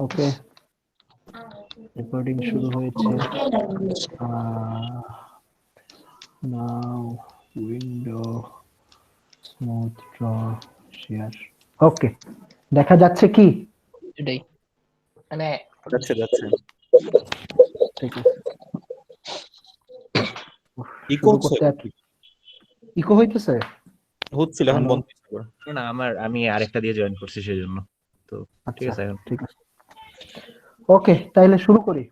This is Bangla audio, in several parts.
ওকে, রেকর্ডিং শুরু হয়েছে। নাও উইন্ডো স্মুথ ড্র শেয়ার। ওকে, দেখা যাচ্ছে কি? এটাই মানে যাচ্ছে ঠিক আছে। ইকো হচ্ছে ইকো হইতেছে? হচ্ছিল, এখন বন্ধ হয়েছে। না আমি আরেকটা দিয়ে জয়েন করছি সেজন্য। তো ঠিক আছে এখন ঠিক আছে। ওকে, তাইলে শুরু করি।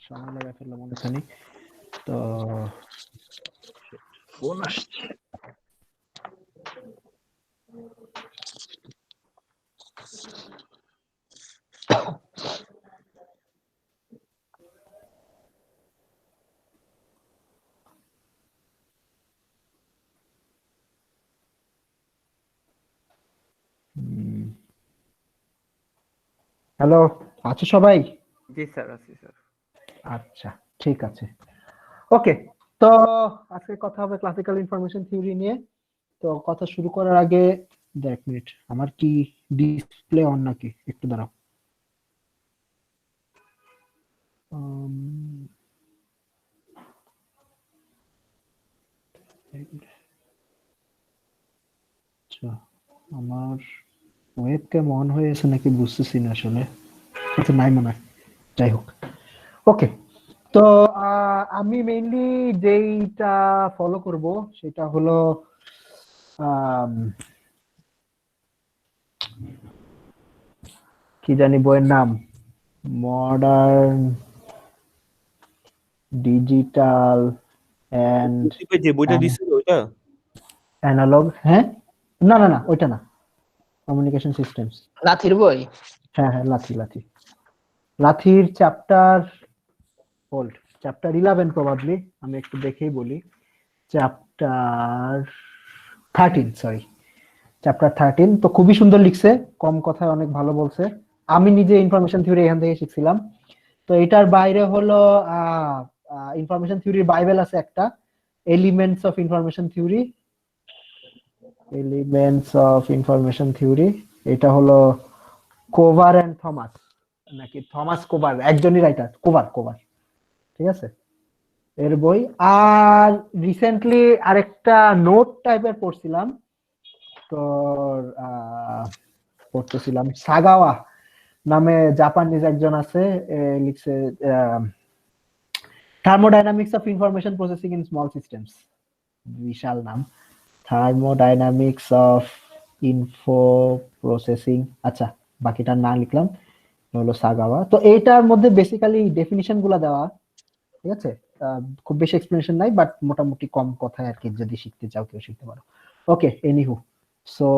সময় লাগা ফেললাম অনেকখানি। তো ফোন আসছে। হ্যালো, আছো সবাই? জি স্যার, আছি স্যার। আচ্ছা, ঠিক আছে। ওকে, তো আজকে কথা হবে ক্লাসিক্যাল ইনফরমেশন থিওরি নিয়ে। তো কথা শুরু করার আগে 1 মিনিট, আমার কি ডিসপ্লে অন নাকি? একটু দাঁড়াও। আচ্ছা, আমার ওয়েবক্যাম অন হয়ে আছে নাকি বুঝতেছি না আসলে। আচ্ছা, নাই মনে হয়। যাই হোক, ওকে। তো আমি মেইনলি যেইটা ফলো করব সেটা হলো কি জানি বইয়ের নাম, মডার্ন ডিজিটাল এন্ড যে বইটা দিছিল ওইটা অ্যানালগ। হ্যাঁ, না না না, ওইটা না, কমিউনিকেশন সিস্টেমস। লাথির বই? হ্যাঁ হ্যাঁ, লাথির চ্যাপ্টার 11 প্রবাবলি। আমি একটু দেখেই বলি। চ্যাপ্টার 13। তো খুবই সুন্দর লিখছে, কম কথায় অনেক ভালো বলছে। আমি নিজে ইনফরমেশন থিওরি এখান থেকে শিখছিলাম। তো এটার বাইরে হলো ইনফরমেশন থিওরির বাইবেল আছে একটা, এলিমেন্টস অফ ইনফরমেশন থিওরি। এটা হলো কোভার এন্ড থমাস, নাকি থমাস কোভার, একজনই রাইটার, কোভার। ঠিক আছে, এর বই। আর রিসেন্টলি আরেকটা নোট টাইপের পড়ছিলাম, তো পড়তেছিলাম সাগাওয়া নামে জাপানিজ একজন আছে, লিখছে thermodynamics of information processing in small systems. বিশাল নাম, থার্মোডাইনামিক্স অফ ইনফো প্রসেসিং। আচ্ছা, বাকিটা না লিখলাম, হলো সাগাওয়া। তো এইটার মধ্যে বেসিক্যালি ডেফিনিশন গুলা দেওয়া, ঠিক আছে। খুব বেশি এক্সপ্লেনেশন নাই, বাট মোটামুটি কম কথায় আর কি, যদি শিখতে চাও কেউ শিখতে পারো। ওকে, এনিহু, সো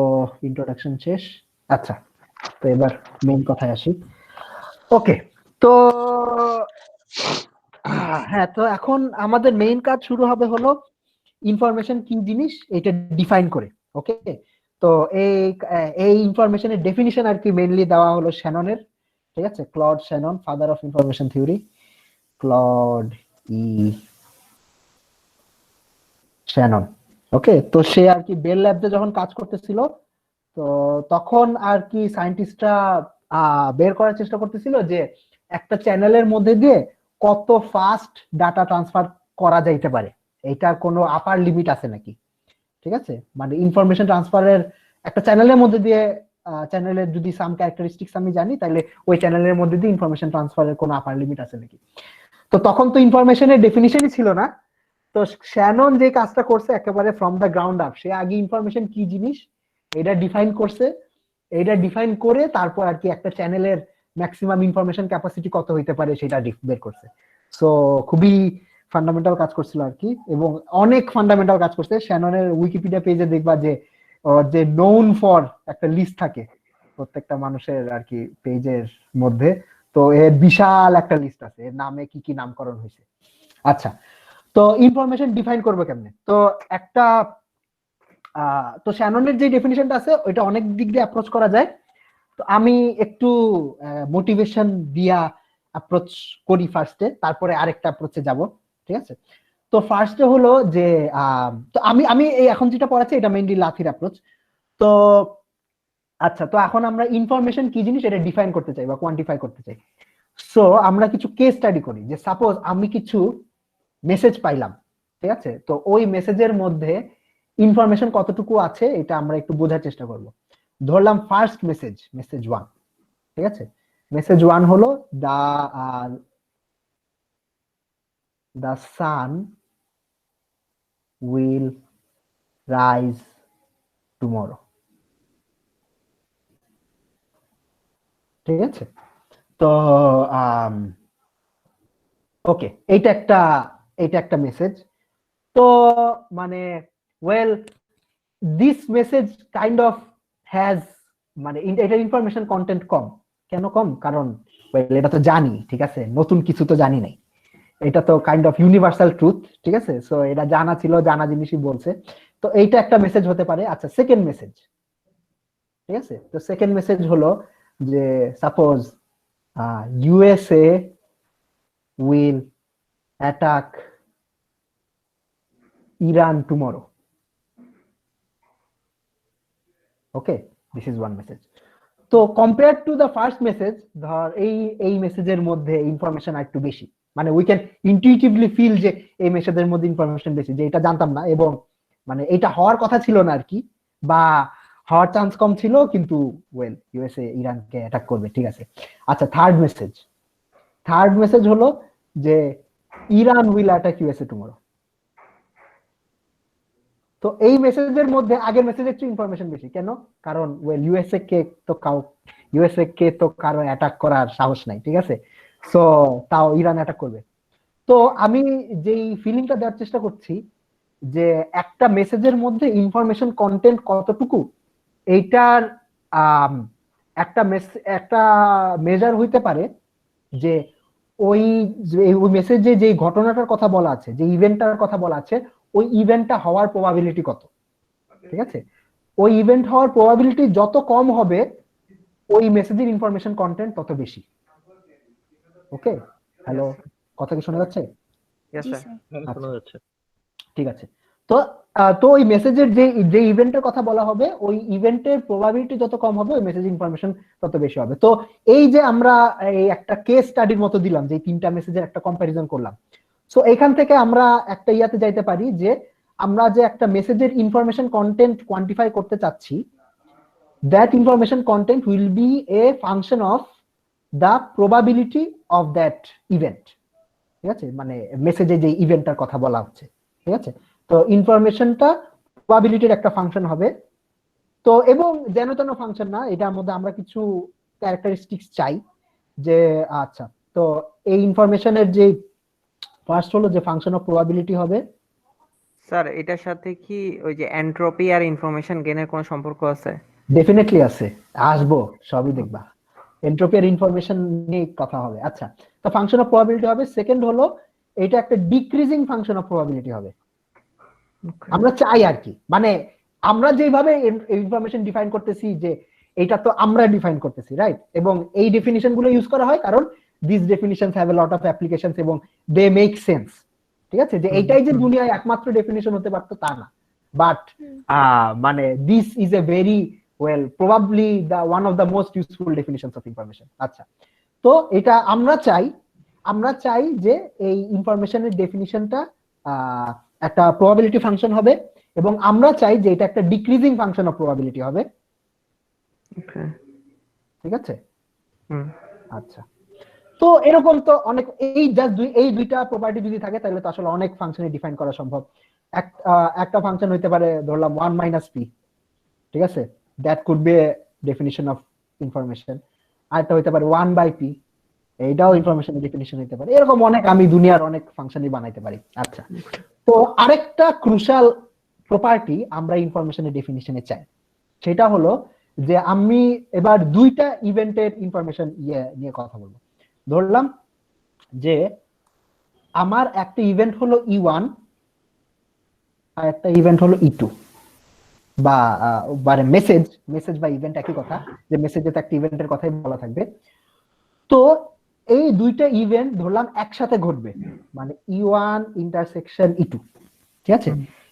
ইন্ট্রোডাকশন শেষ। আচ্ছা, তো এবার মেইন কথায় আসি। ওকে, তো হ্যাঁ, তো এখন আমাদের মেইন কাজ শুরু হবে হলো ইনফরমেশন কি জিনিস এটা ডিফাইন করে। ওকে, তো এই ইনফরমেশনের ডেফিনিশন আর কি মেইনলি দেওয়া হলো শ্যাননের। ঠিক আছে, Claude Shannon, father of information theory, Claude E Shannon. Okay, তো সে আর কি বেল ল্যাবসে যখন কাজ করতেছিল, তো তখন আর কি সায়েন্টিস্টরা বের করার চেষ্টা করতেছিল যে একটা চ্যানেলের মধ্যে দিয়ে কত ফাস্ট ডাটা ট্রান্সফার করা যাইতে পারে, এইটার কোনো আপার লিমিট আছে নাকি। ঠিক আছে, মানে ইনফরমেশন ট্রান্সফারের একটা চ্যানেলের মধ্যে দিয়ে, চ্যানেলের যদি সাম ক্যারেক্টারিস্টিক্স আমি জানি, তাহলে ওই চ্যানেলের মধ্যে দিয়ে ইনফরমেশন ট্রান্সফারের কোনো আপার লিমিট আছে নাকি। তো তখন তো ইনফরমেশনের ডেফিনিশনই ছিল না। তো শ্যানন যে কাজটা করছে একেবারে ফ্রম দ্য গ্রাউন্ড আপ, সে আগে ইনফরমেশন কি জিনিস এটা ডিফাইন করছে। এটা ডিফাইন করে তারপর আর কি একটা চ্যানেলের ম্যাক্সিমাম ইনফরমেশন ক্যাপাসিটি কত হইতে পারে সেটা বের করছে। সো খুবই ফান্ডামেন্টাল কাজ করছিল আর কি, এবং অনেক ফান্ডামেন্টাল কাজ করছে। শ্যাননের উইকিপিডিয়া পেজে দেখবা যে যে নোন ফর একটা লিস্ট থাকে প্রত্যেকটা মানুষের আর কি পেজের মধ্যে, তো এর বিশাল একটা লিস্ট আছে, এর নামে কি কি নামকরণ হয়েছে। আচ্ছা, তো ইনফরমেশন ডিফাইন করবে কেমনে? তো একটা তো শ্যাননের যে ডেফিনিশনটা আছে ওইটা অনেক দিক দিয়ে অ্যাপ্রোচ করা যায়। তো আমি একটু মোটিভেশন দিয়া অ্যাপ্রোচ করি ফার্স্টে, তারপরে আরেকটা অ্যাপ্রোচে যাব। ঠিক আছে, তো ফার্স্টে হলো যে তো আমি আমি এই এখন যেটা পড়াচ্ছি এটা মেইনলি লাথির অ্যাপ্রোচ। তো তো আচ্ছা, তো এখন আমরা ইনফরমেশন কি জিনিস এটা ডিফাইন করতে চাই বা কোয়ান্টিফাই করতে চাই। সো আমরা কিছু কেস স্টাডি করি, যে সাপোজ আমি কিছু মেসেজ পাইলাম, ঠিক আছে, তো ওই মেসেজের মধ্যে ইনফরমেশন কতটুকু আছে এটা আমরা একটু বোঝার চেষ্টা করব। ধরলাম ফার্স্ট মেসেজ, মেসেজ 1, ঠিক আছে। মেসেজ 1 হলো the sun will rise tomorrow, ঠিক আছে। তো ওকে, এইটা একটা মেসেজ। তো মানে well this message kind of has, মানে এটার ইনফরমেশন কন্টেন্ট কম। কেন কম? কারণ ওয়েল এটা তো জানি, ঠিক আছে, নতুন কিছু তো জানি নাই, এটা তো কাইন্ড অফ ইউনিভার্সাল ট্রুথ, ঠিক আছে। সো এটা জানা ছিল, জানা জিনিসই বলছে, তো এইটা একটা মেসেজ হতে পারে। আচ্ছা, সেকেন্ড মেসেজ, ঠিক আছে। তো সেকেন্ড মেসেজ হলো যে suppose USA will attack Iran tomorrow. Okay, this is one message. তো compare to the first message, ধর এই মেসেজের মধ্যে ইনফরমেশন একটু বেশি, মানে উই ক্যান ইনটিউটিভলি ফিল যে এই মেসেজের মধ্যে ইনফরমেশন বেশি, যে এটা জানতাম না এবং মানে এটা হওয়ার কথা ছিল না আর কি, বা হওয়ার চান্স কম ছিল, কিন্তু ওয়েল ইউএসএ ইরানকে অ্যাটাক করবে, ঠিক আছে। আচ্ছা, থার্ড মেসেজ হলো যে Iran will attack USA tomorrow. তো এই মেসেজের মধ্যে আগের মেসেজের চেয়ে ইনফরমেশন বেশি। কেন? কারণ ওয়েল ইউএসএ কে তো কারো অ্যাটাক করার সাহস নাই, ঠিক আছে। সো তাও ইরান অ্যাটাক করবে। তো আমি যেই ফিলিংটা দেওয়ার চেষ্টা করছি যে একটা মেসেজের মধ্যে ইনফরমেশন কন্টেন্ট কতটুকু, এইটার একটা মেজার হইতে পারে যে ওই মেসেজে যে ঘটনাটার কথা বলা আছে, যে ইভেন্টটার কথা বলা আছে, ওই ইভেন্টটা হওয়ার প্রবাবিলিটি কত, ঠিক আছে। ওই ইভেন্ট হওয়ার প্রবাবিলিটি যত কম হবে, ওই মেসেজের ইনফরমেশন কন্টেন্ট তত বেশি। ওকে, হ্যালো, কথা কি শোনা যাচ্ছে? শোনা যাচ্ছে। ঠিক আছে। তো ওই মেসেজের যে ইভেন্টের কথা বলা হবে, ওই ইভেন্টের প্রবাবিলিটি যত কম হবে, ওই মেসেজ ইনফরমেশন তত বেশি হবে। তো এই যে আমরা এই একটা কেস স্টাডির মতো দিলাম, যে তিনটা মেসেজের একটা কম্পারিজন করলাম, সো এখান থেকে আমরা একটা ইয়াতে যাইতে পারি যে আমরা যে একটা মেসেজের ইনফরমেশন কন্টেন্ট কোয়ান্টিফাই করতে চাচ্ছি, that information content will be a function of the probability of that event, ঠিক আছে। মানে মেসেজে যে ইভেন্টটার কথা বলা হচ্ছে, ঠিক আছে। তো ইনফরমেশনটা প্রবাবিলিটির একটা ফাংশন হবে। তো এবং যেন তেন ফাংশন না, এটার মধ্যে আমরা কিছু ক্যারেক্টারিস্টিক্স চাই, যে আচ্ছা, তো এই ইনফরমেশনের যে ফার্স্ট হলো যে ফাংশন অফ প্রবাবিলিটি হবে। স্যার, এটার সাথে কি ওই যে এন্ট্রপি আর ইনফরমেশন গেইনের কোনো সম্পর্ক আছে? ডেফিনেটলি আছে, আসবো, সবই দেখবা। এন্ট্রপি আর ইনফরমেশন নিয়ে কথা হবে। আচ্ছা, তো ফাংশন অফ প্রবাবিলিটি হবে। সেকেন্ড হলো এটা একটা ডিক্রিজিং ফাংশন অফ প্রবাবিলিটি হবে। আমরা চাই আর কি, মানে আমরা যেভাবে ইনফরমেশন ডিফাইন করতেছি, যে এটা তো আমরা ডিফাইন করতেছি, রাইট, এবং এই ডেফিনিশন গুলো ইউজ করা হয় কারণ this ডেফিনিশনস have a lot of applications এবং দে মেক সেন্স, ঠিক আছে। যে এইটাই যে দুনিয়ায় একমাত্র ডেফিনিশন হতে পারতো তা না, বাট মানে this is a very well probably the one of the most useful ডেফিনিশনস of information. আচ্ছা, তো এটা আমরা চাই যে এই ইনফরমেশনের ডেফিনিশনটা একটা প্রবাবিলিটি ফাংশন হবে, এবং আমরা চাই যে এটা একটা ডিক্রিজিং ফাংশন অফ প্রবাবিলিটি হবে। ঠিক আছে। আচ্ছা, তো এরকম তো অনেক, এই দুইটা প্রপার্টি যদি থাকে তাহলে তো আসলে অনেক ফাংশনে ডিফাইন করা সম্ভব। একটা ফাংশন হইতে পারে ধরলাম 1 - p, ঠিক আছে, that could B A definition of information. আরেকটা হইতে পারে 1/p, এইটাও ইনফরমেশনের ডেফিনিশন হইতে পারে। এরকম অনেক, আমি দুনিয়ার অনেক ফাংশনই বানাইতে পারি। আচ্ছা, তো আরেকটা ক্রুশাল প্রপার্টি আমরা ইনফরমেশনের ডেফিনিশনে চাই, সেটা হলো যে আমি এবার দুইটা ইভেন্টের ইনফরমেশন নিয়ে কথা বলবো। ধরলাম যে আমার একটা ইভেন্ট হলো E1 আর একটা ইভেন্ট হলো E2, বা মেসেজ বা ইভেন্ট একই কথা, যে মেসেজে তো একটা ইভেন্টের কথাই বলা থাকবে। তো এই দুইটা ইভেন্ট ধরলাম একসাথে ঘটবে, মানে E1 ইন্টারসেকশন E2, ঠিক আছে।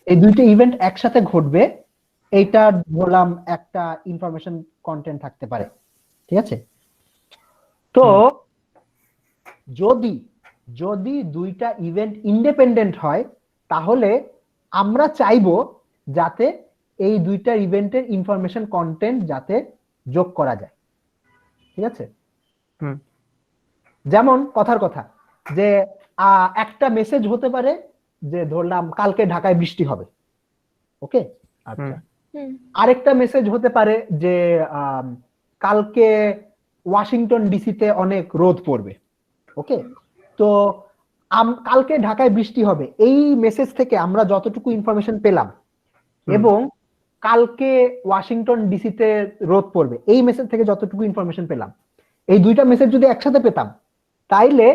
এই দুইটা ইভেন্ট একসাথে ঘটবে, এইটা ধরলাম একটা ইনফরমেশন কন্টেন্ট থাকতে পারে, ঠিক আছে? তো যদি যদি দুইটা ইভেন্ট ইন্ডিপেন্ডেন্ট হয় তাহলে আমরা চাইবো যাতে এই দুইটা ইভেন্টের ইনফরমেশন কন্টেন্ট যাতে যোগ করা যায়, ঠিক আছে? যেমন কথার কথা যে একটা মেসেজ হতে পারে যে ধরলাম কালকে ঢাকায় বৃষ্টি হবে, ওকে? আচ্ছা, আরেকটা মেসেজ হতে পারে যে কালকে ওয়াশিংটন ডিসিতে অনেক রোদ পড়বে, ওকে? তো কালকে ঢাকায় বৃষ্টি হবে এই মেসেজ থেকে আমরা যতটুকু ইনফরমেশন পেলাম এবং কালকে ওয়াশিংটন ডিসিতে রোদ পড়বে এই মেসেজ থেকে যতটুকু ইনফরমেশন পেলাম, এই দুইটা মেসেজ যদি একসাথে পেতাম তাইলে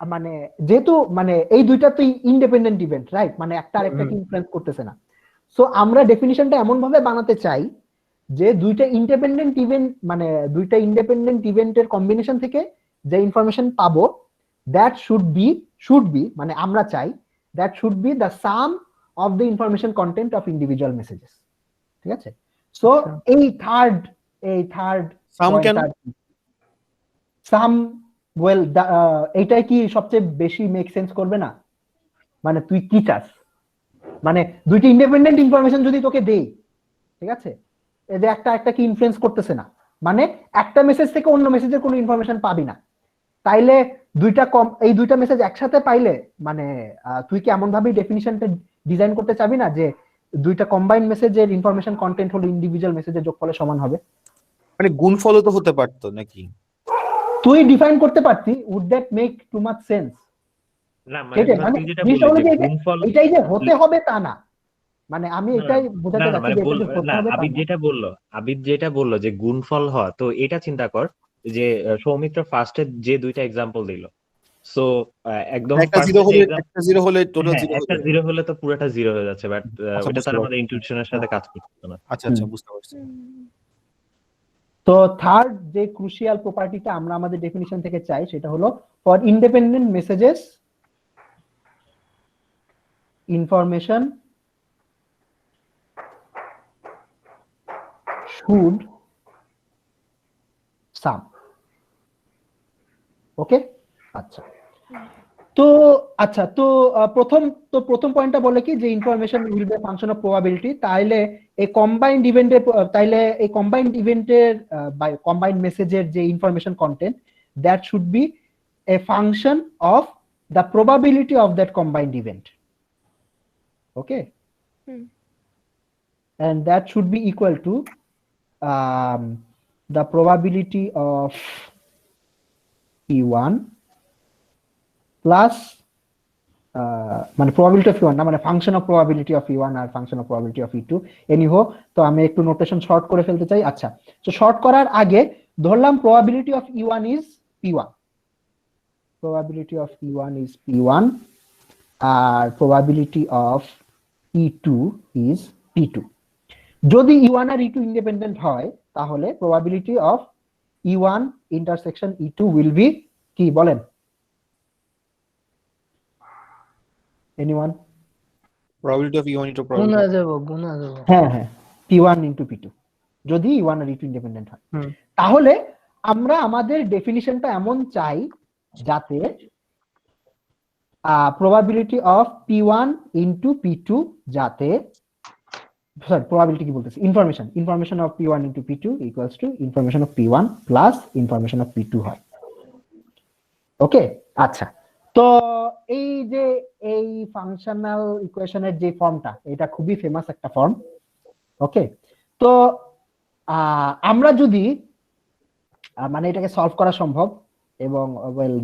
মানে যেহেতু মানে এই দুইটা তো ইন্ডিপেন্ডেন্ট ইভেন্ট, রাইট? মানে একটা আরেকটাকে ইনফ্লুয়েন্স করতেছে না। সো আমরা ডেফিনিশনটা এমন ভাবে বানাতে চাই যে দুইটা ইন্ডিপেন্ডেন্ট ইভেন্ট মানে দুইটা ইন্ডিপেন্ডেন্ট ইভেন্টের কম্বিনেশন থেকে যে ইনফরমেশন পাবো দ্যাট শুড বি মানে আমরা চাই that should B the some of the information content of individual messages, ঠিক আছে? সো এই থার্ড সাম কেন? সাম ওয়েল এইটাই কি সবচেয়ে বেশি মেক সেন্স করবে না? মানে তুই কি চাস, মানে দুইটা ইন্ডিপেন্ডেন্ট ইনফরমেশন যদি তোকে দেই, ঠিক আছে, এই যে একটা কি ইনফ্লুয়েন্স করতেছে না, মানে একটা মেসেজ থেকে অন্য মেসেজের কোনো ইনফরমেশন পাবি না, তাইলে এই দুইটা মেসেজ একসাথে পাইলে মানে তুই কি এমন ভাবে ডেফিনিশনটা ডিজাইন করতে চাবি না যে দুইটা কম্বাইন্ড মেসেজের ইনফরমেশন কন্টেন্ট হলো ইন্ডিভিজুয়াল মেসেজের যোগফলের সমান হবে? মানে গুণফলও তো হতে পারতো নাকি? তুই ডিফাইন করতে পারতি, would that make too much sense? না মানে তুই যেটা বললি যে গুণফল এটাই যে হতে হবে তা না, মানে আমি এটাই বোঝাতে চাচ্ছি যে এটা হতে হবে। আবিদ যেটা বললো যে গুণফল হয়, তো এটা চিন্তা কর যে সৌমিত্র ফার্স্টে যে দুইটা এক্সাম্পল দিল, সো একদম একটা জিরো হলে টোটাল জিরো একটা জিরো হলে তো পুরোটা জিরো হয়ে যাচ্ছে, বাট ওটা তার আমাদের ইনটিউশনের সাথে কাজ করতে না। আচ্ছা বুঝতে পারছি। তো থার্ড যে ক্রুশিয়াল প্রপার্টিটা আমরা আমাদের ডেফিনিশন থেকে চাই সেটা হলো for independent messages information should sum, okay? আচ্ছা তো প্রথম পয়েন্টটা বলে কি যে information will be function of probability, তাইলে এই কম্বাইন্ড ইভেন্টের বা কম্বাইন্ড মেসেজের যে information content that should be a function of the probability of that combined event, okay? and that should be equal to the probability of P1 plus মানে probability of P1 না, মানে function of probability of P1 R function of probability of P2 anyhow। তো আমি একটু নোটেশন শর্ট করে ফেলতে চাই। আচ্ছা, তো শর্ট করার আগে ধরলাম probability of E1 is P1, probability of E1 is P1 R probability of E2 is P2। যদি E1 আর E2 ইন্ডিপেন্ডেন্ট হয় তাহলে probability of E1 intersection E2 will be কি বলেন? anyone? probability of E1 into গুণা probability দেব হ্যাঁ P1 into P2 যদি E1 আর E2 ইন্ডিপেন্ডেন্ট হয়। তাহলে আমরা আমাদের ডেফিনিশনটা এমন চাই যাতে probability of P1 into P2 যাতে probability কি বলতেছি information of P1 into P2 equals to information of P1 plus information of P2 হয়, ওকে? আচ্ছা, তো এই যে এই ফাংশনাল ইকুয়েশনের যে ফর্মটা, এটা খুবই ফেমাস একটা ফর্ম, ওকে? তো আমরা যদি মানে এটাকে সলভ করা সম্ভব এবং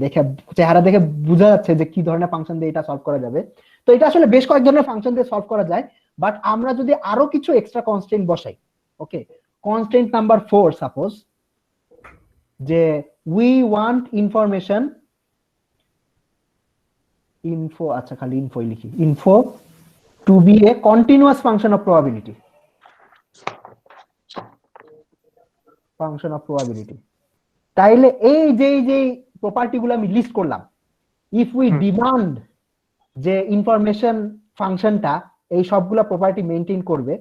দেখে চেহারা দেখে বোঝা যাচ্ছে যে কি ধরনের ফাংশন দিয়ে এটা সলভ করা যাবে। তো এটা আসলে বেশ কয়েক ধরনের ফাংশন দিয়ে সলভ করা যায়, বাট আমরা যদি আরো কিছু এক্সট্রা কনস্ট্রেন্ট বসাই, ওকে? কনস্ট্রেন্ট নাম্বার 4 সাপোজ যে উই ওয়ান্ট ইনফরমেশন info, আচ্ছা খালি ইনফো লিখি, info to be a continuous function of probability, function of probability। তাইলে এই যে প্রপার্টি গুলো আমি লিস্ট করলাম, ইফ উই ডিমান্ড যে ইনফরমেশন ফাংশনটা এই সবগুলা প্রপার্টি মেইনটেইন করবে,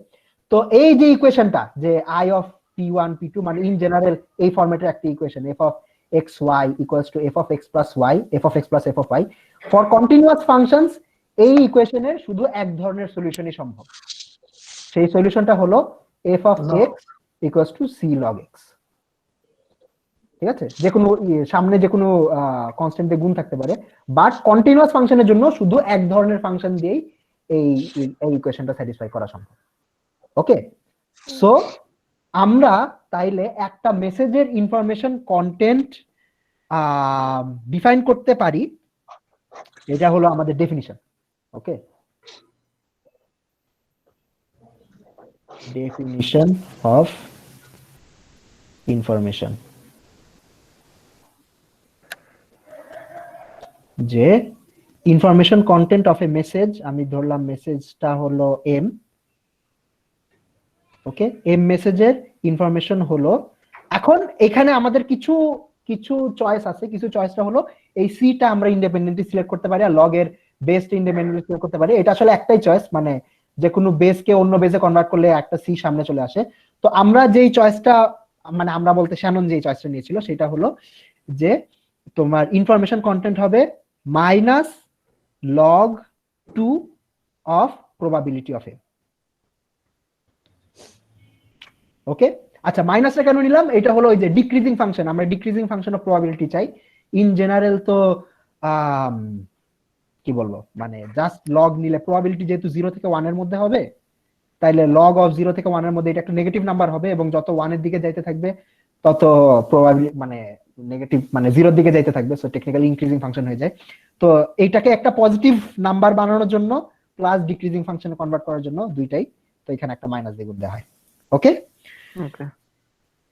তো এই যে ইকুয়েশনটা যে আই অফ p1 p2 মানে ইন জেনারেল এই ফরম্যাটের একটা equation f of xy equals to f of x plus y f of x plus f of y for continuous functions এই ইকুয়েশনের শুধু এক ধরনের সলিউশনই সম্ভব, সেই সলিউশনটা হলো f of x equals to c log x। ঠিক আছে, যে কোনো সামনে যে কোনো কনস্ট্যান্ট দিয়ে গুণ থাকতে পারে, বাট কন্টিনিউয়াস ফাংশনের জন্য শুধু এক ধরনের ফাংশন দিয়েই এই ইকুয়েশনটা স্যাটিসফাই করা সম্ভব। ওকে, সো আমরা তাইলে একটা মেসেজের ইনফরমেশন কন্টেন্ট ডিফাইন করতে পারি, এটা হলো আমাদের definition. Okay, definition of information, যে information content of a message, আমি ধরলাম মেসেজটা হলো এম। ওকে, এম মেসেজের ইনফরমেশন হলো, এখন এখানে আমাদের কিছু কিছু চয়েস আছে, কিছু চয়েসটা হলো এই সিটা আমরা ইন্ডিপেন্ডেন্টলি সিলেক্ট করতে পারি আর লগ এর বেসটা ইন্ডিপেন্ডেন্টলি সিলেক্ট করতে পারি। এটা আসলে একটাই চয়েস, মানে যে কোনো বেসকে অন্য বেসে কনভার্ট করলে একটা সি সামনে চলে আসে। তো আমরা যেই চয়েসটা, মানে আমরা বলতে শ্যানন যেই চয়েসটা নিয়েছিল সেটা হলো যে তোমার ইনফরমেশন কন্টেন্ট হবে minus log 2 of probability of A. Okay, আচ্ছা মাইনাসটা কেন নিলাম, এটা হলো ওই যে ডিক্রিজিং ফাংশন, আমরা ডিক্রিজিং ফাংশন অফ প্রবাবিলিটি চাই। ইন জেনারেল তো কি বলবো, মানে জাস্ট লগ নিলে প্রবাবিলিটি যেহেতু 0 থেকে 1 এর মধ্যে হবে, তাইলে লগ অফ 0 থেকে 1 এর মধ্যে এটা একটা নেগেটিভ নাম্বার হবে, এবং যত 1 এর দিকে যাইতে থাকবে তত প্রবাবিলিটি মানে নেগেটিভ মানে 0 এর দিকে যাইতে থাকবে, সো টেকনিক্যালি ইনক্রিজিং ফাংশন হয়ে যায়। তো এইটাকে একটা পজিটিভ নাম্বার বানানোর জন্য প্লাস ডিক্রিজিং ফাংশনে কনভার্ট করার জন্য দুইটাই, তো এখানে একটা মাইনাস দিয়ে গুণ দেওয়া হয়। ওকে,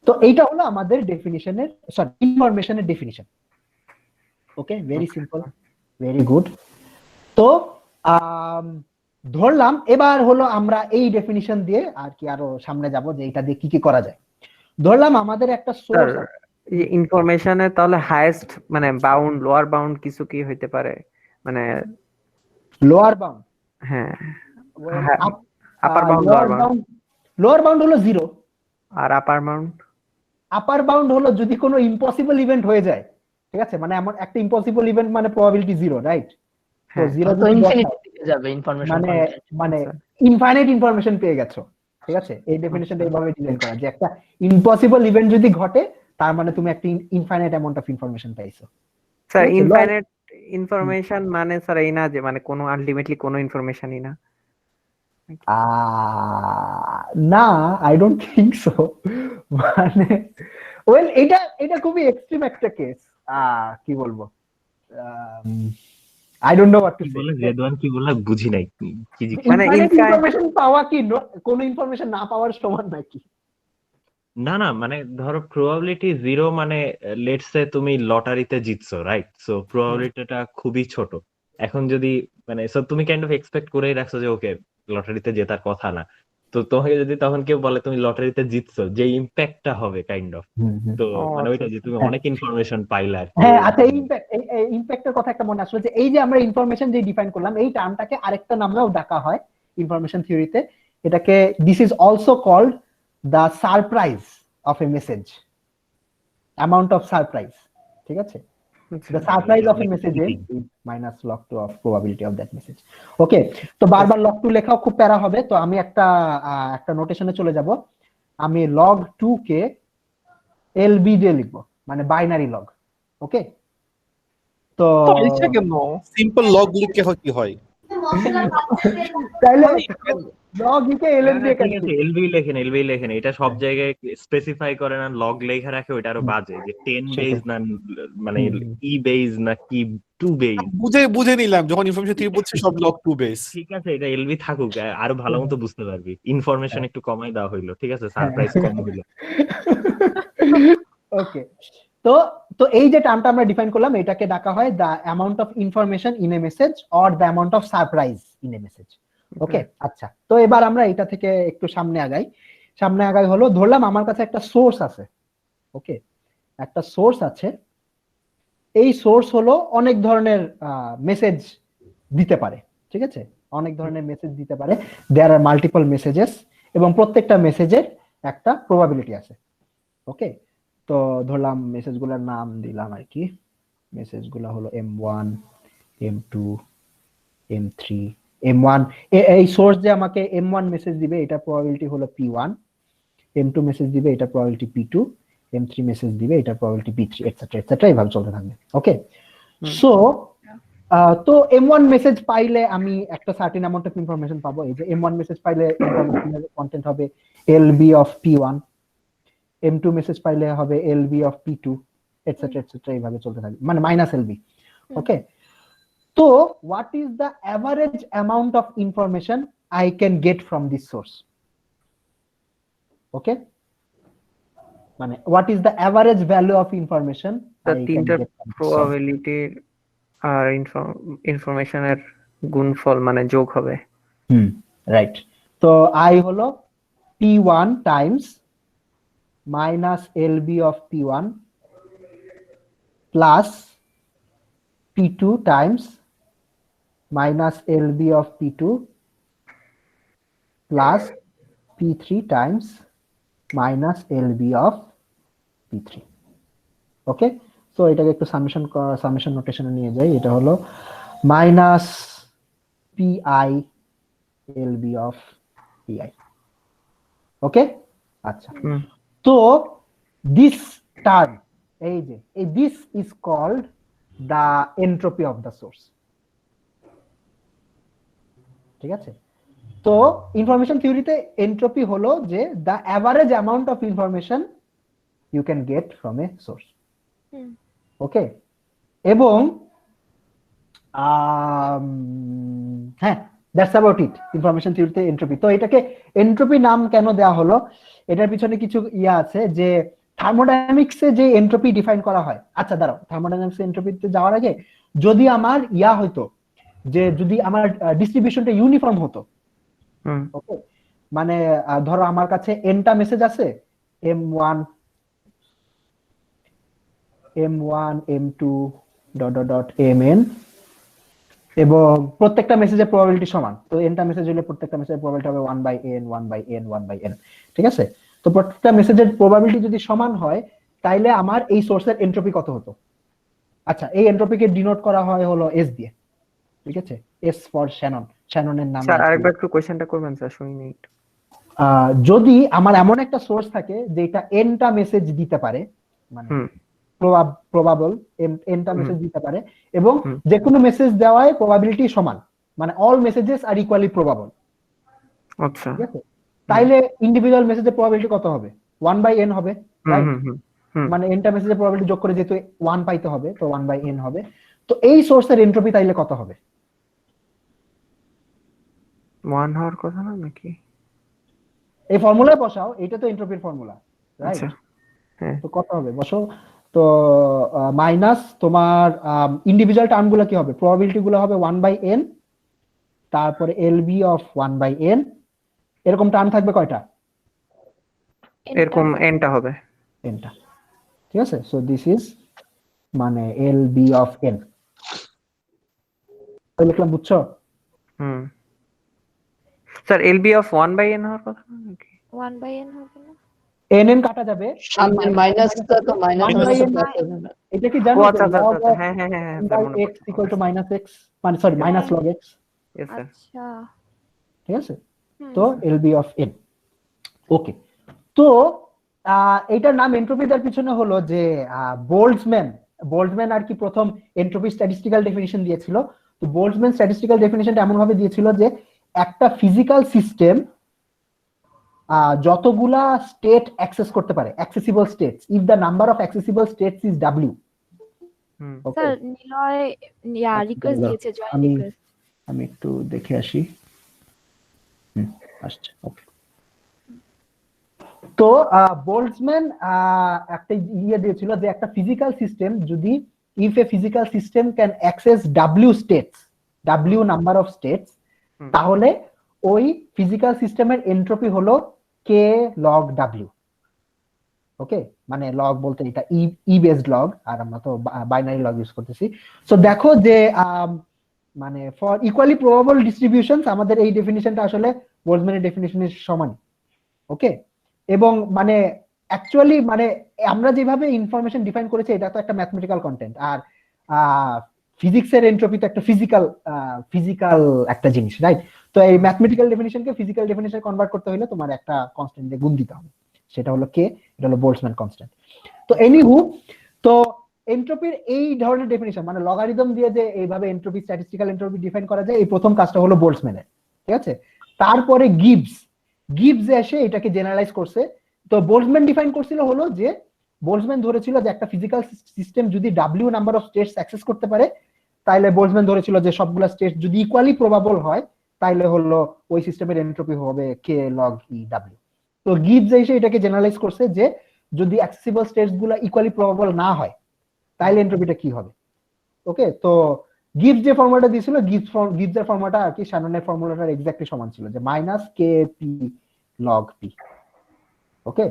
তো এইটা হলো আমাদের ডেফিনিশনের, সরি ইনফরমেশনের ডেফিনিশন। ওকে, ভেরি সিম্পল, ভেরি গুড। তো ধরলাম এবার হলো আমরা এই ডেফিনিশন দিয়ে আর কি আরো সামনে যাব যে এটা দিয়ে কি কি করা যায়। ধরলাম আমাদের একটা সোর্স, ইনফরমেশনের তাহলে হাইয়েস্ট মানে বাউন্ড লোয়ার বাউন্ড কিছু কি হইতে পারে, মানে লোয়ার বাউন্ড, হ্যাঁ আপার বাউন্ড, লোয়ার বাউন্ড হলো 0 আর আপার বাউন্ড, আপার বাউন্ড হলো যদি কোনো ইম্পসিবল ইভেন্ট হয়ে যায়, ঠিক আছে, মানে এমন একটা ইম্পসিবল ইভেন্ট মানে প্রবাবিলিটি 0, রাইট? তো 0 তো ইনফিনিটি দিকে যাবে ইনফরমেশন মানে মানে ইনফাইনাইট ইনফরমেশন পেয়ে গেছো, ঠিক আছে। এই ডেফিনিশনটা এইভাবে ডিজাইন করা যে একটা ইম্পসিবল ইভেন্ট যদি ঘটে তার মানে তুমি একটা ইনফাইনাইট অ্যামাউন্ট অফ ইনফরমেশন পাইছো। স্যার ইনফাইনাইট ইনফরমেশন মানে স্যার এই না যে মানে কোনো আলটিমেটলি কোনো ইনফরমেশনই না? না, আই ডোন্ট থিংক সো, মানে ওয়েল এটা খুবই এক্সট্রিম একটা কেস, কি বলবো, I don't know what to say. বলে জেদওয়ান কি বললা বুঝি নাই কি মানে ইনফরমেশন পাওয়া কি কোনো ইনফরমেশন না পাওয়ার সমান নাকি? না না, মানে ধরো প্রবাবিলিটি 0 মানে লেটস সে তুমি লটারিতে জিতছো, রাইট? সো প্রবাবিলিটিটা খুবই ছোট। এখন যদি মানে সো তুমি কাইন্ড অফ এক্সপেক্ট করেই রাখছো যে ওকে লটারিতে জেতার কথা না, তো তোমাকে যদি তখন কেউ বলে তুমি লটারিতে জিতছো, যে ইম্প্যাক্টটা হবে কাইন্ড অফ, তো মানে ওইটা যে তুমি অনেক ইনফরমেশন পাইলা আর কি। হ্যাঁ, আচ্ছা এই ইম্প্যাক্টের কথা একটা মনে আসলো যে এই যে আমরা ইনফরমেশন যে ডিফাইন করলাম এই টার্মটাকে আরেকটা নামেও ডাকা হয় ইনফরমেশন থিওরিতে, এটাকে this is also called the surprise of a message, amount of surprise, ঠিক আছে। The surprise of a message is minus log 2 of probability of that message. ওকে, তো বারবার log 2 লেখাও খুব প্যারা হবে, তো আমি একটা নোটেশনে চলে যাব। আমি log 2 কে LB দিয়ে লিখবো, মানে বাইনারি লগ। ওকে, তো সিম্পল লগ লিখে কি হয়? তাহলে লগ কে এলএন দিয়ে ঠিক আছে, এলবি লেখেন, এটা সব জায়গায় স্পেসিফাই করে না, লগ লেখা রাখে, ওইটা আরো বাজে যে 10 বেজ না মানে ই বেজ না কি 2 বেজ। বুঝে নিলাম, যখন ইনফরমেশন থিওরি বলছে সব লগ 2 বেস। ঠিক আছে, এটা এলবি থাকুক, আরো ভালো মতো বুঝতে পারবি। ইনফরমেশন একটু কমাই দেওয়া হইলো, ঠিক আছে, সারপ্রাইজ কম হইলো। ওকে, তো এই যে টার্মটা আমরা ডিফাইন করলাম এটাকে ডাকা হয় the amount of information in a message or the amount of surprise in a message. Okay, আচ্ছা, তো এবার আমরা এটা থেকে একটু সামনে আগাই হলো ধরলাম আমার কাছে একটা সোর্স আছে। ওকে, একটা সোর্স আছে, এই সোর্স হলো অনেক ধরনের মেসেজ দিতে পারে, ঠিক আছে, অনেক ধরনের মেসেজ দিতে পারে। দেয়ার আর মাল্টিপল মেসেজেস এবং প্রত্যেকটা মেসেজের একটা প্রবাবিলিটি আছে। ওকে, তো ধরলাম মেসেজগুলোর নাম দিলাম আর কি, মেসেজগুলো হলো M1, M2, M3, M1। এই সোর্স যে আমাকে M1 মেসেজ দিবে এটা প্রবাবিলিটি হলো P1, M2 মেসেজ দিবে এটা প্রবাবিলিটি P2, M3 মেসেজ দিবে এটা প্রবাবিলিটি P3, এটসেট্রা এটসেট্রা, এইভাবে চলতে থাকবে। ওকে, সো তো M1 মেসেজ পাইলে আমি একটা সার্টেন অ্যামাউন্ট অফ ইনফরমেশন পাবো। এই যে M1 মেসেজ পাইলে ইনফরমেশনের কন্টেন্ট হবে LB of P1, M2 message পাইলে হবে LB of P2, etcetera etcetera, এইভাবে চলতে থাকবে, মানে মাইনাস LB। ওকে, তো what is the average amount of information I can get from this source? Okay, মানে what is the average value of information তা I can তিনটা get from this source? Probability আর ইনফরমেশনের গুণফল মানে যোগ হবে। রাইট, তো I হলো P1 times minus LB of P1 plus P2 times minus LB of P2 plus P3 times minus LB of P3। Okay, so এটাকে একটু সামেশন নোটেশনে নিয়ে যাই। এটা হলো minus PI LB of PI। Okay, আচ্ছা, তো দিস টার্ম, এই যে এই this is called the entropy of the source. ঠিক আছে, তো ইনফরমেশন থিওরিতে এন্ট্রপি হলো যে the average amount of information you can get from a source. Okay, এবং হ্যাঁ, দ্যাটস অ্যাবাউট ইট ইনফরমেশন থিওরিতে এন্ট্রপি। তো এটাকে এন্ট্রপি নাম কেন দেওয়া হলো, এটার পিছনে কিছু ইয়া আছে যে থার্মোডাইনামিক্সে যে এন্ট্রপি ডিফাইন করা হয়। আচ্ছা দাঁড়াও, থার্মোডাইনামিক্স এন্ট্রপিতে যাওয়ার আগে যদি আমার ইয়া হইতো, যে যদি আমার ডিস্ট্রিবিউশনটা ইউনিফর্ম হতো, ওকে, মানে ধরো আমার কাছে এনটা মেসেজ আছে, M1 M2 MN, এবং প্রত্যেকটা মেসেজের প্রবাবিলিটি সমান, তো এনটা মেসেজ হলে প্রত্যেকটা মেসেজের প্রবাবিলিটি হবে 1/n 1/n 1/n। ঠিক আছে, তো প্রত্যেকটা মেসেজের প্রবাবিলিটি যদি সমান হয় তাইলে আমার এই সোর্সের এন্ট্রপি কত হতো? আচ্ছা, এই এন্ট্রপিকে ডিনোট করা হয় হলো S দিয়ে। ঠিক আছে, S ফর শ্যানন, শ্যাননের নাম। স্যার আরেকবার একটু কোশ্চেনটা করবেন স্যার, শুনিনি। যদি আমার এমন একটা সোর্স থাকে যেটা এনটা মেসেজ দিতে পারে, মানে প্রবাবল এনটা মেসেজ দিতে পারে, এবং যে কোনো মেসেজ দেওয়ায় প্রবাবিলিটি সমান, মানে all messages are equally probable. আচ্ছা, ঠিক আছে, তাইলে ইন্ডিভিজুয়াল মেসেজের প্রবাবিলিটি কত হবে? 1/n হবে, রাইট? মানে এনটা মেসেজের প্রবাবিলিটি যোগ করে যেহেতু 1 পাইতে হবে, তো 1/n হবে। তো এই সোর্সের এন্ট্রপি তাইলে কত হবে? 1 হওয়ার কথা না নাকি? এই ফর্মুলায় বসাও, এটা তো এন্ট্রপির ফর্মুলা, রাইট? আচ্ছা, হ্যাঁ, তো কত হবে বসো, তো মাইনাস তোমার ইন্ডিভিজুয়াল টার্মগুলো কি হবে, প্রবাবিলিটি গুলো হবে 1/n, তারপরে LB অফ 1/n, এরকম টার্ম থাকবে কয়টা? এরকম এনটা হবে, nটা। ঠিক আছে, সো দিস ইজ মানে LB অফ n। লিখলাম, বুঝছো? স্যার LB অফ 1/n হওয়ার কথা না নাকি? 1/n হবে না, nn কাটা যাবে, সামনের মাইনাসটা তো মাইনাস এটা কি জানো? আচ্ছা আচ্ছা আচ্ছা, হ্যাঁ হ্যাঁ হ্যাঁ স্যার, মনে x equal to minus x, মানে sorry minus log x। Yes sir. আচ্ছা, ঠিক আছে, তো LB অফ n। ওকে, তো এইটার নাম এন্ট্রপি দেওয়ার পিছনে হলো যে বোল্টজম্যান আর কি প্রথম এন্ট্রপি স্ট্যাটিস্টিক্যাল ডেফিনিশন দিয়েছিল। তো বোল্টজম্যান স্ট্যাটিস্টিক্যাল ডেফিনিশনটা এমন ভাবে দিয়েছিল যে একটা ফিজিক্যাল সিস্টেম যতগুলা স্টেট অ্যাক্সেস করতে পারে, accessible states, if the number of accessible states is W। Sir Niloy request দিয়েছে, জয়েন রিকোয়েস্ট। আমি একটু দেখে আসি, আসছে। ওকে, তো বোল্টজম্যান একটা ইয়ে দিয়েছিল যে একটা ফিজিক্যাল সিস্টেম যদি, if a physical system can access W states, W number of states, তাহলে ওই ফিজিক্যাল সিস্টেমের এন্ট্রপি হলো K log W। ওকে, মানে লগ বলতে এটা ই বেসড লগ, আর আমরা তো বাইনারি লগ ইউজ করতেছি। সো দেখো যে মানে ফর ইকুয়ালি প্রবাবল ডিস্ট্রিবিউশনস আমাদের এই ডেফিনিশনটা আসলে বোল্টজম্যানের ডেফিনিশনের সমান। ওকে, এবং মানে অ্যাকচুয়ালি মানে আমরা যেভাবে ইনফরমেশন ডিফাইন করেছি এটা তো একটা ম্যাথমেটিক্যাল কন্টেন্ট, আর ফিজিক্সের এনট্রপি তো একটা ফিজিক্যাল একটা জিনিস, রাইট? তো এই ম্যাথমেটিক্যাল ডেফিনিশনকে ফিজিক্যাল ডেফিনিশনে কনভার্ট করতে হলে তোমার একটা কনস্ট্যান্ট দিয়ে গুণ দিতে হবে, সেটা হলো কে, এটা হলো বোল্টজম্যান কনস্ট্যান্ট। তো এনিহু, তো এনট্রপির এই ধরনের ডেফিনিশন মানে লগারিদম দিয়ে যে এইভাবে এনট্রপি, স্ট্যাটিস্টিক্যাল এনট্রপি ডিফাইন করা যায়, এই প্রথম কাজটা হলো বোল্টজম্যানের, ঠিক আছে? তারপরে গিবস এসে এটাকে জেনারেলাইজ করছে। তো বোল্টজম্যান ডিফাইন করছিল হলো যে বোল্টজম্যান ধরেছিল যে একটা ফিজিক্যাল সিস্টেম যদি W number of states access করতে পারে, তাইলে বোল্টজম্যান ধরেছিল যে সবগুলা স্টেট যদি ইকুয়ালি প্রবাবল হয়, তাইলে হলো ওই সিস্টেমের এনট্রপি হবে কে লগ ই ডাব্লিউ। তো গিবস এসে এটাকে জেনারেলাইজ করছে যে যদি অ্যাক্সেসিবল স্টেটস গুলা ইকুয়ালি প্রবাবল না হয়, তাইলে এনট্রপিটা কি হবে। ওকে, তো গিবস যে ফর্মুলাটা দিয়েছিল, গিবস এর ফর্মুলাটা আর কি শ্যাননের ফর্মুলাটার এক্স্যাক্টলি সমান ছিল, যে minus K P log P. Okay,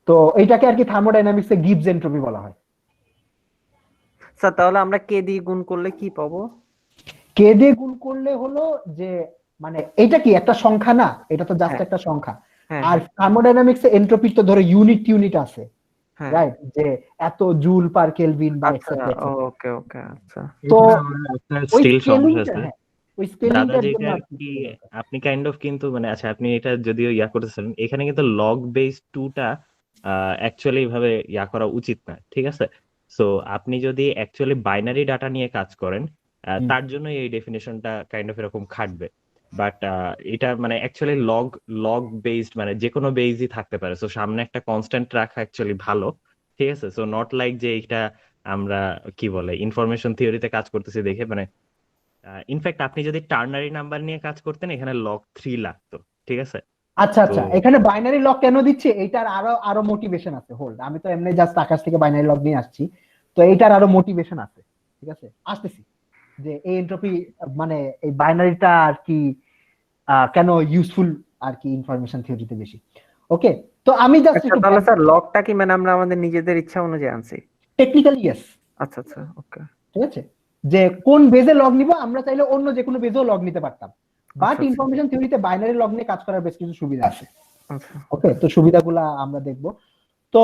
তো এইটাকে আর কি থার্মোডাইনামিক্সে গিবস এনট্রপি বলা হয়। স্যার তাহলে আমরা কে দিয়ে গুণ করলে কি পাবো? কে দিয়ে গুণ করলে হলো যে মানে এটা কি একটা সংখ্যা না, এটা তো জাস্ট একটা সংখ্যা। আর থার্মোডাইনামিক্সে এন্ট্রপি তো ধরো ইউনিট আছে, রাইট? যে এত জুল পার কেলভিন বা এটসেট্রা। ওকে ওকে, আচ্ছা। তো ওই স্টিল সমস্যা স্কেলিংটা, আছে ওই স্কেলিংটার দাদা, জন্য যেটা আর কি কি আপনি কাইন্ড অফ কিন্তু মানে আচ্ছা আপনি এটা যদিও ইয়া করতেছেন, এখানে কিন্তু লগ বেস 2টা অ্যাকচুয়ালি এইভাবে ইয়া করা উচিত না, ঠিক আছে? সো আপনি যদি অ্যাকচুয়ালি বাইনারি ডাটা নিয়ে কাজ করেন, তার জন্য এই ডেফিনেশনটা কাইন্ড অফ এরকম খাটবে। বাট এটা মানে অ্যাকচুয়ালি লগ বেসড মানে যে কোনো বেসই থাকতে পারে, সো সামনে একটা কনস্ট্যান্ট রাখা অ্যাকচুয়ালি ভালো, ঠিক আছে? সো নট লাইক যে এটা আমরা কি বলে ইনফরমেশন থিওরিতে কাজ করতেছি দেখে মানে ইনফ্যাক্ট আপনি যদি টার্নারি নাম্বার নিয়ে কাজ করতেন এখানে লগ 3 লাগতো, ঠিক আছে? আচ্ছা আচ্ছা, এখানে বাইনারি লগ কেন দিচ্ছে এইটার আরো মোটিভেশন আছে। হোল্ড, আমি তো এমনি জাস্ট আকাশ থেকে বাইনারি লগ নিয়ে আসছি, তো এইটার আরো মোটিভেশন আছে, ঠিক আছে? আসতেছি যে এই এনট্রপি মানে এই বাইনারিটা আর কি কেন ইউজফুল আর কি ইনফরমেশন থিওরিতে বেশি। ওকে, তো আমি জাস্ট একটু তাহলে স্যার লগটা কি মানে আমরা আমাদের নিজেদের ইচ্ছা অনুযায়ী আনছি? Technically yes. আচ্ছা আচ্ছা, ওকে, ঠিক আছে, যে কোন বেজে লগ নিব আমরা চাইলে অন্য যে কোনো বেজেও লগ নিতে পারতাম, বাট ইনফরমেশন থিওরিতে বাইনারি লগ নিয়ে কাজ করার বেশ কিছু সুবিধা আছে। ওকে, তো সুবিধাগুলা আমরা দেখব। তো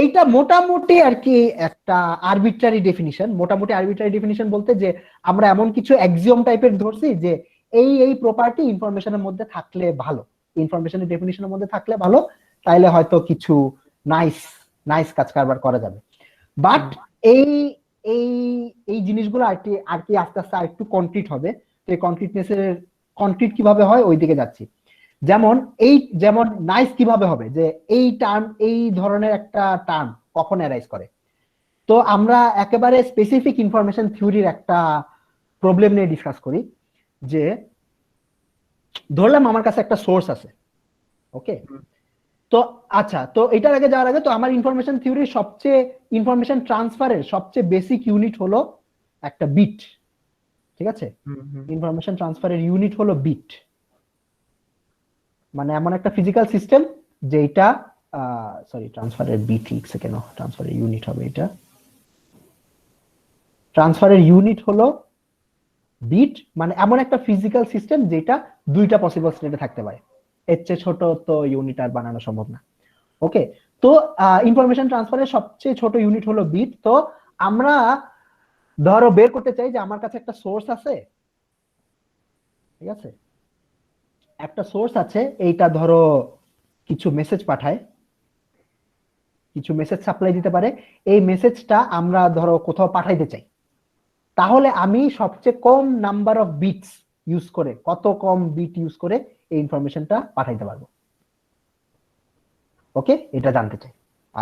এইটা মোটামুটি আর কি একটা আরবিট্রারি ডেফিনিশন। মোটামুটি আরবিট্রারি ডেফিনিশন বলতে যে আমরা এমন কিছু এক্সিওম টাইপের ধরছি যে এই প্রপার্টি ইনফরমেশনের মধ্যে থাকলে ভালো, ইনফরমেশনের ডেফিনিশনের মধ্যে থাকলে ভালো, তাইলে হয়তো কিছু নাইস কাজ কারবার করা যাবে। বাট এই এই এই জিনিসগুলো আর কি আস্তে আস্তে আরেকটু কনক্রিট হবে। তো এই কনক্রিট কিভাবে হয় ওই দিকে যাচ্ছি। যেমন নাইস কিভাবে হবে, যে এই ধরনের একটা টার্ম কখন অ্যারাইজ করে। তো আমরা একেবারে স্পেসিফিক ইনফরমেশন থিওরির একটা প্রবলেম নিয়ে ডিসকাস করি, যে ধরলাম আমার কাছে একটা সোর্স আছে। ওকে, তো আচ্ছা, তো এটার আগে যাওয়ার আগে তো আমার ইনফরমেশন থিওরির ইনফরমেশন ট্রান্সফারের সবচেয়ে বেসিক ইউনিট হলো একটা বিট, ঠিক আছে? ইনফরমেশন ট্রান্সফারের ইউনিট হলো বিট, মানে এমন একটা ফিজিক্যাল সিস্টেম যেটা ট্রান্সফারের বিট লিখছে কেন, ট্রান্সফারের ইউনিট হবে এটা, ট্রান্সফারের ইউনিট হলো বিট, মানে এমন একটা ফিজিক্যাল সিস্টেম যেটা দুইটা পসিবল স্টেটে থাকতে পারে, এর চেয়ে ছোট তো ইউনিট আর বানানো সম্ভব না। ওকে, তো ইনফরমেশন ট্রান্সফারের সবচেয়ে ছোট ইউনিট হলো বিট। তো আমরা ধরো বের করতে চাই যে আমার কাছে একটা সোর্স আছে, ঠিক আছে? একটা সোর্স আছে, এইটা ধরো কিছু মেসেজ পাঠায়, কিছু মেসেজ সাপ্লাই দিতে পারে, এই মেসেজটা আমরা ধরো কোথাও পাঠাইতে চাই, তাহলে আমি সবচেয়ে কম নাম্বার অফ বিটস ইউজ করে, কত কম বিট ইউজ করে এই ইনফরমেশনটা পাঠাইতে পারবো। ওকে, এটা জানতে চাই।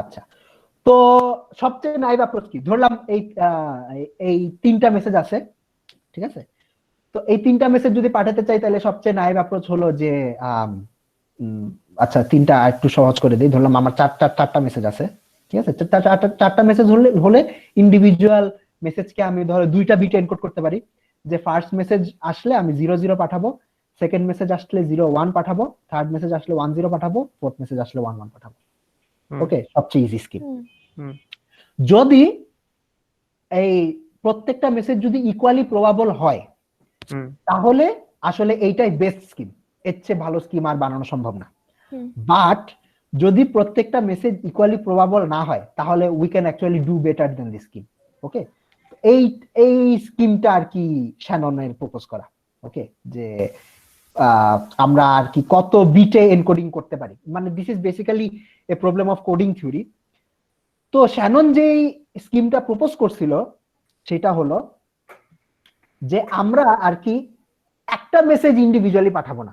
আচ্ছা, তো সবচেয়ে নাইভ অ্যাপ্রোচ কি? ধরলাম এই 3টা মেসেজ আছে, ঠিক আছে? তো এই 3টা মেসেজ যদি পাঠাতে চাই তাহলে সবচেয়ে নাইভ অ্যাপ্রোচ হলো যে আচ্ছা 3টা একটু সহজ করে দিই, ধরলাম আমার 4টা মেসেজ আছে, ঠিক আছে? 4টা মেসেজ হলে ইন্ডিভিজুয়াল মেসেজকে আমি ধরো 2টা বিট এনকোড করতে পারি, যে ফার্স্ট মেসেজ আসলে আমি 00 পাঠাবো, সেকেন্ড মেসেজ আসলে 01 পাঠাবো, থার্ড মেসেজ আসলে 10 পাঠাবো, ফোর্থ মেসেজ আসলে 11 পাঠাবো। ওকে, সবচেয়ে ইজি স্কিম। যদি এই প্রত্যেকটা মেসেজ যদি ইকুয়ালি প্রবাবল হয়, তাহলে আসলে এইটাই বেস্ট স্কিম, এর চেয়ে ভালো স্কিম আর বানানো সম্ভব না। হুম। বাট যদি প্রত্যেকটা মেসেজ ইকুয়ালি প্রবাবল না হয় তাহলে we can actually do better than this scheme. Okay, এই এই স্কিমটা আর কি শ্যাননের প্রপোজ করা। ওকে, যে আমরা আর কি কত বিটে এনকোডিং করতে পারি, মানে this is basically A problem of coding theory. তো শ্যানন যেই স্কিমটা প্রপোজ করছিল সেটা হলো যে আমরা আর কি একটা মেসেজ ইন্ডিভিজুয়ালি পাঠাবো না।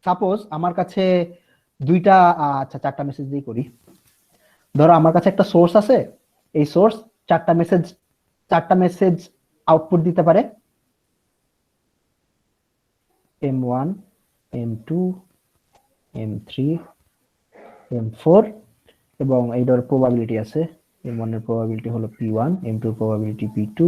সাপোজ আমার কাছে দুইটা আচ্ছা চারটা মেসেজ দিয়ে করি। ধরো আমার কাছে একটা সোর্স আছে, এই সোর্স চারটা মেসেজ আউটপুট দিতে পারে, M1, M2, M3, M4, এবং এইটার প্রবাবিলিটি আছে। M1 এর প্রবাবিলিটি হলো P1, M2 এর প্রবাবিলিটি P2,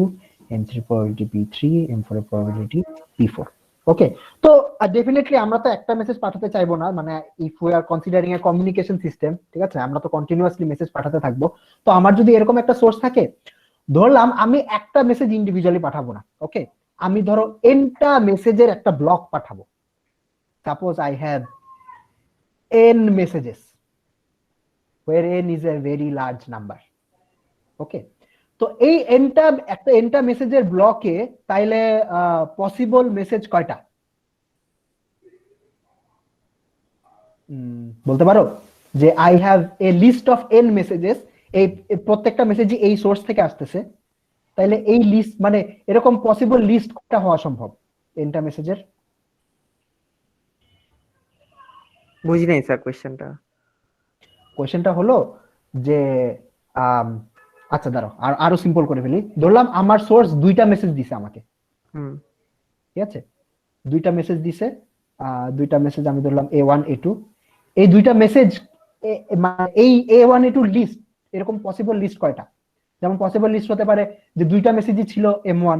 M3 এর প্রবাবিলিটি P3, M4 এর প্রবাবিলিটি P4। ওকে, তো ডেফিনেটলি আমরা তো একটা মেসেজ পাঠাতে চাইবো না, মানে if we are considering A communication system, ঠিক আছে, আমরা তো কন্টিনিউয়াসলি মেসেজ পাঠাতে থাকবো। তো আমার যদি এরকম একটা সোর্স থাকে, ধরলাম আমি একটা মেসেজ ইন্ডিভিজুয়ালি পাঠাবো না। ওকে, আমি ধরো এনটা মেসেজের একটা ব্লক পাঠাবো। Suppose I have n messages where n is a very large number. ওকে, তো এই এনটা মেসেজের ব্লকে তাইলে পসিবল মেসেজ কয়টা বলতে পারো? যে I have a list of N messages, এই প্রত্যেকটা মেসেজই এই সোর্স থেকে আসতেছে, তাইলে এই লিস্ট মানে এরকম পসিবল লিস্ট কয়টা হওয়া সম্ভব এনটা মেসেজের? বুঝি নাই স্যার কোশ্চেনটা। কোয়েশ্চেনটা হলো যে আচ্ছা দাঁড়াও আরো সিম্পল করে ফেলি। ধরলাম আমার সোর্স দুইটা মেসেজ দিছে আমাকে, ঠিক আছে, দুইটা মেসেজ দিছে, দুইটা মেসেজ আমি ধরলাম A1 A2। এই দুইটা মেসেজ এই A1 A2 লিস্ট এরকম পসিবল লিস্ট কয়টা? যেমন পসিবল লিস্ট হতে পারে যে দুইটা মেসেজই ছিল M1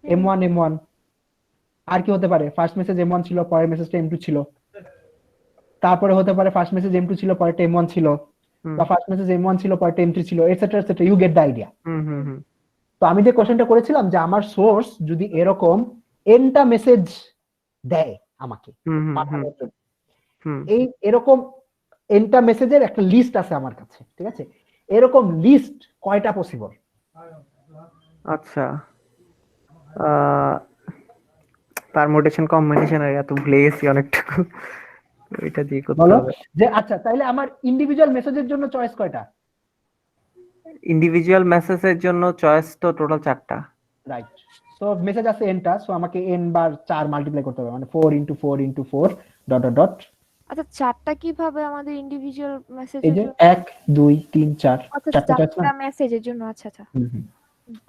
M1, আর কি হতে পারে ফার্স্ট মেসেজ M1 ছিল, পরের মেসেজটা M2 ছিল, তারপরে হতে পারে ফার্স্ট মেসেজ M2 ছিল, পরেরটা M1 ছিল, বা ফার্স্ট মেসেজ M1 ছিল, পরেরটা M3 ছিল, etcetera etcetera, you get the idea. তো আমি যে কোশ্চেনটা করেছিলাম যে আমার সোর্স যদি এরকম এনটা মেসেজ দেয় আমাকে পাঠানোর জন্য, এই এরকম এনটা মেসেজের একটা লিস্ট আছে আমার কাছে, ঠিক আছে, এরকম লিস্ট কয়টা পসিবল? আচ্ছা, পারমুটেশন কম্বিনেশন এত ভুলে গেছি অনেকটুকু, ওইটা দিয়ে করতে বলো হবে। যে আচ্ছা তাইলে আমার ইন্ডিভিজুয়াল মেসেজের জন্য চয়েস কয়টা? ইন্ডিভিজুয়াল মেসেজের জন্য চয়েস তো টোটাল 4টা। রাইট, সো মেসেজ আছে এনটা, সো আমাকে n বার 4 মাল্টিপ্লাই করতে হবে, মানে 4 * 4 * 4 ডট ডট ডট। আচ্ছা চারটা কিভাবে আমাদের ইন্ডিভিজুয়াল এই মেসেজের যে জন্য? 1 2 3 4 আচ্ছা চারটা চয়েস না? চারটা মেসেজের জন্য, আচ্ছা আচ্ছা।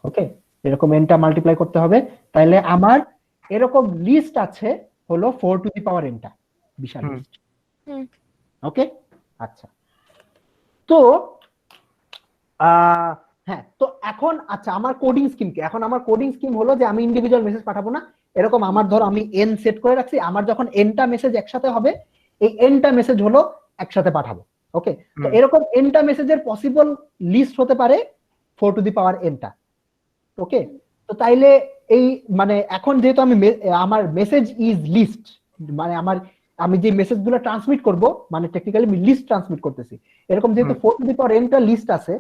ওকে, এরকম nটা মাল্টিপ্লাই করতে হবে, তাহলে আমার এরকম লিস্ট আছে হলো 4 to the power nটা, Vishal list. ওকে, আচ্ছা, তো হ্যাঁ, তো এখন আচ্ছা আমার কোডিং স্কিম কি? এখন আমার কোডিং স্কিম হলো যে আমি ইন্ডিভিজুয়াল মেসেজ পাঠাবো না, এরকম আমার ধরো আমি n সেট করে রাখছি, আমার যখন nটা মেসেজ একসাথে হবে এই nটা মেসেজ হলো একসাথে পাঠাবো। ওকে, তো এরকম nটা মেসেজের পসিবল লিস্ট হতে পারে 4 টু দি পাওয়ার nটা। ওকে, তো তাইলে এই মানে এখন যেহেতু আমি আমার মেসেজ ইজ লিস্ট, মানে আমি যে মেসেজগুলো ট্রান্সমিট করব মানে টেকনিক্যালি আমি লিস্ট ট্রান্সমিট করতেছি, এরকম যেহেতু 4 টু দি পাওয়ার nটা লিস্ট আছে,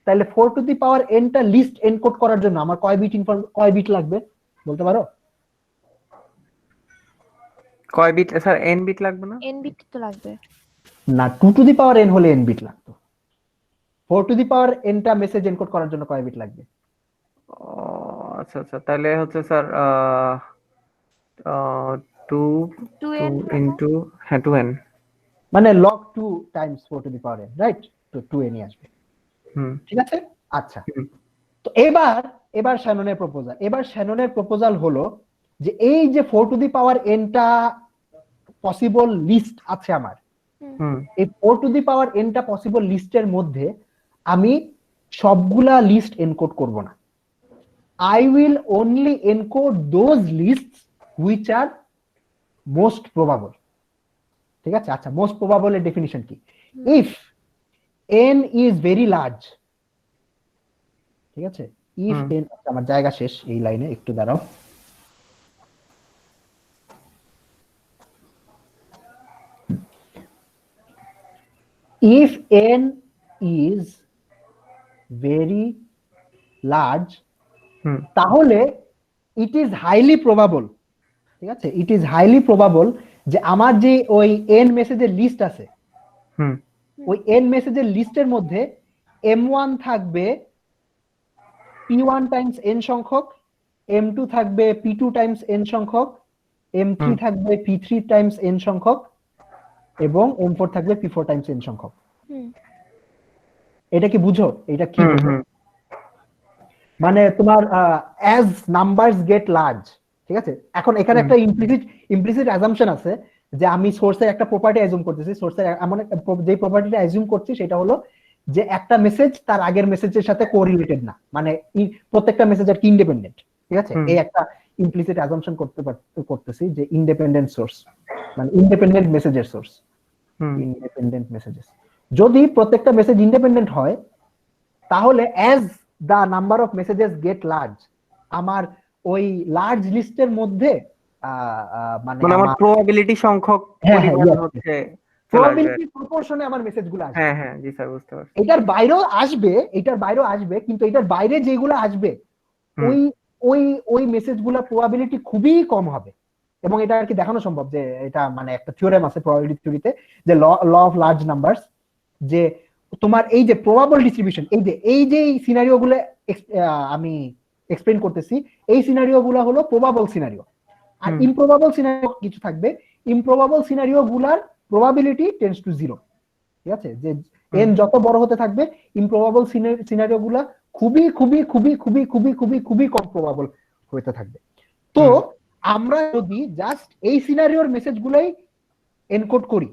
তাহলে 4 টু দি পাওয়ার nটা লিস্ট এনকোড করার জন্য আমার কয় বিট লাগবে বলতে পারো? কয় বিট স্যার? n বিট লাগবে না? n বিট তো লাগবে না, 2 টু দি পাওয়ার n হলে n বিট লাগতো। 4 টু দি পাওয়ার nটা মেসেজ এনকোড করার জন্য কয় বিট লাগবে? আচ্ছা আচ্ছা, তাহলে হচ্ছে স্যার 2 ইনটু 2n, মানে log 2 Times 4 to the power n, right? তো 2n ই আসবে, ঠিক আছে। আচ্ছা, তো এবার শ্যাননের প্রপোজাল হলো যে এই যে 4 টু দি পাওয়ার nটা পসিবল লিস্ট আছে আমার, এই 4 টু দি পাওয়ার nটা পসিবল লিস্টের মধ্যে আমি সবগুলা লিস্ট এনকোড করব না। I will only encode those lists which are most probable, ঠিক আছে। আচ্ছা, মোস্ট প্রবাবল এর ডেফিনিশন কি? If n is very large, ঠিক আছে, ইফ n, আমার জায়গা শেষ এই লাইনে, একটু দাঁড়াও। if n is very large তাহলে it is highly probable, ঠিক আছে, it is highly probable যে আমার যে ওই n মেসেজের লিস্ট আছে ওই n মেসেজের লিস্টের মধ্যে m1 থাকবে p1 টাইমস n সংখ্যক, m2 থাকবে p2 টাইমস n সংখ্যক, m3 থাকবে p3 টাইমস n সংখ্যক এবং m4 থাকবে p4 টাইমস n সংখ্যক। এটা কি বুঝো? এটা কি মানে তোমার অ্যাজ নাম্বারস গেট লার্জ, ঠিক আছে। এখন এখানে একটা ইমপ্লিসিট অ্যাজাম্পশন আছে যে আমি সোর্সের একটা প্রপার্টি অ্যাজিউম করতেছি, সোর্সের এমন যে প্রপার্টিটা অ্যাজিউম করছি সেটা হলো যে একটা মেসেজ তার আগের মেসেজের সাথে কোরিলেটেড না, মানে প্রত্যেকটা মেসেজ আর কি ইন্ডিপেন্ডেন্ট, ঠিক আছে। এই একটা ইমপ্লিসিট অ্যাজাম্পশন করতেছি যে ইন্ডিপেন্ডেন্ট সোর্স মানে ইন্ডিপেন্ডেন্ট মেসেজের সোর্স, ইন্ডিপেন্ডেন্ট মেসেজেস। যদি প্রত্যেকটা মেসেজ ইন্ডিপেন্ডেন্ট হয় তাহলে as the number of messages get large আমার ওই লার্জ লিস্টের মধ্যে মানে আমার প্রবাবিলিটি সংখ্যক পরিমাণ হচ্ছে প্রবাবিলিটি প্রপোর্শনে আমার মেসেজগুলো আসবে। হ্যাঁ হ্যাঁ জি স্যার বুঝতে পারছি। এটার বাইরেও আসবে কিন্তু এটার বাইরে যেগুলো আসবে ওই ওই ওই মেসেজগুলো প্রবাবিলিটি খুবই কম হবে এবং এটা আর কি দেখানো সম্ভব যে এটা মানে একটা থিওরেম আছে প্রবাবিলিটি থিওরিতে যে ল অফ লার্জ নাম্বারস, যে তোমার এই যে প্রবাবল ডিস্ট্রিবিউশন এই যে সিনারিও গুলো আমি এক্সপ্লেইন করতেছি এই সিনারিও গুলো হলো প্রবাবল সিনারিও। আর ইমপ্রবাবল সিনারিও কিছু থাকবে, ইমপ্রবাবল সিনারিও গুলার প্রবাবিলিটি টেন্ডস টু 0, ঠিক আছে। যে n যত বড় হতে থাকবে ইমপ্রবাবল সিনারিও গুলা খুবই খুবই খুবই খুবই খুবই খুবই খুবই কম প্রবাবল হতে থাকবে। তো আমরা যদি জাস্ট এই সিনারিওর মেসেজ গুলাই এনকোড করি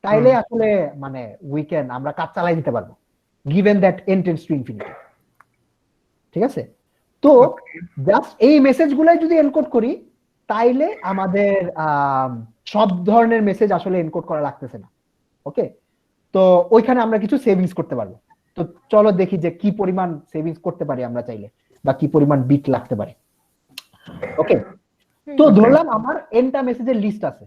তাইলে আসলে মানে উইকেন্ড আমরা কাজ চালাই দিতে পারবো given that n tends to infinity, ঠিক আছে। তো জাস্ট এই মেসেজগুলাই যদি এনকোড করি তাইলে আমাদের সব ধরনের মেসেজ আসলে এনকোড করা লাগতেছে না, ওকে। তো ওইখানে আমরা কিছু সেভিংস করতে পারবো। তো চলো দেখি যে কি পরিমাণ সেভিংস করতে পারি আমরা চাইলে বা কি পরিমাণ বিট লাগতে পারে, ওকে। তো ধরলাম আমার nটা মেসেজের লিস্ট আছে,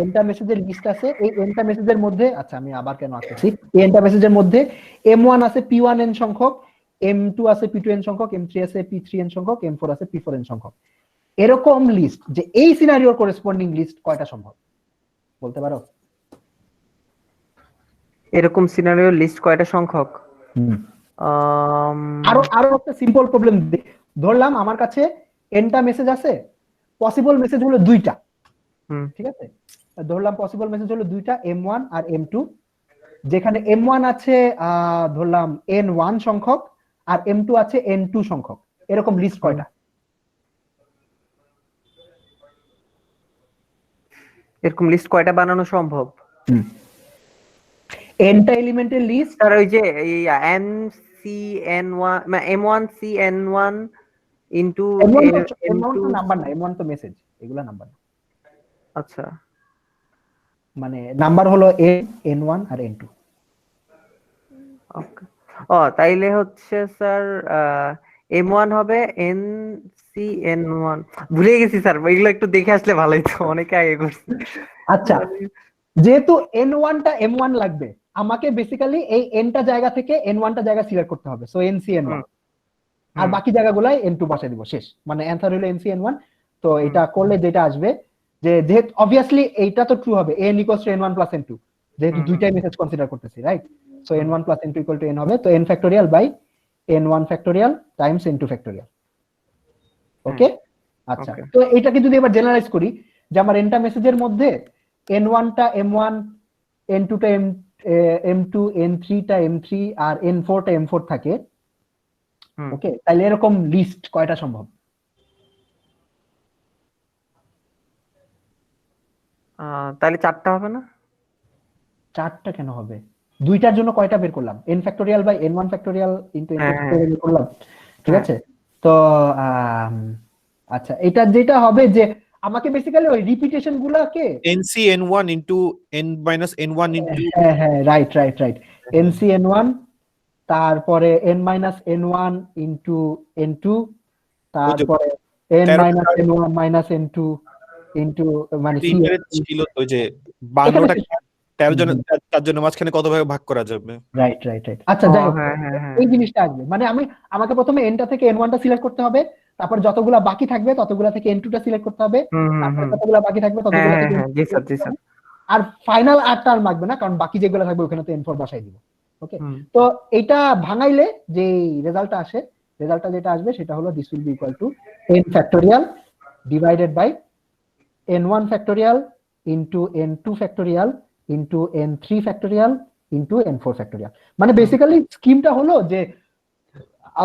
এনটা মেসেজের লিস্ট আছে। এই এনটা মেসেজের মধ্যে আচ্ছা আমি আবার কেন আসতেছি, এই এনটা মেসেজের মধ্যে m1 আছে p1n সংখ্যক, m2 আছে p2n সংখ্যক, m3 আছে p3n সংখ্যক, m4 আছে p4n সংখ্যক। এরকম লিস্ট যে এই সিনারিওর করেসপন্ডিং লিস্ট কয়টা সম্ভব বলতে পারো? এরকম সিনারিওর লিস্ট কয়টা সংখ্যক? আরো একটা সিম্পল প্রবলেম ধরলাম আমার কাছে এনটা মেসেজ আছে, পসিবল মেসেজ হলো দুইটা, ঠিক আছে। ধরলাম পসিবল মেসেজ হলো দুইটা m1 আর m2, যেখানে m1 আছে ধরলাম n1 সংখ্যক আর m2 আছে n2 সংখ্যক। এরকম লিস্ট কয়টা? এরকম লিস্ট কয়টা বানানো সম্ভব? nটা এলিমেন্টের লিস্ট আর ওই যে এই n1 মানে m1 cn1 ইনটু m1 তো নাম্বার না, m1 তো মেসেজ, এগুলা নাম্বার না। আচ্ছা মানে নাম্বার হলো n1 আর n2। ওকে ও তাইলে হচ্ছে স্যার m1 হবে ncn1, ভুলে গেছি স্যার, এগুলো একটু দেখে আসলে ভালোই তো, অনেকে আগে করছি। আচ্ছা যেহেতু n1 টা m1 লাগবে আমাকে বেসিক্যালি এই nটা জায়গা থেকে n1 টা জায়গা সিলেক্ট করতে হবে, সো ncn1 আর বাকি জায়গাগুলাই n2 বসাই দিব, শেষ। মানে অ্যানসার হলো ncn1। তো এটা করলে যেটা আসবে যে যেহেতু অবভিয়াসলি এইটা তো ট্রু হবে n = n1 + n2, যেহেতু দুইটাই মেসেজ কনসিডার করতেছি, right. So n1 + n2 = n হবে, তো n factorial by n1 factorial times n2 factorial, okay. আচ্ছা তো এটাকে যদি এবার জেনারেলাইজ করি যে আমার nটা মেসেজের মধ্যে n1 টা m1, n2 টা m2, n3 টা m3 আর n4 টা m4 থাকে, ওকে। তাহলে এরকম লিস্ট কয়টা সম্ভব? তাহলে 4টা হবে না? 4টা কেন হবে? দুইটার জন্য কয়টা বের করলাম? n factorial by n1 factorial into n2 factorial বের করলাম, ঠিক আছে। তো আচ্ছা এটা যেটা হবে যে আমাকে বেসিক্যালি ওই রিপিটেশন গুলাকে ncn1 into n - n1 into হ্যাঁ রাইট ncn1 তারপরে n - n1 ইনটু n2 তারপরে n - n1 - n2 ইনটু মানে ছিল তো যে 52টা তার জন্য মাঝখানে কত ভাগে ভাগ করা যাবে? Right right right. আচ্ছা যাই হোক, হ্যাঁ হ্যাঁ হ্যাঁ এই জিনিসটা আসবে মানে আমাকে প্রথমে এনটা থেকে এন ওয়ানটা সিলেক্ট করতে হবে, তারপর যতগুলা বাকি থাকবে ততগুলা থেকে এন টুটা সিলেক্ট করতে হবে, হুম হুম তারপর হুম যতগুলা বাকি থাকবে হ্যাঁ ততগুলা হ্যাঁ থেকে হ্যাঁ জি স্যার জি স্যার আর ফাইনাল আরটা আর লাগবে না, কারণ বাকি যেগুলো থাকবে ওখানে তো এন ফোর বসাই দিব। ওকে, হুম তো এইটা ভাঙাইলে যে রেজাল্টটা আসে, রেজাল্টটা যেটা আসবে সেটা হলো this will be equal to n factorial divided by n1 factorial into n2 factorial into n3 factorial into n4 factorial. মানে বেসিক্যালি স্কিমটা হলো যে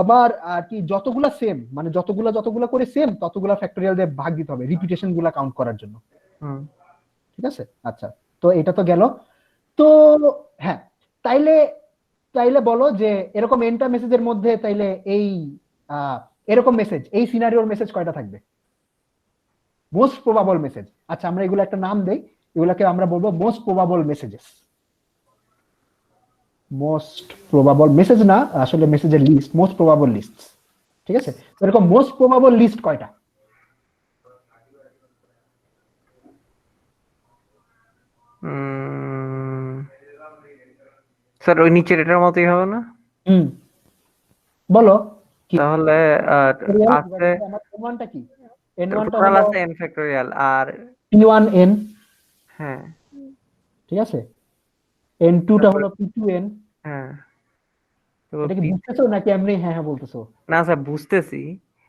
আবার আর কি যতগুলা সেম মানে যতগুলা করে সেম ততগুলা ফ্যাক্টোরিয়াল দিয়ে ভাগ দিতে হবে রিপিটেশন গুলা কাউন্ট করার জন্য। হুম ঠিক আছে, আচ্ছা তো এটা তো গেল। তো হ্যাঁ, তাইলে তাইলে বলো যে এরকম এনটা মেসেজের মধ্যে তাইলে এই এরকম মেসেজ এই সিনারিওর মেসেজ কয়টা থাকবে? Most probable message. আচ্ছা আমরা এগুলো একটা নাম দেই, এগুলাকে আমরা বলবো most probable messages. Most probable message না, আসলে মেসেজের লিস্ট, মোস্ট প্রবাবল লিস্ট। ঠিক আছে, তো এরকম মোস্ট প্রবাবল লিস্ট কয়টা? স্যার ওই নিচের এটার মতোই হবে না? হুম, বলো কি? তাহলে আছে আমার n1টা কি? n1টা টোটাল হলো আছে n ফ্যাক্টোরিয়াল আর p1n, হ্যাঁ ঠিক আছে, n2টা হলো p2n। হ্যাঁ তো এটা কি বুঝতেছো নাকি এমনি হ্যাঁ হ্যাঁ বলতেছো? না স্যার বুঝতেছি,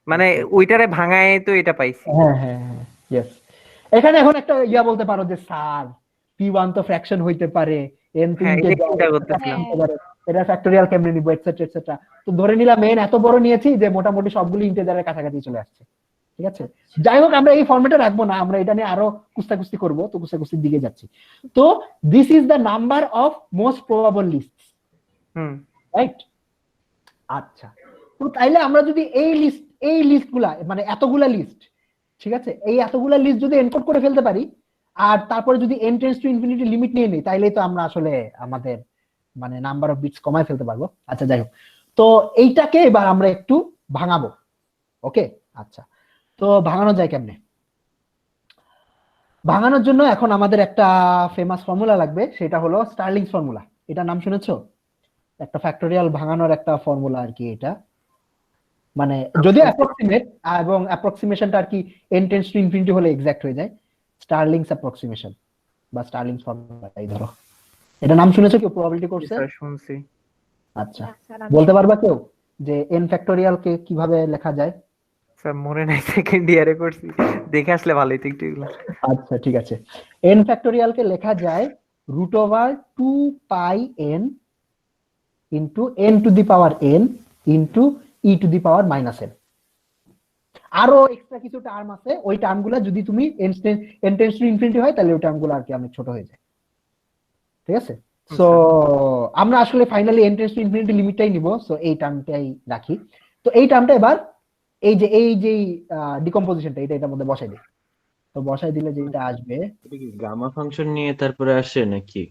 মানে ওইটারে ভাঙায় তো এটা পাইছি। হ্যাঁ হ্যাঁ হ্যাঁ, ইয়েস। এখানে এখন একটা ইয়া বলতে পারো যে স্যার p1 তো ফ্র্যাকশন হইতে পারে, n তো হ্যাঁ এটা চিন্তা ইন্টিজার করতেছিলাম। হতে পারে, এটা ফ্যাক্টোরিয়াল কেমনে নিব এটসেট্রা এটসেট্রা। তো ধরে নিলাম n এত বড় নিয়েছি যে মোটামুটি সবগুলো ইন্টিজারের কাছাকাছি চলে আসছে। ঠিক আছে, যাই হোক আমরা এই ফরম্যাটে রাখবো না, আমরা এটা নিয়ে আরো কুস্তাকুস্তি করবো, তো কুস্তাকুস্তির দিকে যাচ্ছি। তো this is the number of most probable list, hmm right? আচ্ছা, তো তাইলে আমরা যদি এই লিস্টগুলা মানে এতগুলা লিস্ট, ঠিক আছে, এই এতগুলা লিস্ট যদি এনকোড করে ফেলতে পারি আর তারপরে যদি n tends to infinity limit নিয়ে নিই, তাইলেই তো আমরা আসলে আমাদের মানে নাম্বার অফ বিটস কমায় ফেলতে পারবো। আচ্ছা যাই হোক, তো এইটাকে এবার আমরা একটু ভাঙাবো। ওকে, আচ্ছা তো ভাঙানো যায় কেমনে? ভাঙানোর জন্য এখন আমাদের একটা ফেমাস ফর্মুলা লাগবে, সেটা হলো স্টার্লিংস ফর্মুলা। এটা নাম শুনেছো? একটা ফ্যাক্টোরিয়াল ভাঙানোর একটা ফর্মুলা আর কি এটা, মানে যদিও অ্যাপ্রক্সিমেট এবং অ্যাপ্রক্সিমেশনটা আর কি n টেন্ডস টু ইনফিনিটি হলে এক্সাক্ট হয়ে যায়, স্টার্লিংস অ্যাপ্রক্সিমেশন বা স্টার্লিংস ফর্মুলা এই ধরো। এটা নাম শুনেছো কেউ প্রবাবিলিটি কোর্সে? স্যার শুনছি। আচ্ছা, বলতে পারবা কেউ যে n ফ্যাক্টোরিয়াল কে কিভাবে লেখা যায়? স্যার মনে নাই, সেকেন্ড ইয়ারে করছি, দেখে আসলে ভালোই তো একটু এগুলো। আচ্ছা ঠিক আছে, n ফ্যাক্টোরিয়াল কে লেখা যায় root over 2 pi n into n to the power n into e to the power minus n। আরো এক্সট্রা কিছু টার্ম আছে, ওই টার্মগুলো যদি তুমি n টেন্ডস টু ইনফিনিটি হয় তাহলে ওই টার্মগুলো আর কি অনেক ছোট হয়ে যায়। ঠিক আছে, সো আমরা আসলে finally n tends to infinity লিমিটটাই নিব, সো এই টার্মটাই রাখি। তো এই টার্মটা এবার এই যে ডিকম্পোজিশনটা এটা এটার মধ্যে বসাই দিই। তো বসাই দিলে যেটা আসবে, এটা কি গামা ফাংশন নিয়ে তারপরে আসে নাকি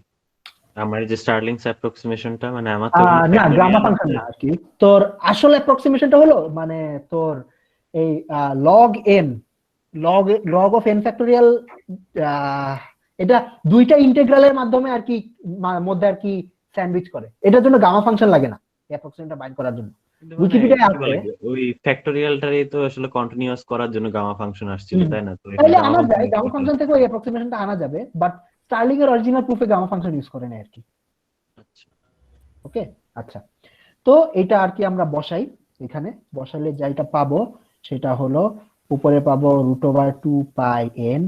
আমার এই যে স্টার্লিংস অ্যাপ্রক্সিমেশনটা? মানে আমার তো না গামা ফাংশন না আর কি, তোর আসল অ্যাপ্রক্সিমেশনটা হলো মানে তোর এই log n log of n factorial, এটা দুইটা ইন্টিগ্রালের মাধ্যমে আর কি মধ্যে আর কি স্যান্ডউইচ করে, এটার জন্য গামা ফাংশন লাগে না অ্যাপ্রক্সিমেশনটা বাইন্ড করার জন্য। উইকিপিডিয়ায় আছে, ওই ফ্যাক্টোরিয়ালটারই তো আসলে কন্টিনিউয়াস করার জন্য গামা ফাংশন আসছিল, তাই না? তো তাহলে আনা যায় গামা ফাংশন থেকে ওই অ্যাপ্রক্সিমেশনটা আনা যাবে, বাট স্টার্লিং এর অরিজিনাল প্রুফে গামা ফাংশন ইউজ করে না আর কি। ওকে, আচ্ছা তো এটা আর কি আমরা বসাই, এখানে বসালে যেটা পাবো সেটা হলো উপরে পাবো root over 2 pi n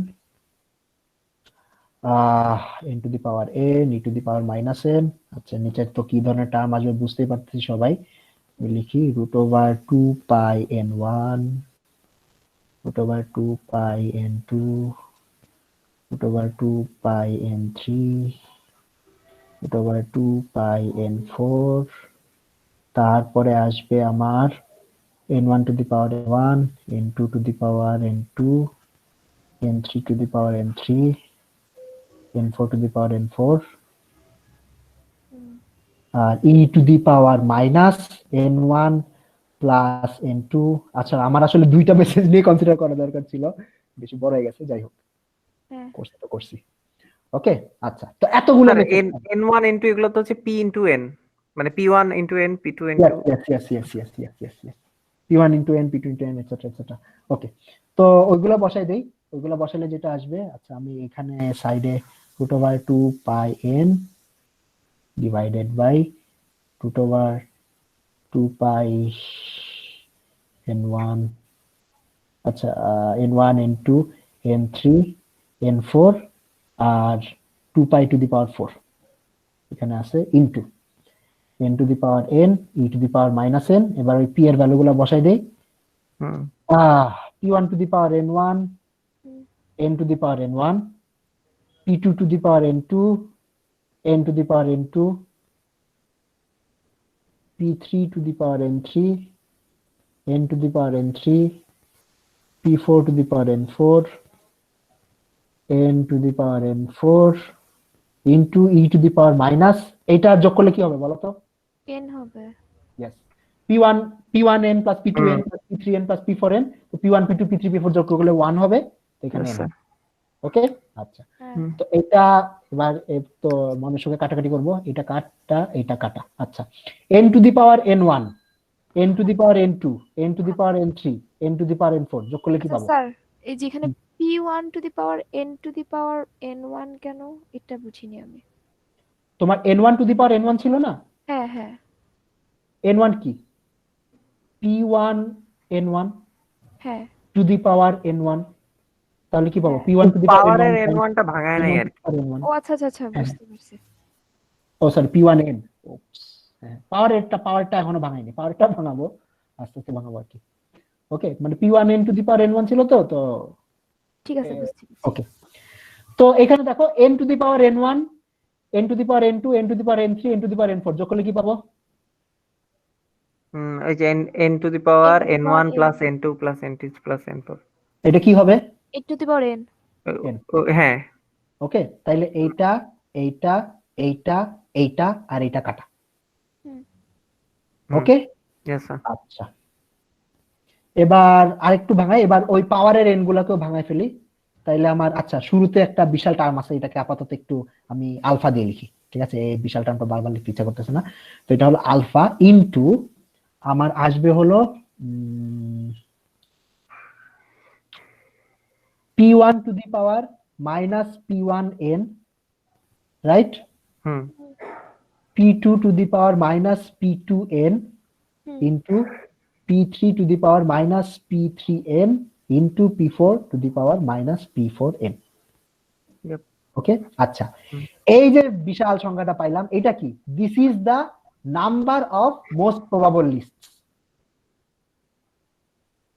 n to the power n e to the power minus n। আচ্ছা নিচের তো কি ধরনের টার্ম আসবে বুঝতেই পারতেছি সবাই, লিখি রুট ওভার 2 পাই n1 root over 2 pi n2 root over 2 pi n3 root over 2 pi n4, তারপরে আসবে আমার n1 to the power n1 n2 to the power n2 n3 to the power n3 n4 to the power n4 আর e to the power minus n1 plus n2। আচ্ছা আমার আসলে দুইটা মেসেজ নিয়ে কনসিডার করা দরকার ছিল, বেশি বড় হয়ে গেছে, যাই হোক করছি। ওকে, আচ্ছা, তো এতগুলো স্যার মেসেজ n1 n2 এগুলো তো হচ্ছে p into n, মানে p1 into n, p2 into yes. P1 into n, P2 into n, etc. ওকে, তো ওইগুলো বসাই দেই। ওইগুলো বসালে যেটা আসবে, আচ্ছা আমি এখানে সাইডে √2 pi n divided by √2 pi n1, আচ্ছা n1 n2 n3 n4 R 2 pi to the power 4 এখানে আছে into n to the power n e to the power minus n। এবার ওই p এর ভ্যালুগুলো বসাই দেই। হুম p1 to the power n1, n to the power n1, p2 to the power n2, n to the power n2, p3 to the power n3, n to the power n3, p4 to the power n4, n to the power n4 into e to the power minus, এটা যোগ করলে কি হবে বলো তো? n হবে। Yes, p1n plus p2n plus p3n plus p4n, তো p1 p2 p3 p4 যোগ করলে 1 হবে, তো এখানে Yes, n sir. হবে। ওকে, আচ্ছা, হ্যাঁ, তো এটা এবার তো মানুষের সঙ্গে কাটাকাটি করব, এটা কাটা এটা কাটা। আচ্ছা, n to the power n1, n to the power n2, n to the power n3, n to the power n4 যোগ করলে কি আচ্ছা পাবো? স্যার, এই যে এখানে p1 to the power n to the power n1 কেন, এটা বুঝিনি আমি। তোমার n1 to the power n1 ছিল না? হ্যাঁ, n1 কি? p1 n1 হ্যাঁ। to the power n1, তাহলে কি পাবো? p1 to the power পাওয়ারের n1 n1 টা ভাঙায় নাই আর কি। n1, ও আচ্ছা, বুঝতে পারছি। ও সরি p1n, হ্যাঁ, পাওয়ারটা এখনো ভাঙাইনি, পাওয়ারটা ভাঙাবো, আস্তে আস্তে ভাঙাবো আর কি। ওকে, মানে p1n to the power n1 ছিল তো ঠিক আছে, বুঝতে পারছি। ওকে, তো এখানে দেখো n to the power n1, n to the power n2, n to the power n3, n to the power n4 যোগ করলে কি পাবো? ওই যে n to the power N to the n1 power plus n2 plus n3 plus n4। এটা কি হবে? n to the power n। হ্যাঁ ওকে, তাইলে এইটা এইটা এইটা এইটা আর এইটা কাটা। হুম। ওকে, yes sir। আচ্ছা, এবার আরেকটু ভাঙাই, এবার ওই পাওয়ারের এন গুলাকেও ভাঙাই ফেলি। তাইলে আমার, আচ্ছা, শুরুতে একটা বিশাল টার্ম আছে, এটাকে আপাতত একটু আমি আলফা দিয়ে লিখি, ঠিক আছে? এই বিশাল টার্মটা বারবার লিখতে ইচ্ছা করতেছে না, তো এটা হলো আলফা ইনটু আমার আসবে হলো p1 to the power minus p1n, right? Hmm p2 to the power minus p2n into p3 to the power minus p3n into p4 to the power minus p4n। Yep. ওকে, আচ্ছা, এই যে বিশাল সংখ্যাটা পাইলাম, এটা কি? This is the number of most probable lists,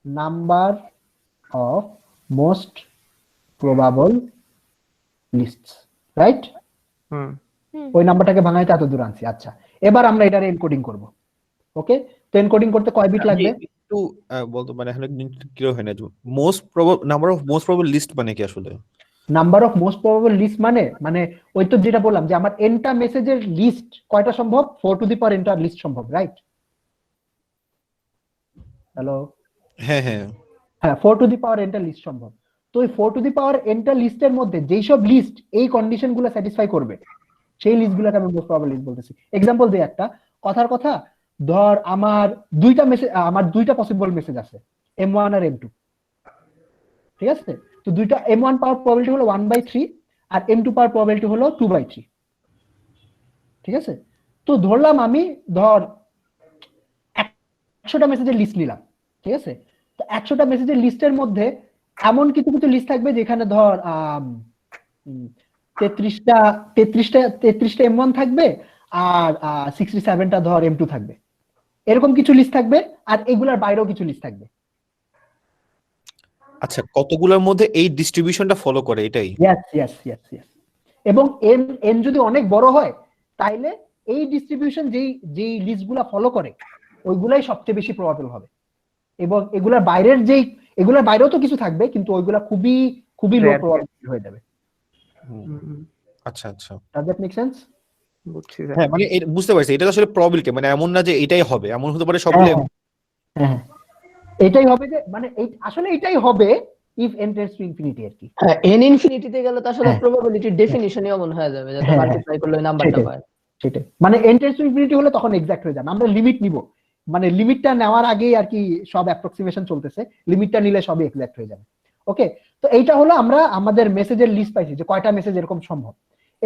number of most probable lists, right? Hmm ওই নাম্বারটাকে ভাঙাইতে এত দূর আনছি। আচ্ছা, এবার আমরা এটার এনকোডিং করব। ওকে, তো এনকোডিং করতে কয় বিট লাগবে? একটু বলতো, মানে এখানে ক্লিয়ার হয় না। Most probable number of most probable list মানে কি আসলে? Number of most probable list মানে ওই তো যেটা বললাম যে আমার এনটা মেসেজের লিস্ট কয়টা সম্ভব? 4 টু দি পাওয়ার এনটা লিস্ট সম্ভব, রাইট? হ্যালো, হ্যাঁ, 4 টু দি পাওয়ার এনটা লিস্ট সম্ভব। তো ওই 4 টু দি পাওয়ার এনটা লিস্টের মধ্যে যেই সব লিস্ট এই কন্ডিশনগুলো স্যাটিসফাই করবে, সেই লিস্টগুলোকে আমি মোস্ট প্রবাবল লিস্ট বলতেছি। এক্সাম্পল দিই একটা, কথার কথা, ধর আমার দুইটা পসিবল মেসেজ আছে, m1 আর m2, ঠিক আছে? তো দুইটা m1 পাওয়ার প্রবাবিলিটি হলো 1/3 আর m2 পাওয়ার প্রবাবিলিটি হলো 2/3, ঠিক আছে? তো ধরলাম আমি 100টা মেসেজের লিস্ট নিলাম, ঠিক আছে? তো 100টা মেসেজের লিস্টের মধ্যে এমন কিছু কিছু লিস্ট থাকবে যেখানে ধর 33টা m1 থাকবে আর 67টা ধর m2 থাকবে, এরকম কিছু লিস্ট থাকবে, আর এগুলার বাইরেও কিছু লিস্ট থাকবে। আচ্ছা, কতগুলোর মধ্যে এই ডিস্ট্রিবিউশনটা ফলো করে, এটাই? ইয়েস। এবং n যদি অনেক বড় হয়, তাইলে এই ডিস্ট্রিবিউশন যেই লিস্টগুলা ফলো করে ওইগুলাই সবচেয়ে বেশি প্রবাবল হবে, এবং এগুলার বাইরেও তো কিছু থাকবে, কিন্তু ওইগুলা খুবই খুবই লো Rare. প্রবাবিলিটি হয়ে যাবে। আচ্ছা। Does that make sense? বুঝছি স্যার। হ্যাঁ, মানে বুঝতে পারছি, এটা তো আসলে প্রবাবিলিটি, মানে এমন না যে এটাই হবে, এমন হতে পারে সবগুলো। হ্যাঁ, এটাই হবে যে, মানে আসলে এটাই হবে, if n tends to infinity আর কি। হ্যাঁ n ইনফিনিটিতে গেলে তো আসলে হ্যাঁ। প্রবাবিলিটির ডেফিনিশনই এমন হয়ে যাবে যাতে হ্যাঁ, মাল্টিপ্লাই করলে ওই নাম্বারটা সেটাই। পায়। সেটাই, মানে n টেন্ডস টু ইনফিনিটি হলে তখন এক্সাক্ট হয়ে যাবে। আমরা লিমিট নিব, মানে লিমিটটা নেওয়ার আগেই আর কি সব অ্যাপ্রক্সিমেশন চলতেছে, লিমিটটা নিলে সবই এক্সাক্ট হয়ে যাবে। ওকে, তো এইটা হলো আমরা আমাদের মেসেজের লিস্ট পাইছি যে কয়টা মেসেজ এরকম সম্ভব।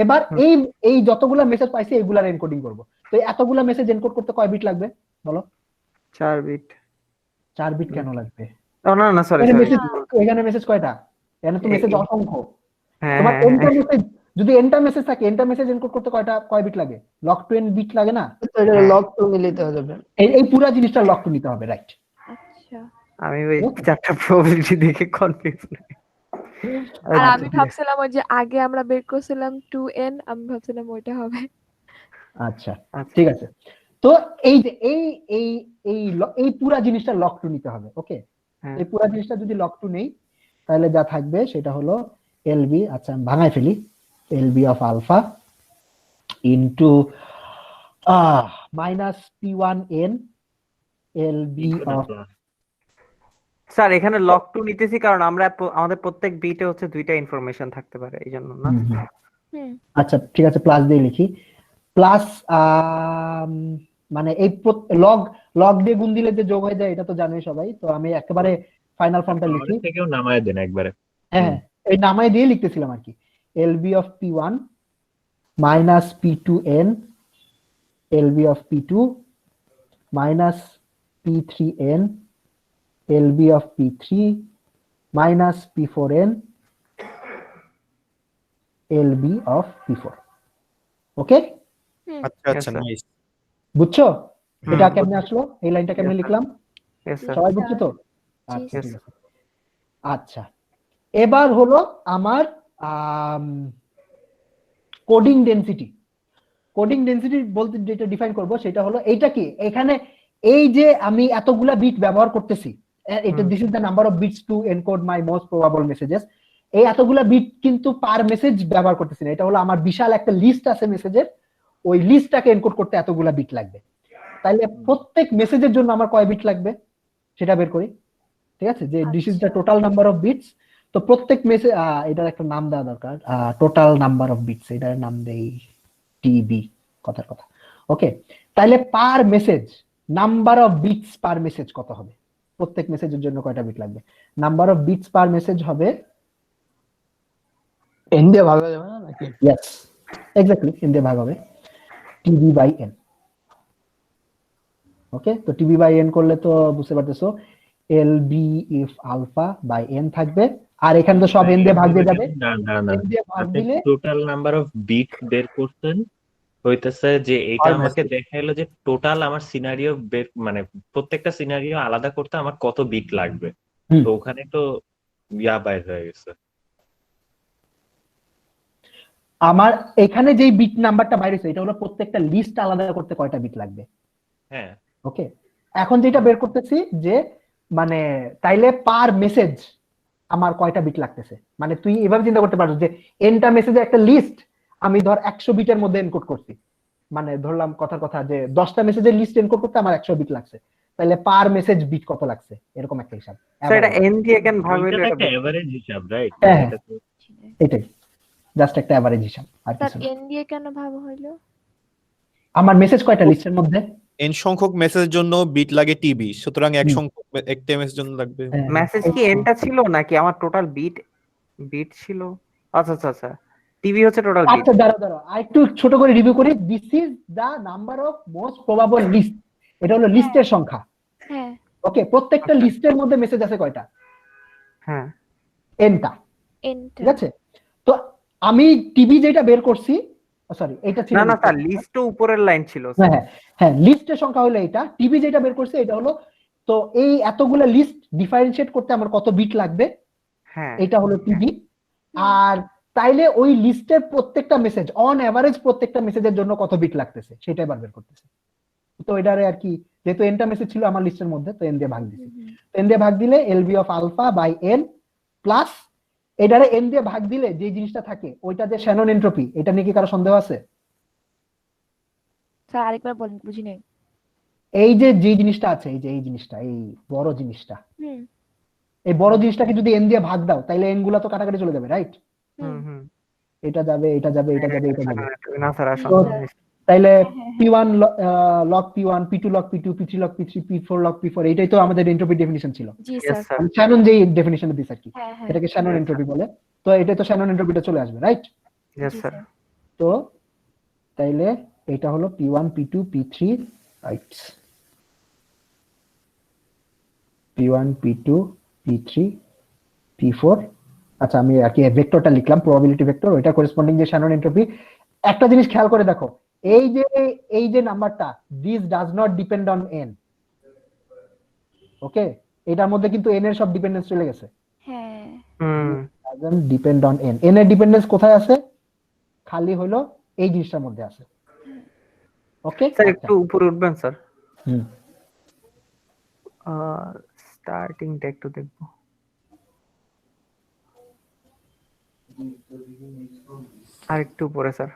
এবার এই এই যতগুলা মেসেজ পাইছি এগুলার এনকোডিং করব। তো এই এতগুলা মেসেজ এনকোড করতে কয় বিট লাগবে বলো? 4 বিট। 4 বিট কেন লাগবে? না না সরি এখানে সরি। মেসেজ, এখানে মেসেজ কয়টা? এখানে তো মেসেজ অসংখ্য। হ্যাঁ তোমার হ্যাঁ এনটা মেসেজ, যদি এনটা মেসেজ থাকে, এনটা মেসেজ এনকোড করতে কয় বিট লাগে? লগ টু এন বিট লাগে না? তো এটা লগ টু মিলিতে হবে। এই পুরো জিনিসটা লগ টু নিতে হবে, রাইট? আচ্ছা, আমি ওই চারটা প্রবাবিলিটি দেখে কনফিউজ। আর আমি ভাবছিলাম ওই যে আগে আমরা বের করছিলাম 2n, আমি ভাবছিলাম ওইটা হবে। আচ্ছা, ঠিক আছে। তো এই যে এই এই এই এই পুরো জিনিসটা লগ টু নিতে হবে। ওকে, এই পুরো জিনিসটা যদি লগ টু নেই তাহলে যা থাকবে সেটা হলো এলবি, আচ্ছা আমি ভাঙাই ফেলি, LB of alpha into minus p1n LB of. Sir এখানে লগ টু নিতেছি কারণ আমরা আমাদের প্রত্যেক বিটে হচ্ছে দুইটা ইনফরমেশন থাকতে পারে এইজন্য না। হুম, আচ্ছা ঠিক আছে, প্লাস দিয়ে লিখি, প্লাস মানে এই লগ লগ দিয়ে গুণ দিলে যে যোগ হয়ে যায় এটা তো জানোই সবাই, তো আমি একেবারে ফাইনাল ফর্মটা লিখি। আমাদের থেকেও নামায় দেন একবারে। হ্যাঁ, এই নামায় দিয়ে লিখতেছিলাম আর কি, LB of p1 minus p2n LB of p2 minus p3n LB of p3 minus p4n LB of p4। ওকে, আচ্ছা আচ্ছা, sir. নাইস। বুঝছো এটা কেমনে আসলো? এই লাইনটা কেমনে Yes, sir. লিখলাম? Yes, sir. সবাই বুঝছো তো? জি, আচ্ছা yes, ঠিক আছে। আচ্ছা, এবার হলো আমার কোডিং ডেনসিটি। কোডিং ডেনসিটি বলতে যেটা ডিফাইন করব সেটা হলো এইটা কি, এখানে এই যে আমি এতগুলা বিট ব্যবহার করতেছি, এটা this is the number of bits to encode my most probable messages. এই এতগুলা বিট কিন্তু পার মেসেজ ব্যবহার করতেছি না, এটা হলো আমার বিশাল একটা লিস্ট আছে মেসেজের, ওই লিস্টটাকে এনকোড করতে এতগুলা বিট লাগবে। তাহলে প্রত্যেক মেসেজের জন্য আমার কয় বিট লাগবে সেটা বের করি। ঠিক আছে, যে this is the total number of bits. তো প্রত্যেক মেসেজ, এটার একটা নাম দেওয়া দরকার, টোটাল নাম্বার অফ বিটস, এটার নাম দেই টিবি, কথার কথা। ওকে, তাহলে per message number of bits per message কত হবে? প্রত্যেক মেসেজের জন্য কয়টা বিট লাগবে? Number of bits per message হবে n দিয়ে ভাগ হয়ে যাবে না নাকি? ইয়েস এক্স্যাক্টলি, n দিয়ে ভাগ হবে, টিবি বাই n। ওকে, তো টিবি বাই n করলে তো বুঝতে পারতেছো LB if alpha by n থাকবে, আর এখানে তো সব n দিয়ে ভাগ দিয়ে যাবে। না না না, n দিয়ে ভাগ দিলে টোটাল নাম্বার অফ বিট বের করতেন হইতেছে যে এইটা Per আমাকে message। দেখাইলো যে টোটাল আমার সিনারিও বের, মানে প্রত্যেকটা সিনারিও আলাদা করতে আমার কত বিট লাগবে। হুম। তো ওখানে তো বাইর হয়ে গেছে। আমার এখানে যেই বিট নাম্বারটা বাইরে হয়েছে এটা হলো প্রত্যেকটা লিস্ট আলাদা করতে কয়টা বিট লাগবে। হ্যাঁ, ওকে, এখন যেটা বের করতেছি যে মানে তাইলে পার মেসেজ আমার কয়টা বিট লাগতেছে, মানে তুই এভাবে চিন্তা করতে পারছিস যে এনটা মেসেজে একটা লিস্ট আমি ধর 100 বিটের মধ্যে এনকোড করছি, মানে ধরলাম কথার কথা যে 10টা মেসেজের লিস্ট এনকোড করতে আমার 100 বিট লাগছে, তাহলে পার মেসেজ বিট কত লাগছে এরকম একটা হিসাব। স্যার এটা n দিয়ে কেন ভাগ হইলো? এটা এটা একটা এভারেজ হিসাব, রাইট? হ্যাঁ। এটা তো এটাই জাস্ট একটা এভারেজ হিসাব আর স্যার কিছু না। n দিয়ে কেন ভাগ হইলো? আমার মেসেজ কয়টা লিস্টের মধ্যে? n সংখ্যক মেসেজের জন্য বিট লাগে টিবি, সুতরাং এক হুম। সংখ্যক একটা মেসেজের জন্য লাগবে। হ্যাঁ, মেসেজ কি nটা ছিল নাকি আমার টোটাল বিট ছিল? আচ্ছা আচ্ছা আচ্ছা, টিভি হচ্ছে টোটাল বিট। আচ্ছা দাঁড়াও আর একটু ছোট করে রিভিউ করি। This is the number of most probable list, এটা হলো লিস্টের সংখ্যা। হ্যাঁ, ওকে, প্রত্যেকটা লিস্টের মধ্যে মেসেজ আছে কয়টা? হ্যাঁ এনটা, nটা। ঠিক আছে। তো আমি টিভি যেটা বের করছি, সরি এটা ছিল না না list স্যার এর। লিস্ট তো উপরের লাইন ছিল। হ্যাঁ হ্যাঁ হ্যাঁ, লিস্টের সংখ্যা হলো এটা, টিভি যেটা বের করছে এটা হলো, তো এই এতগুলা লিস্ট ডিফারেন্সিয়েট করতে আমার কত বিট লাগবে হ্যাঁ এটা হলো টিভি। আর তাইলে ওই লিস্টের প্রত্যেকটা মেসেজ অন এভারেজ প্রত্যেকটা মেসেজের জন্য কত বিট লাগতেছে সেটা এবার বের করতেছে। তো এটারে আর কি, যেহেতু এনটা মেসেজ ছিল আমার লিস্টের মধ্যে তো এন দিয়ে ভাগ দিছি, এন দিয়ে ভাগ দিলে LB of alpha by N plus এটারে এন দিয়ে ভাগ দিলে যে জিনিসটা থাকে ওইটা যে শ্যানন এন্ট্রপি, এটা নিয়ে কি কারো সন্দেহ আছে? স্যার আরেকবার বলেন, বুঝি নাই। এই যে জিনিসটা আছে, এই যে এই জিনিসটা, এই বড় জিনিসটা, হুম, এই বড় জিনিসটাকে যদি n দিয়ে ভাগ দাও তাহলে n গুলা তো কাটাকাটি চলে যাবে, রাইট? হুম হুম এটা যাবে, এটা যাবে, এটা যাবে, এটা যাবে। না স্যার আসলে তো তাইলে হ্যাঁ, P1 log P1, P2 log P2, P3 log P3, P4 log P4, এটাই তো আমাদের এন্ট্রপি ডেফিনিশন ছিল। জি Yes, স্যার। sir. শ্যানন যেই ডেফিনিশন দিছে আর কি, হ্যাঁ হ্যাঁ এটাকে শ্যানন Yes, এন্ট্রপি বলে। তো এটাই তো শ্যানন এন্ট্রপিটা চলে আসবে, রাইট? Yes, জি sir. স্যার। তো তাইলে এটা হলো P1, P2, P3, right? P1, P2, P3, P4। আচ্ছা, আমি আর কি ভেক্টরটা লিখলাম, প্রবাবিলিটি ভেক্টর, ওইটা করেসপন্ডিং যে শ্যানন এন্ট্রপি। একটা জিনিস খেয়াল করে দেখো, এই যে নাম্বারটা, this does not depend on n, ওকে? এটার মধ্যে কিন্তু n এর সব ডিপেন্ডেন্স চলে গেছে। হ্যাঁ hmm doesn't depend on n, n এর ডিপেন্ডেন্স কোথায় আছে? খালি হলো এই জিনিসটার মধ্যে আছে, ওকে? স্যার একটু উপরে উঠবেন স্যার, হুম, স্টার্টিংটা একটু দেখবো। আর একটু উপরে স্যার,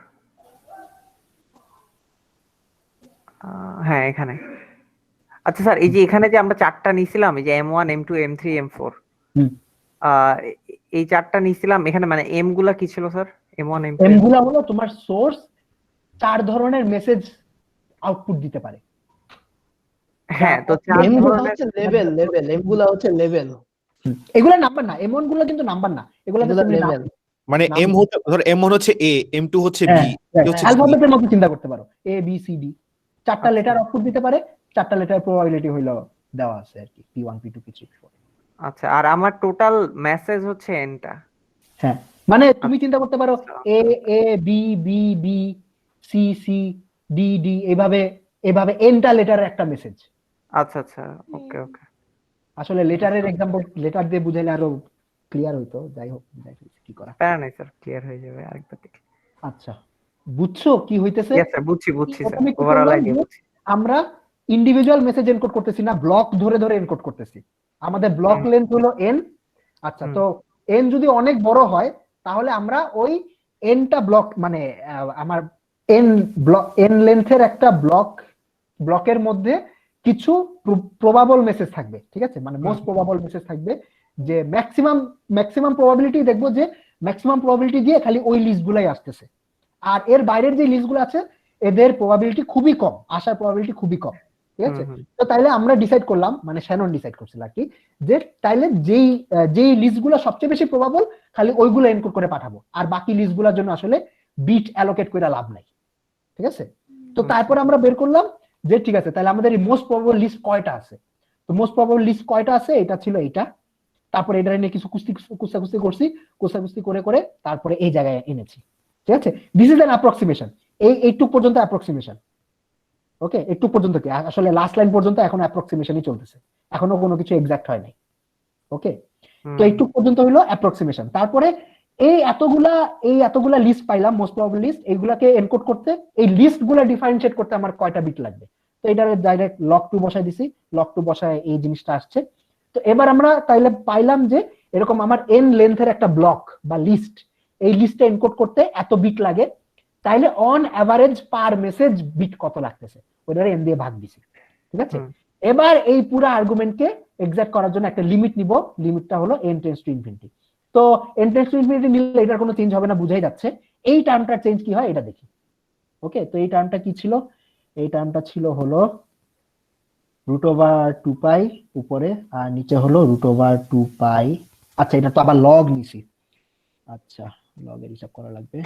হ্যাঁ এখানে। আচ্ছা স্যার, এই যে এখানে যে আমরা চারটা নিছিলাম, এই যে M1 M2 M3 M4, হুম। এই চারটা নিছিলাম, এখানে মানে m গুলা কি ছিল স্যার? M1 M2 m গুলা হলো তোমার সোর্স, চার ধরনের মেসেজ আউটপুট দিতে পারে। হ্যাঁ, তো চার এম গুলা ধরনের হচ্ছে লেভেল, এম গুলা হচ্ছে লেভেল, এগুলা নাম্বার না, এমন গুলো কিন্তু নাম্বার না, এগুলা এগুলা লেভেল। মানে নাম- এম হতে ধর M1 হচ্ছে A, M2 হচ্ছে B, হ্যাঁ, হচ্ছে C। অ্যালফাবেটের মতো চিন্তা করতে পারো, A B C D, চারটা আচ্ছা। লেটার আউটপুট দিতে পারে, চারটা লেটার প্রবাবিলিটি হইলো দেওয়া আছে আর কি, P1 P2 P3 P4। আচ্ছা, আর আমার টোটাল মেসেজ হচ্ছে এনটা। হ্যাঁ, মানে তুমি চিন্তা করতে পারো আচ্ছা। A A B B B C C D D, এভাবে এনটা লেটারের একটা মেসেজ। আচ্ছা আচ্ছা, ওকে ওকে। আসলে লেটারের এক্সাম্পল লেটার দিয়ে বুঝাইলে আরো ক্লিয়ার হইতো, যাই হোক বুঝাই ফেলছি, কি করা। প্যারা নাই স্যার, ক্লিয়ার হয়ে যাবে আরেকবার দেখে। আচ্ছা, বুঝছো কি হইতেছে? ইয়েস স্যার, বুঝছি স্যার, প্রথমে কি ওভারঅল করলাম আইডিয়া যে বুঝছি। আমরা ইন্ডিভিজুয়াল মেসেজ এনকোড করতেছি না, ব্লক ধরে ধরে এনকোড করতেছি। আমাদের ব্লক হুম। লেন্থ হলো n। আচ্ছা, হুম। তো n যদি অনেক বড় হয় তাহলে আমরা ওই nটা ব্লক মানে আমার n লেন্থের একটা ব্লকের মধ্যে কিছু প্রবাবল মেসেজ থাকবে, ঠিক আছে? মানে মোস্ট প্রবাবল মেসেজ থাকবে, যে ম্যাক্সিমাম প্রবাবিলিটি দেখবো যে ম্যাক্সিমাম প্রবাবিলিটি দিয়ে খালি ওই লিস্টগুলাই আসতেছে, আর এর বাইরের যে লিস্টগুলো আছে এদের প্রবাবিলিটি খুবই কম, আসার প্রবাবিলিটি খুবই কম, ঠিক আছে? তো তাইলে আমরা ডিসাইড করলাম, মানে শ্যানন ডিসাইড করছিল আর কি, যে তাইলে যেই লিস্টগুলো সবচেয়ে বেশি প্রবাবল খালি ওইগুলো এনকোড করে পাঠাবো, আর বাকি লিস্টগুলোর জন্য আসলে বিট অ্যালোকেট করে লাভ নাই, ঠিক আছে? তো তারপর আমরা বের করলাম যে ঠিক আছে, তাহলে আমাদের এই মোস্ট প্রবাবল লিস্ট কয়টা আছে। তো মোস্ট প্রবাবল লিস্ট কয়টা আছে, এটা ছিল এইটা। তারপরে এটা নিয়ে কিছু কুস্তি করছি, করে করে তারপরে এই জায়গায় এনেছি, ঠিক আছে? দিস ইজ অ্যান অ্যাপ্রক্সিমেশন, এইটুক পর্যন্ত অ্যাপ্রক্সিমেশন, ওকে? একটু পর্যন্ত কি, আসলে লাস্ট লাইন পর্যন্ত এখন অ্যাপ্রক্সিমেশনই চলতেছে, এখনো কোনো কিছু এক্সাক্ট হয় নাই, ওকে? তো এইটুক পর্যন্ত হলো অ্যাপ্রক্সিমেশন। তারপরে এই এতগুলা লিস্ট পাইলাম, মোস্ট প্রবাবল লিস্ট, এইগুলাকে এনকোড করতে, এই লিস্টগুলা ডিফারেনশিয়েট করতে আমার কয়টা বিট লাগবে। তো এটা ডাইরেক্ট log 2 বসাই দিছি, log 2 বসায় এই জিনিসটা আসছে। তো এবার আমরা তাইলে পাইলাম যে এরকম আমার n লেন্থের একটা ব্লক বা লিস্ট, এই লিস্টে এনকোড করতে এত বিট লাগে, তাইলে on average per message bit কত লাগতেছে, ওটারে n দিয়ে ভাগ দিছি, ঠিক আছে? এবার এই পুরো আর্গুমেন্টকে এক্সাক্ট করার জন্য একটা লিমিট নিব, লিমিটটা হলো n টেন্ডস টু ইনফিনিটি। তো n টেন্ডস টু ইনফিনিটি নিলে এটার কোনো চেঞ্জ হবে না, বুঝাই যাচ্ছে। এই টার্মটার চেঞ্জ কি হয় এটা দেখি, ওকে? তো এই টার্মটা কি ছিল? এই টার্মটা ছিল হলো √2π উপরে, আর নিচে হলো √2π। আচ্ছা, এটা তো আবার লগ নিছি, আচ্ছা লগের হিসাব করা লাগবে।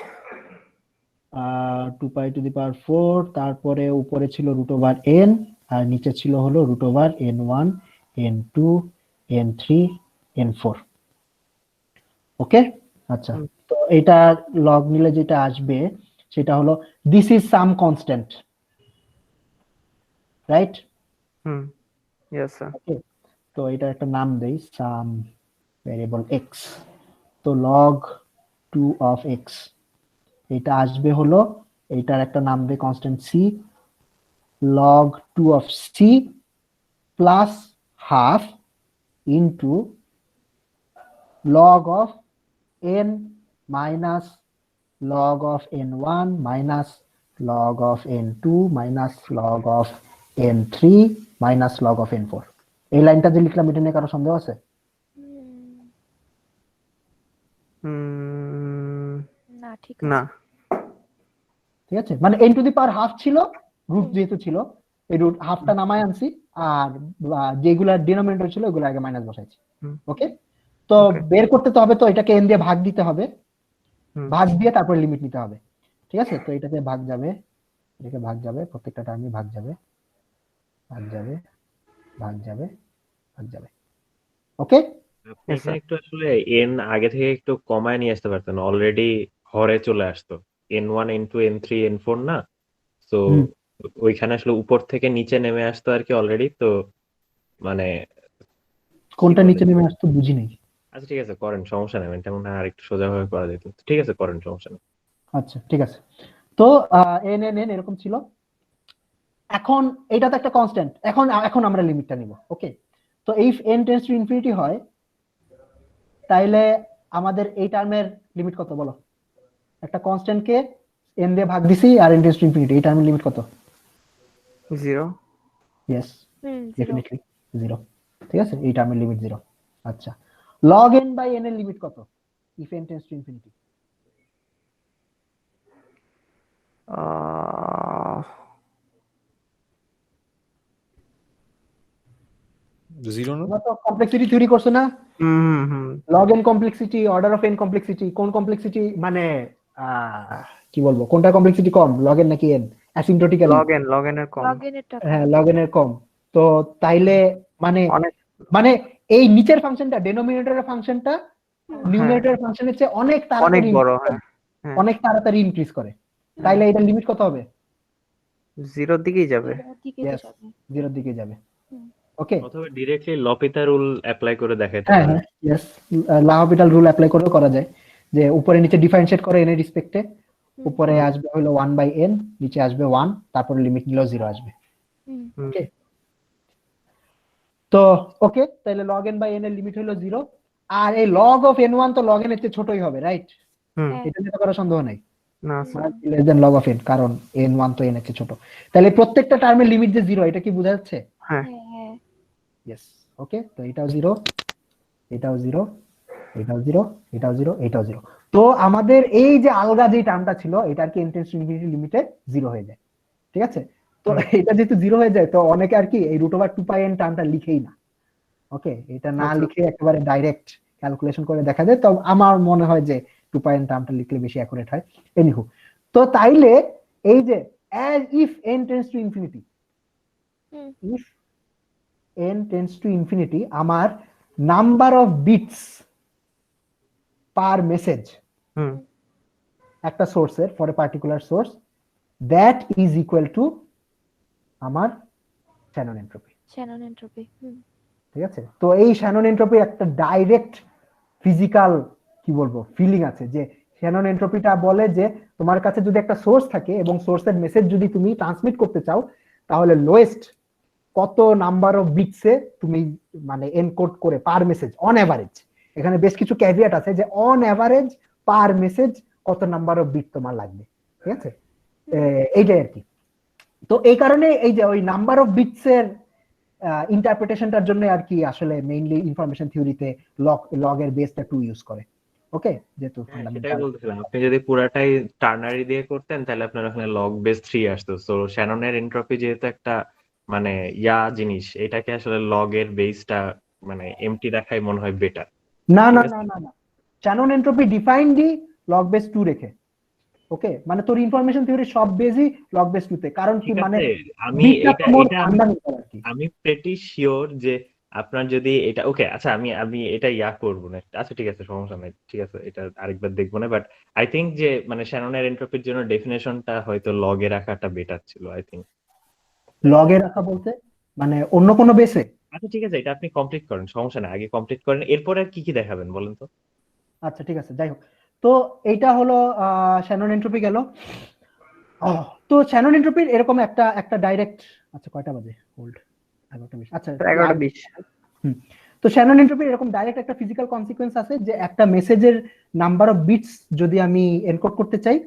2π⁴, তারপরে উপরে ছিল √n, আর নিচে ছিল হলো √n1 n2 n3 n4, ওকে? আচ্ছা, তো এটা লগ নিলে যেটা আসবে সেটা হলো this is some constant, right? Yes sir. Okay, তো এটা একটা নাম দেই, সাম ভেরিয়েবল x। তো log 2 of x, এটা আসবে হলো, এটার একটা নাম দেই constant c, log 2 of c plus half into log of n minus log of n1 minus log of n2 minus log of n3 minus log of n4। এই লাইনটা যে লিখলাম এটা নিয়ে কারো সন্দেহ আছে? ঠিক না আছে ঠিক আছে, মানে n to the power half ছিল, রুট যেহেতু ছিল এই রুট হাফটা নামায় আনছি, আর যেগুলা ডিনোমিনেটর ছিল ওগুলো আগে মাইনাস বসাইছি। হুম। ওকে, তো Okay. বের করতে তো হবে, তো এটাকে n দিয়ে ভাগ দিতে হবে, হুম। ভাগ দিয়ে তারপর লিমিট নিতে হবে। ঠিক আছে, তো এটাতে ভাগ যাবে, এটাকে ভাগ যাবে, প্রত্যেকটা টার্মে ভাগ যাবে, ভাগ যাবে, ভাগ যাবে, ভাগ যাবে। ওকে, আপনি Yes, এখানে sir. একটু আসলে এন আগে থেকে একটু কমায় নিয়ে আসতে পারতেন, অলরেডি হরে চলে আসতো N1 N2 N3 N4 না, তো হুম। ওইখানে আসলে উপর থেকে নিচে নেমে আসতো আর কি অলরেডি, তো মানে কোনটা বলে? নিচে নেমে আসতো বুঝি নাই। আচ্ছা ঠিক আছে করেন, সমস্যা নেই, এটা মনে হয় আর একটু সোজাভাবে করা যেত। ঠিক আছে করেন, সমস্যা নেই। আচ্ছা ঠিক আছে, তো n n n এরকম ছিল। এখন এটা তো একটা কনস্ট্যান্ট, এখন আমরা লিমিটটা নিব। ওকে, তো if n tends to infinity হয় তাইলে আমাদের এই টার্মের লিমিট কত বলো? একটা কনস্ট্যান্ট কে n দিয়ে ভাগ দিছি আর n টেন্ডস টু ইনফিনিটি, এই টার্মের লিমিট কত? 0 ইয়েস, জিরো ডেফিনেটলি 0। ঠিক আছে, এই টার্মের লিমিট 0। আচ্ছা, log n বাই n এর লিমিট কত if n tends to infinity? Zero না? তোমরা তো কমপ্লেক্সিটি থিওরি করছো না, হুম হুম log n complexity, order of n complexity, কোন কমপ্লেক্সিটি মানে কি বলবো, কোনটা কমপ্লেক্সিটি কম, log n নাকি n অ্যাসিম্পটোটিক্যালি? log n এর কম, লগ এন এর টাকা হ্যাঁ, log n এর কম। তো তাইলে মানে অনেক মানে এই নিচের ফাংশনটা, ডেনোমিনেটরের ফাংশনটা হ্যাঁ নিউমারেটরের ফাংশনের চেয়ে অনেক অনেক তাড়াতাড়ি বড়, increase করে, হ্যাঁ অনেক তাড়াতাড়ি ইনক্রিজ করে। তাইলে এটার লিমিট কত হবে? 0 দিকেই যাবে। জিরোর দিকে Yes, যাবে 0 দিকে যাবে। হুম। ওকে, অথবা ডিরেক্টলি লপিতা রুল অ্যাপ্লাই করে দেখাইতে হ্যাঁ পারেন। হ্যাঁ, ইয়েস, লাহপিটাল রুল অ্যাপ্লাই করেও করা যায়, যে উপরে নিচে ডিফারেন্সিয়েট করে n এর রেসপেক্টে, উপরে আসবে হলো 1 বাই n, নিচে আসবে 1, তারপরে লিমিট নিলেও 0 আসবে। হুম। হুম, ওকে, তো ওকে, তাহলে log n বাই n এর লিমিট হলো 0, আর এই log অফ n1 তো log n এর চেয়ে ছোটই হবে, রাইট? হুম, হ্যাঁ। এটা নিয়ে তো করার সন্দেহ নাই, না less than log of n, কারণ n1 তো n এর চেয়ে ছোট। তাহলে প্রত্যেকটা টার্মের লিমিট যে 0, এটা কি বোঝা যাচ্ছে? হ্যাঁ হ্যাঁ ইয়েস। ওকে, তো এটাও 0, এটাও 0, এটাও 0, এটাও 0, এটাও 0। তো আমাদের এই যে আলগা যে টার্মটা ছিল, এটা আর কি n টেন্ডস টু ইনফিনিটি লিমিটে 0 হয়ে যায়। ঠিক আছে, তো এটা যেহেতু 0 হয়ে যায়, তো অনেকে আর কি এই √2πn টার্মটা লিখেই না। ওকে, এটা না আচ্ছা। লিখে একেবারে ডাইরেক্ট ক্যালকুলেশন করে দেখা যায়, তো আমার মনে হয় যে 2πn টার্মটা লিখলে বেশি অ্যাকুরেট হয়। এনিহু, তো তাইলে এই যে as if n tends to infinity, hmm. if n tends to infinity, আমার number of bits per message hmm একটা সোর্সের, for a particular source, that is equal to আমার শ্যানন এন্ট্রপি। শ্যানন এন্ট্রপি ঠিক আছে, তো এই শ্যানন এন্ট্রপির একটা ডাইরেক্ট ফিজিক্যাল কি বলবো ফিলিং আছে, যে শ্যানন এন্ট্রপিটা বলে যে তোমার কাছে যদি একটা সোর্স থাকে এবং সোর্সের মেসেজ যদি তুমি ট্রান্সমিট করতে চাও, তাহলে লোয়েস্ট কত নাম্বার অফ বিটসে তুমি মানে এনকোড করে পার মেসেজ অন এভারেজ, এখানে বেশ কিছু ক্যাভিয়েট আছে যে অন এভারেজ পার মেসেজ কত নাম্বার অফ বিট তোমার লাগবে। ঠিক আছে, এইটাই আর কি। তো এই কারণে এই যে ওই নাম্বার অফ বিটস এর ইন্টারপ্রিটেশনটার জন্য আর কি আসলে মেইনলি ইনফরমেশন থিওরিতে লগ এর বেসটা 2 ইউজ করে। ওকে, যেহেতু সেটাই ফান্ডামেন্টাল। বলতেছিলাম, আপনি যদি পুরাটাই টার্নারি দিয়ে করতেন তাহলে আপনার ওখানে লগ বেস 3 আসতো। সো শ্যাননের এন্ট্রপি যেহেতু একটা মানে জিনিস, এটাকে আসলে লগ এর বেসটা মানে এমটি রাখাই মনে হয় বেটার। না না ঠিক না আছে। না না, শ্যানন এন্ট্রপি ডিফাইন্ডই লগ বেস 2 রেখে। ওকে, মানে তোর ইনফরমেশন থিওরি সব বেসই লগ বেস 2 তে, কারণ কি ঠিক মানে আছে, আমি বিটটা এটা তোমার এটা আমি ফান্ডামেন্টাল আর কি। আমি প্রেটি শিওর যে আপনার যদি এটা ওকে, আচ্ছা আমি আমি এটা করবো না, আচ্ছা ঠিক আছে সমস্যা নাই, ঠিক আছে এটা আরেকবার দেখবো না, বাট আই থিঙ্ক যে মানে শ্যাননের এন্ট্রপির জন্য ডেফিনেশনটা হয়তো লগে রাখাটা বেটার ছিল আই থিঙ্ক। লগে রাখা বলতে মানে অন্য কোনো বেসে? আচ্ছা ঠিক আছে, এটা আপনি কমপ্লিট করেন, সমস্যা নাই, আগে কমপ্লিট করেন, এরপর আর কি কি দেখাবেন বলেন তো। আচ্ছা ঠিক আছে, যাই হোক, তো এইটা হলো শ্যানন এন্ট্রপি গেল। তো শ্যানন এন্ট্রপির এরকম একটা একটা ডাইরেক্ট, আচ্ছা কয়টা বাজে, হোল্ড 11:20, আচ্ছা 11:20 তো শ্যানন এন্ট্রপির এরকম ডাইরেক্ট একটা ফিজিক্যাল কনসিকোয়েন্স আছে, যে একটা মেসেজের নাম্বার অফ বিটস যদি আমি এনকোড করতে চাই,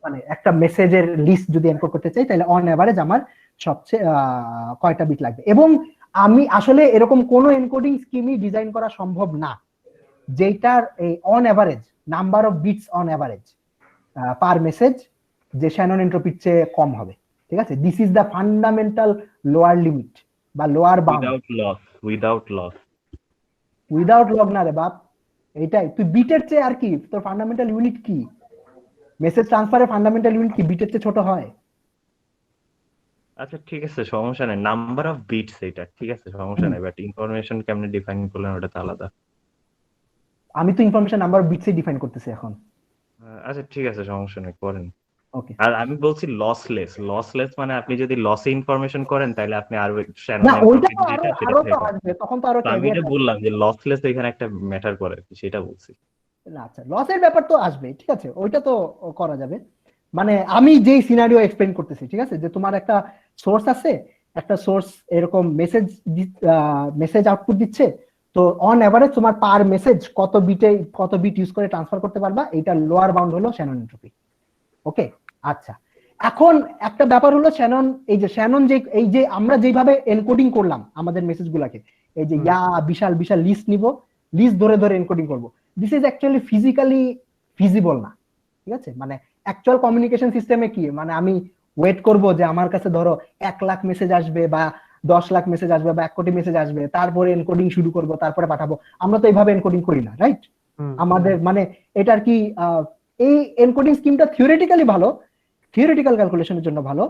মানে একটা মেসেজের লিস্ট যদি এনকোড করতে চাই, তাহলে অন এভারেজ আমার সবচেয়ে কয়টা বিট লাগবে, এবং আমি আসলে এরকম কোনো এনকোডিং স্কিমই ডিজাইন করা সম্ভব না যেটার এই on average number of bits on average per message যে শ্যানন এন্ট্রপির চেয়ে কম হবে, ঠিক আছে? This is the fundamental lower limit বা lower bound. Without loss without log না রে বাপ, এইটাই তুই বিটের চেয়ে আর কি, তোর ফান্ডামেন্টাল ইউনিট কি? মেসেজ ট্রান্সফারের ফান্ডামেন্টাল ইউনিট কি বিটের চেয়ে ছোট হয়? আচ্ছা ঠিক আছে, সমস্যা নাই, নাম্বার অফ বিটস এটা ঠিক আছে, সমস্যা নাই, বাট ইনফরমেশন কেমনে ডিফাইন করলেন ওটা তো আলাদা। আমি তো ইনফরমেশন নাম্বার অফ বিটসে ডিফাইন করতেছি এখন। আচ্ছা ঠিক আছে, সমস্যা নেই, করেন। ওকে, আর আমি বলছি লসলেস মানে আপনি যদি লসে ইনফরমেশন করেন তাহলে আপনি আরো শ্যানন না ওইটা এনট্রপি তো যেটা সেটা আরো তো থেকে আসবে, তখন তো আরো তো আমি এটা বললাম যে লসলেস এখানে একটা ম্যাটার করে আর কি, সেটা বলছি। না আচ্ছা, লসের ব্যাপার তো আসবে, ঠিক আছে, ওইটা তো করা যাবে। মানে আমি যেই সিনারিও এক্সপ্লেইন করতেছি, ঠিক আছে, যে তোমার একটা সোর্স আছে, একটা সোর্স এরকম মেসেজ আউটপুট দিচ্ছে, তো অন এভারেজ তোমার পার মেসেজ কত বিট ইউজ করে ট্রান্সফার করতে পারবা, এইটা লোয়ার বাউন্ড হলো শ্যানন এন্ট্রপি। ওকে, আচ্ছা, এখন একটা ব্যাপার হলো শ্যানন, এই যে আমরা যেভাবে এনকোডিং করলাম আমাদের মেসেজ গুলাকে, এই যে বিশাল বিশাল লিস্ট নিব, লিস্ট ধরে ধরে এনকোডিং করব, this is actually physically feasible না, ঠিক আছে? মানে অ্যাকচুয়াল কমিউনিকেশন সিস্টেমে কি, মানে আমি ওয়েট করব যে আমার কাছে ধরো 1 লাখ মেসেজ আসবে বা 10 লাখ মেসেজ আসবে বা 1 কোটি মেসেজ আসবে, তারপরে এনকোডিং শুরু করব, তারপরে পাঠাবো। আমরা তো এইভাবে এনকোডিং করি না, রাইট? আমাদের মানে এটার কি এই এনকোডিং স্কিমটা থিওরিটিক্যালি ভালো, থিওরিটিক্যাল ক্যালকুলেশনের জন্য ভালো,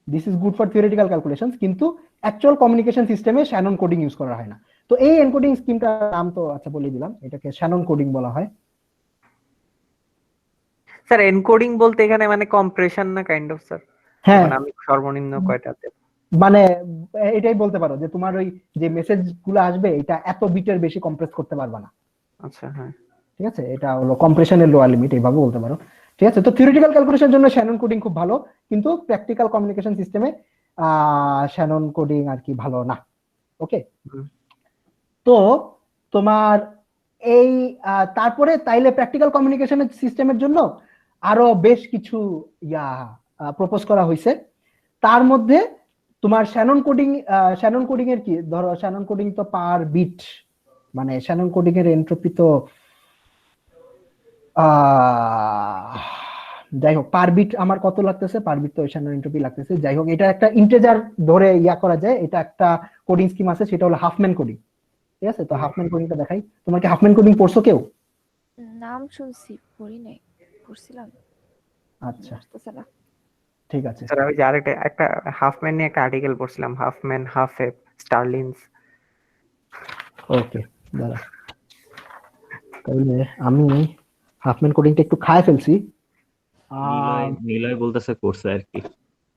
this is good for theoretical calculations, কিন্তু অ্যাকচুয়াল কমিউনিকেশন সিস্টেমে শ্যানন কোডিং ইউজ করা হয় না। তো এই এনকোডিং স্কিমটার নাম তো আচ্ছা বলে দিলাম, এটাকে শ্যানন কোডিং বলা হয়। স্যার এনকোডিং বলতে এখানে মানে কম্প্রেশন না কাইন্ড অফ স্যার? হ্যাঁ, মানে আমি সর্বনিম্ন কয়টাতে মানে এটাই বলতে পারো যে তোমার ওই যে মেসেজ গুলো আসবে এটা এত বিটের বেশি কম্প্রেস করতে পারবা না, আচ্ছা হ্যাঁ ঠিক আছে? এটা হলো কম্প্রেশনের লোয়ার লিমিট, এইভাবে বলতে পারো, ঠিক আছে? তো থিওরিটিক্যাল ক্যালকুলেশনের জন্য শ্যানন কোডিং খুব ভালো, কিন্তু প্র্যাকটিক্যাল কমিউনিকেশন সিস্টেমে শ্যানন কোডিং আর কি ভালো না। ওকে, তো তোমার এই তারপরে তাইলে প্র্যাকটিক্যাল কমিউনিকেশন সিস্টেমের জন্য আরো বেশ কিছু প্রপোজ করা হয়েছে। তার মধ্যে তোমার শ্যানন কোডিং এর কি, ধরো শ্যানন কোডিং তো পার বিট, মানে শ্যানন কোডিং এর এন্ট্রপি তো যাই হোক পার বিট আমার কত লাগতেছে, পার বিট তো শ্যানন এন্ট্রপি লাগতেছে, যাই হোক এটা একটা ইন্টিজার ধরে করা যায়, এটা একটা কোডিং স্কিম আছে, সেটা হলো হাফম্যান কোডিং, ঠিক আছে? তো হাফম্যান কোডিংটা দেখাই, তোমার কি হাফম্যান কোডিং পড়ছো কেউ? নাম শুনছি, পড়ি নাই, পড়ছিলাম। আচ্ছা আসতেছে না। ঠিক আছে, স্যার আমি যে আরেকটা একটা হাফম্যান নিয়ে একটা আর্টিকেল পড়ছিলাম, হাফম্যান হাফ এপ স্টারলিংস। ওকে দাঁড়া, তাহলে আমি হাফম্যান কোডিংটা একটু খায় ফেলছি। নিলয় বলতেছে করছে আর কি।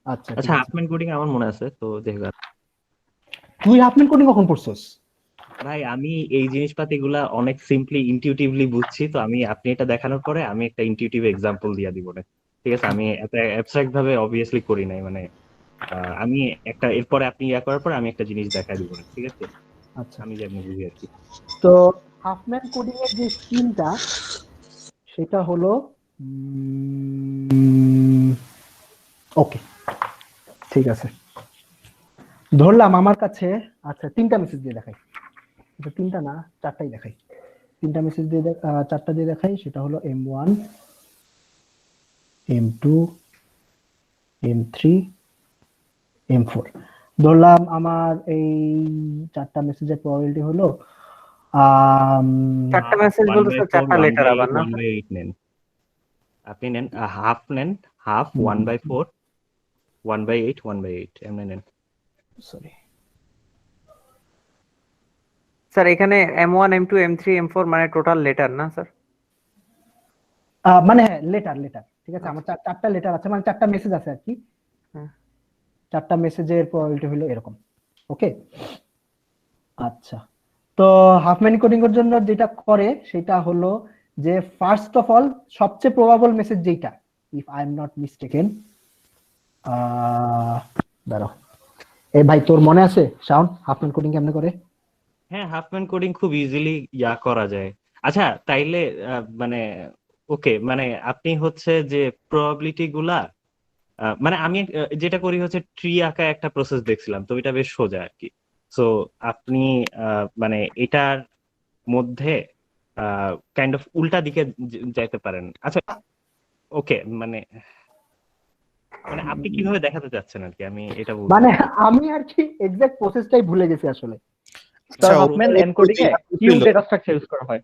আচ্ছা আচ্ছা হাফম্যান কোডিং আমার মনে আছে তো, দেখো তুই হাফম্যান কোডিং কখন পড়ছস? ভাই আমি এই জিনিসপাতিগুলা অনেক সিম্পলি ইনটিউটিভলি বুঝছি, তো আমি আপনি এটা দেখানোর পরে আমি একটা ইনটিউটিভ এক্সাম্পল দিয়ে দিব না, ঠিক আছে? আমি এত অ্যাবস্ট্রাক্ট ভাবে অবভিয়াসলি করি নাই, মানে আমি একটা এরপরে আপনি করার পরে আমি একটা জিনিস দেখাই দিব না, ঠিক আছে? আচ্ছা, আমি যেমন বুঝি আর কি। তো হাফম্যান কোডিং এর যে স্কিমটা সেটা হলো ওকে ঠিক আছে, ধরলাম আমার কাছে আচ্ছা 3টা মেসেজ দিয়ে দেখাই, এটা 3টা না 4টাই দেখাই, 3টা মেসেজ দিয়ে 4টা দিয়ে দেখাই, সেটা হলো M1 M2 M3 M4। ধরলাম আমার এই 4টা মেসেজের প্রবাবিলিটি হলো 4টা মেসেজ বলতে স্যার 4টা লেটার আবার না? 1/8 নেন, আপনি নেন হাফ, নেন হাফ 1/4 1/8 1/8 এমনি নেন। সরি স্যার এখানে M1 M2 M3 M4 মানে টোটাল লেটার না স্যার? মানে লেটার, ঠিক আছে, আমার 4টা লেটার আছে, মানে 4টা মেসেজ আছে আর কি, 4টা মেসেজের প্রবাবিলিটি হলো এরকম। ওকে, আচ্ছা, তো হাফম্যান কোডিং এর জন্য যেটা করে সেটা হলো যে ফার্স্ট অফ অল সবচেয়ে প্রবাবল মেসেজ যেটা, if I am not mistaken, দাঁড়াও এই ভাই তোর মনে আছে শাওন হাফম্যান কোডিং কেমনে করে? হ্যাঁ হাফম্যান কোডিং খুব ইজিলি করা যায়। আচ্ছা তাইলে মানে ওকে, মানে আপনি হচ্ছে যে প্রবাবিলিটি গুলা মানে আমি যেটা করি হচ্ছে ট্রি আঁকা একটা প্রসেস দেখছিলাম, তো এটা বেশ সোজা আর কি। সো আপনি মানে এটার মধ্যে কাইন্ড অফ উল্টা দিকে যাইতে পারেন। আচ্ছা ওকে, মানে মানে আপনি কিভাবে দেখাতে চাচ্ছেন আর কি, আমি এটা বুঝতে মানে আমি আর কি এক্সাক্ট প্রসেসটাই ভুলে গেছি আসলে। আচ্ছা, স্যার হাফম্যান এনকোডিং এ কিউ ডেটা স্ট্রাকচার ইউজ করা হয়।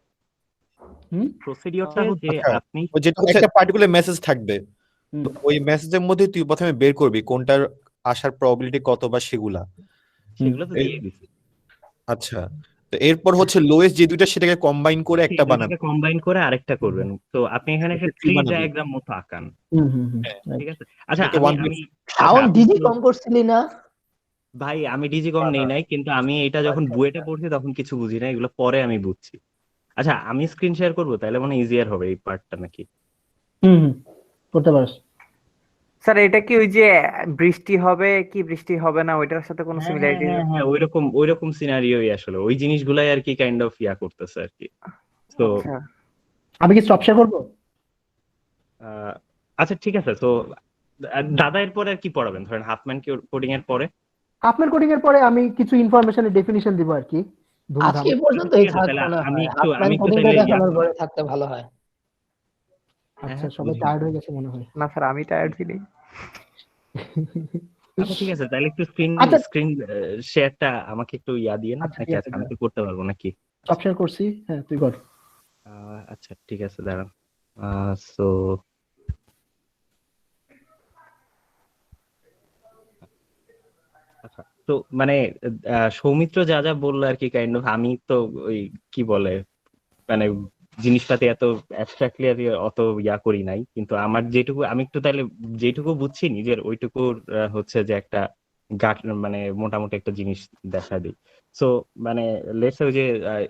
প্রসিডিওরটা যে আচ্ছা, আপনি ওই যেটা হচ্ছে একটা পার্টিকুলার মেসেজ থাকবে, হুম। তো ওই মেসেজের মধ্যে তুই প্রথমে বের করবি কোনটার আসার প্রবাবিলিটি কত বা সেগুলা। সেগুলো তো দিয়ে দিছি। আচ্ছা, তো এরপর হচ্ছে লোয়েস্ট যে দুইটা সেটাকে কম্বাইন করে একটা বানাবি। কম্বাইন করে আরেকটা করবেন। তো আপনি এখানে একটা একটা tree ট্রি বানাবি। ডায়াগ্রাম মতো আঁকান, হুম হুম হুম ঠিক আছে? আচ্ছা এটাকে আমি one by আমি শাওন আচ্ছা, ডিজি আমি তো- কম করছিলি না? ভাই আমি ডিজি কম নেই নাই, কিন্তু আমি এটা যখন বুয়েটে পড়ছি তখন কিছু বুঝি না, এগুলো পরে আমি বুঝছি। আচ্ছা আমি স্ক্রিন শেয়ার করবো, তাহলে মানে ইজিয়ার হবে এই পার্টটা নাকি? হুম হুম, করতে পারিস। স্যার এটা কি ওই যে বৃষ্টি হবে কি বৃষ্টি হবে না ওইটার সাথে কোনো হ্যাঁ সিমিলারিটি? হ্যাঁ, ওইরকম সিনারিওই আসলে, ওই জিনিসগুলাই আর কি কাইন্ড অফ ইয়া করতেছে আর কি। তো আচ্ছা আমি কি স্টপ শেয়ার করবো? আচ্ছা ঠিক আছে। তো দাদা এরপরে আর কি পড়াবেন, ধরেন হাফম্যান কোডিং এর পরে? হাফম্যান কোডিং এর পরে আমি কিছু ইনফরমেশনের ডেফিনিশন দিব আর কি, ধুমধাম। আজকে পর্যন্তই ঠিক আছে, থাক তাহলে মনে আমি হয়। একটু হাফম্যান কোডিংটা তাহলে দেখানোর পরে থাকতে ভালো হয়। আচ্ছা, সবাই বুঝলাম। টায়ার্ড হয়ে গেছে মনে হয়। না স্যার আমি টায়ার্ড ছিলি। আচ্ছা ঠিক আছে, তাহলে একটু আচ্ছা। স্ক্রিন শেয়ারটা আমাকে একটু ইয়া দিয়ে না, আচ্ছা, নাকি ঠিক আছে, আজকে আমি তো করতে পারবো নাকি? স্টপ শেয়ার করছি, হ্যাঁ তুই কর। আচ্ছা ঠিক আছে, দাঁড়ান। সো আচ্ছা, তো মানে সৌমিত্র যা যা বললো আর কি কাইন্ড অফ, আমি তো ওই কি বলে মানে জিনিসপাতি এত অ্যাবস্ট্রাক্টলি আর কি অত ইয়া করি নাই, কিন্তু আমার যেটুকু আমি একটু তাহলে যেটুকু বুঝছি নিজের ওইটুকু হচ্ছে যে একটা গাট মানে মোটামুটি একটা জিনিস দেখা দিই। সো মানে লেটস ওই যে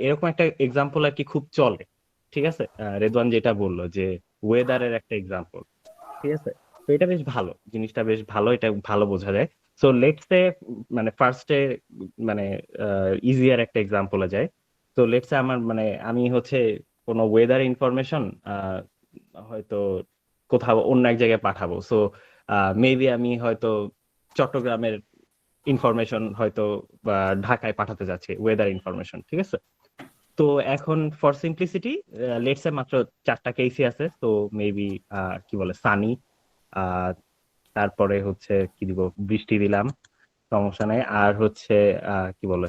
এরকম একটা এক্সাম্পল আর কি খুব চলে, ঠিক আছে? রেদওয়ান যেটা বললো যে ওয়েদারের একটা এক্সাম্পল, ঠিক আছে? তো এটা বেশ ভালো, জিনিসটা বেশ ভালো, এটা ভালো বোঝা যায়। সো লেটস সে মানে ফার্স্টে মানে ইজিয়ার একটা এক্সাম্পলে যায়। তো লেটস সে আমার মানে আমি হচ্ছে কোনো ওয়েদার ইনফরমেশন হয়তো কোথাও অন্য এক জায়গায় পাঠাবো। সো মেবি আমি হয়তো চট্টগ্রামের ইনফরমেশন হয়তো বা ঢাকায় পাঠাতে যাচ্ছি, ওয়েদার ইনফরমেশন, ঠিক আছে? তো এখন ফর সিম্পলিসিটি লেটস সে মাত্র 4টা কেসই আছে। তো মেবি কি বলে সানি, তারপরে হচ্ছে কি দিব, বৃষ্টি দিলাম, সমস্যা নাই। আর হচ্ছে কি বলে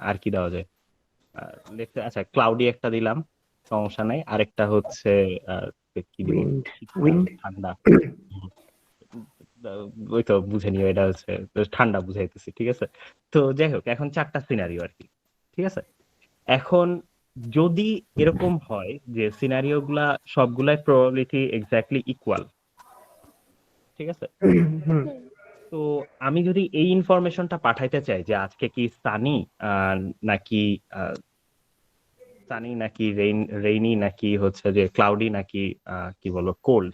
আর কি দেওয়া যায়, আচ্ছা ক্লাউডি একটা দিলাম, সমস্যা নাই। আরেকটা হচ্ছে কি দিব, উইন্ড ঠান্ডা। ওই তো বুঝে নিও, এটা হচ্ছে ঠান্ডা বুঝাইতেছি, ঠিক আছে? তো যাই হোক, এখন 4টা সিনারিও আর কি, ঠিক আছে? এখন যদি এরকম হয় যে সিনারিও গুলা সবগুলাই প্রবাবিলিটি এক্স্যাক্টলি ইকুয়াল, ঠিক আছে? তো আমি যদি এই ইনফরমেশনটা পাঠাইতে চাই যে আজকে কি সানি নাকি সানি নাকি রেইনি নাকি হচ্ছে যে ক্লাউডি নাকি কি বলো কোল্ড,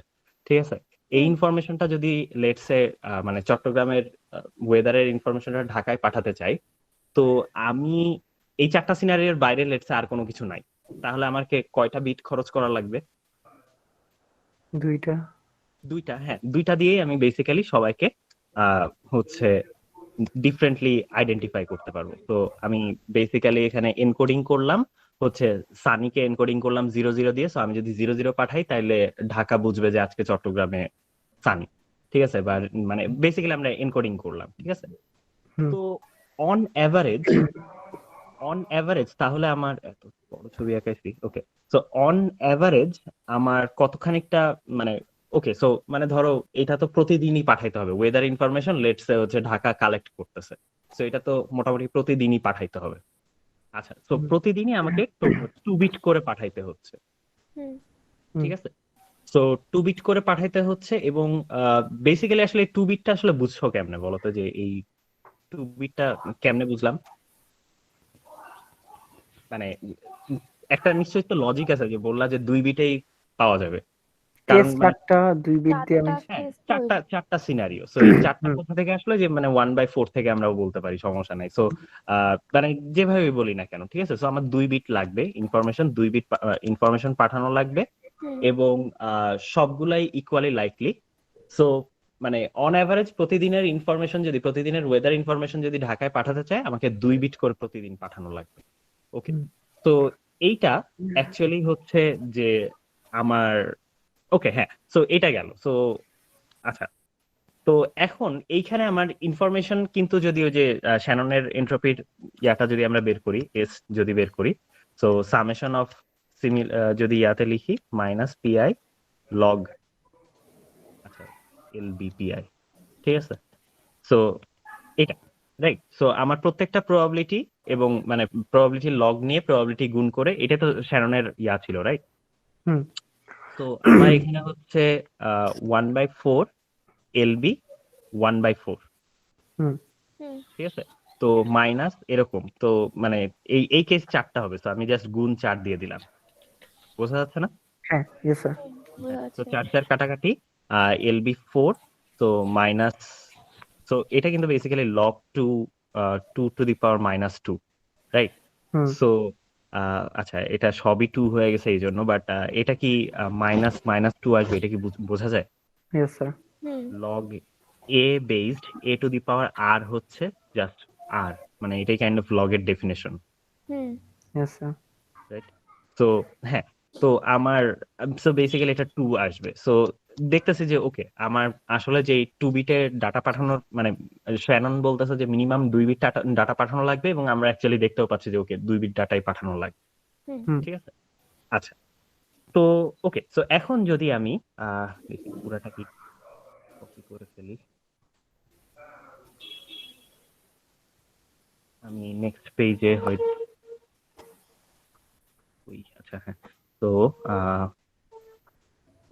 ঠিক আছে? এই ইনফরমেশনটা যদি লেটসে মানে চট্টগ্রামের ওয়েদারের ইনফরমেশনটা ঢাকায় পাঠাতে চাই, তো আমি এই 4টা সিনারিওর বাইরে লেটসে আর কোনো কিছু নাই, তাহলে আমাকে কয়টা বিট খরচ করা লাগবে? দুইটা। 2টা, হ্যাঁ 2টা দিয়েই আমি বেসিক্যালি সবাইকে হচ্ছে ডিফারেন্টলি আইডেন্টিফাই করতে পারবো। তো আমি বেসিক্যালি এখানে এনকোডিং করলাম হচ্ছে সানিকে এনকোডিং করলাম 00 দিয়ে। সো আমি যদি 00 পাঠাই তাহলে ঢাকা বুঝবে যে আজকে চট্টগ্রামে সানি, ঠিক আছে? বা মানে বেসিক্যালি আমরা এনকোডিং করলাম, ঠিক আছে? তো অন এভারেজ তাহলে আমার এত বড় ছবি আঁকাইছি, ওকে। সো অন এভারেজ আমার কতখানিকটা মানে ওকে, সো মানে ধরো এটা তো প্রতিদিনই পাঠাইতে হবে, ওয়েদার ইনফরমেশন লেটস সে হচ্ছে ঢাকা কালেক্ট করতেছে, সো এটা তো মোটামুটি প্রতিদিনই পাঠাইতে হবে। আচ্ছা, সো প্রতিদিনই আমাকে 2 বিট করে পাঠাইতে হচ্ছে, হুম। ঠিক আছে? সো 2 বিট করে পাঠাইতে হচ্ছে, এবং বেসিক্যালি আসলে 2 বিটটা আসলে বুঝছো কেমনে বলো তো, যে এই 2 বিটটা কেমনে বুঝলাম? মানে একটা নিশ্চয়ই তো লজিক আছে, যে বললা যে 2 বিটেই পাওয়া যাবে, কারণ কেস মানে 4টা 2 বিট দিয়ে আমি হ্যাঁ case তো 4টা সিনারিও। সো এই 4টা কোথা থেকে আসলো, যে মানে 1/4 থেকে আমরাও বলতে পারি, সমস্যা নাই। সো মানে যেভাবে বলি না কেন, ঠিক আছে? সো আমার 2 বিট লাগবে ইনফরমেশন, 2 বিট ইনফরমেশন পাঠানো লাগবে, এবং সবগুলাই ইকুয়ালি লাইকলি। সো মানে অন এভারেজ প্রতিদিনের ইনফরমেশন, যদি প্রতিদিনের ওয়েদার ইনফরমেশন যদি ঢাকায় পাঠাতে চায়, আমাকে 2 বিট করে প্রতিদিন পাঠানো লাগবে, ওকে? তো এইটা অ্যাকচুয়ালি হচ্ছে যে আমার ওকে হ্যাঁ সো এটা গেল সো আচ্ছা তো এখন এইখানে আমার ইনফরমেশন কিন্তু যদি ওই যে শ্যাননের এন্ট্রপির ইয়াটা যদি আমরা বের করি এস যদি বের করি সো সামেশন অফ যদি ইয়াতে লিখি মাইনাস পিআই লগ আচ্ছা এলবিপিআই ঠিক আছে সো এটা রাইট সো আমার প্রত্যেকটা প্রবাবিলিটি এবং মানে প্রবাবিলিটি লগ নিয়ে প্রবাবিলিটি গুণ করে এটা তো শ্যাননের ইয়া ছিল রাইট হুম। তো আমার এখানে হচ্ছে 1/4 এলবি 1/4 হুম। ঠিক আছে তো মাইনাস এরকম তো মানে এই কেস 4টা হবে তো আমি জাস্ট গুণ 4 দিয়ে দিলাম বোঝা যাচ্ছে না হ্যাঁ ইয়েস স্যার তো 4 কাটাকাটি এলবি 4 তো মাইনাস সো এটা কিন্তু basically log 2 to the power minus 2 right hmm. So আচ্ছা এটা সবই 2 হয়ে গেছে এই জন্য বাট এটা কি মাইনাস মাইনাস 2 আসবে এটা কি বোঝা যায় yes sir log a based a to the power r হচ্ছে জাস্ট আর মানে এটাই কাইন্ড অফ লগের ডেফিনেশন ইয়েস স্যার রাইট তো হ্যাঁ তো আমার সো বেসিক্যালি এটা 2 আসবে সো দেখতেছি যে ওকে আমার আসলে যে 2 বিটের ডাটা পাঠানোর মানে শ্যানন বলতেছে যে মিনিমাম 2 বিট ডাটা পাঠানো লাগবে এবং আমরা অ্যাকচুয়ালি দেখতেও পাচ্ছি যে ওকে 2 বিট ডাটাই পাঠানো লাগবে হুম। ঠিক আছে আচ্ছা তো ওকে সো এখন যদি আমি দেখি পুরাটা কি কপি করে ফেলি আমি নেক্সট পেজে হয়তো আচ্ছা হ্যাঁ তো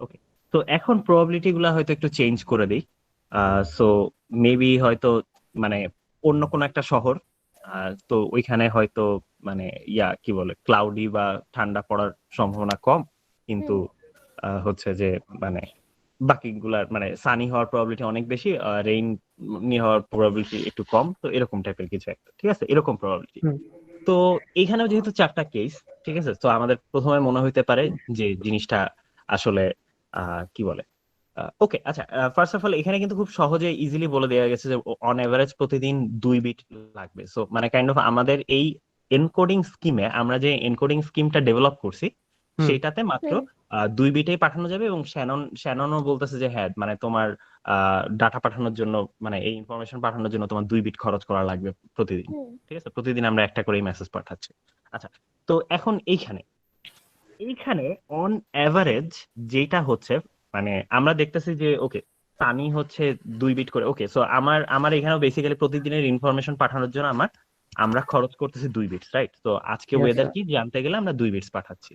ওকে তো এখন প্রবাবিলিটি গুলা হয়তো একটু চেঞ্জ করে দিই সো মেবি হয়তো মানে অন্য কোনো একটা শহর তো ওইখানে হয়তো মানে ইয়া কি বলে ক্লাউডি বা ঠান্ডা পড়ার সম্ভাবনা কম কিন্তু হচ্ছে যে মানে বাকিগুলার মানে সানি হওয়ার প্রবাবিলিটি অনেক বেশি রেইন হওয়ার প্রবাবিলিটি একটু কম তো এরকম টাইপের কিছু একটা ঠিক আছে এরকম প্রবাবিলিটি তো এইখানেও যেহেতু 4টা কেস ঠিক আছে তো আমাদের প্রথমে মনে হইতে পারে যে জিনিসটা আসলে কি বলে ওকে আচ্ছা ফার্স্ট অফ অল এখানে কিন্তু খুব সহজে ইজিলি বলে দেওয়া গেছে যে অন এভারেজ প্রতিদিন 2 বিট লাগবে সো মানে কাইন্ড অফ আমাদের এই এনকোডিং স্কিমে আমরা যে এনকোডিং স্কিমটা ডেভেলপ করছি সেটাতে মাত্র 2 বিটেই পাঠানো যাবে এবং শ্যাননও বলতেছে যে হ্যাঁ মানে তোমার ডাটা পাঠানোর জন্য মানে এই ইনফরমেশন পাঠানোর জন্য তোমার 2 বিট খরচ করা লাগবে প্রতিদিন ঠিক আছে প্রতিদিন আমরা একটা করেই মেসেজ পাঠাচ্ছি আচ্ছা তো এখন এইখানে অন এভারেজ যেটা হচ্ছে মানে আমরা দেখতেছি যে ওকে সানি হচ্ছে 2 বিট করে ওকে সো আমার এখানেও বেসিক্যালি প্রতিদিনের ইনফরমেশন পাঠানোর জন্য আমরা খরচ করতেছি 2 বিটস রাইট তো আজকে Yes, ওয়েদার sir. কি জানতে গেলে আমরা 2 বিটস পাঠাচ্ছি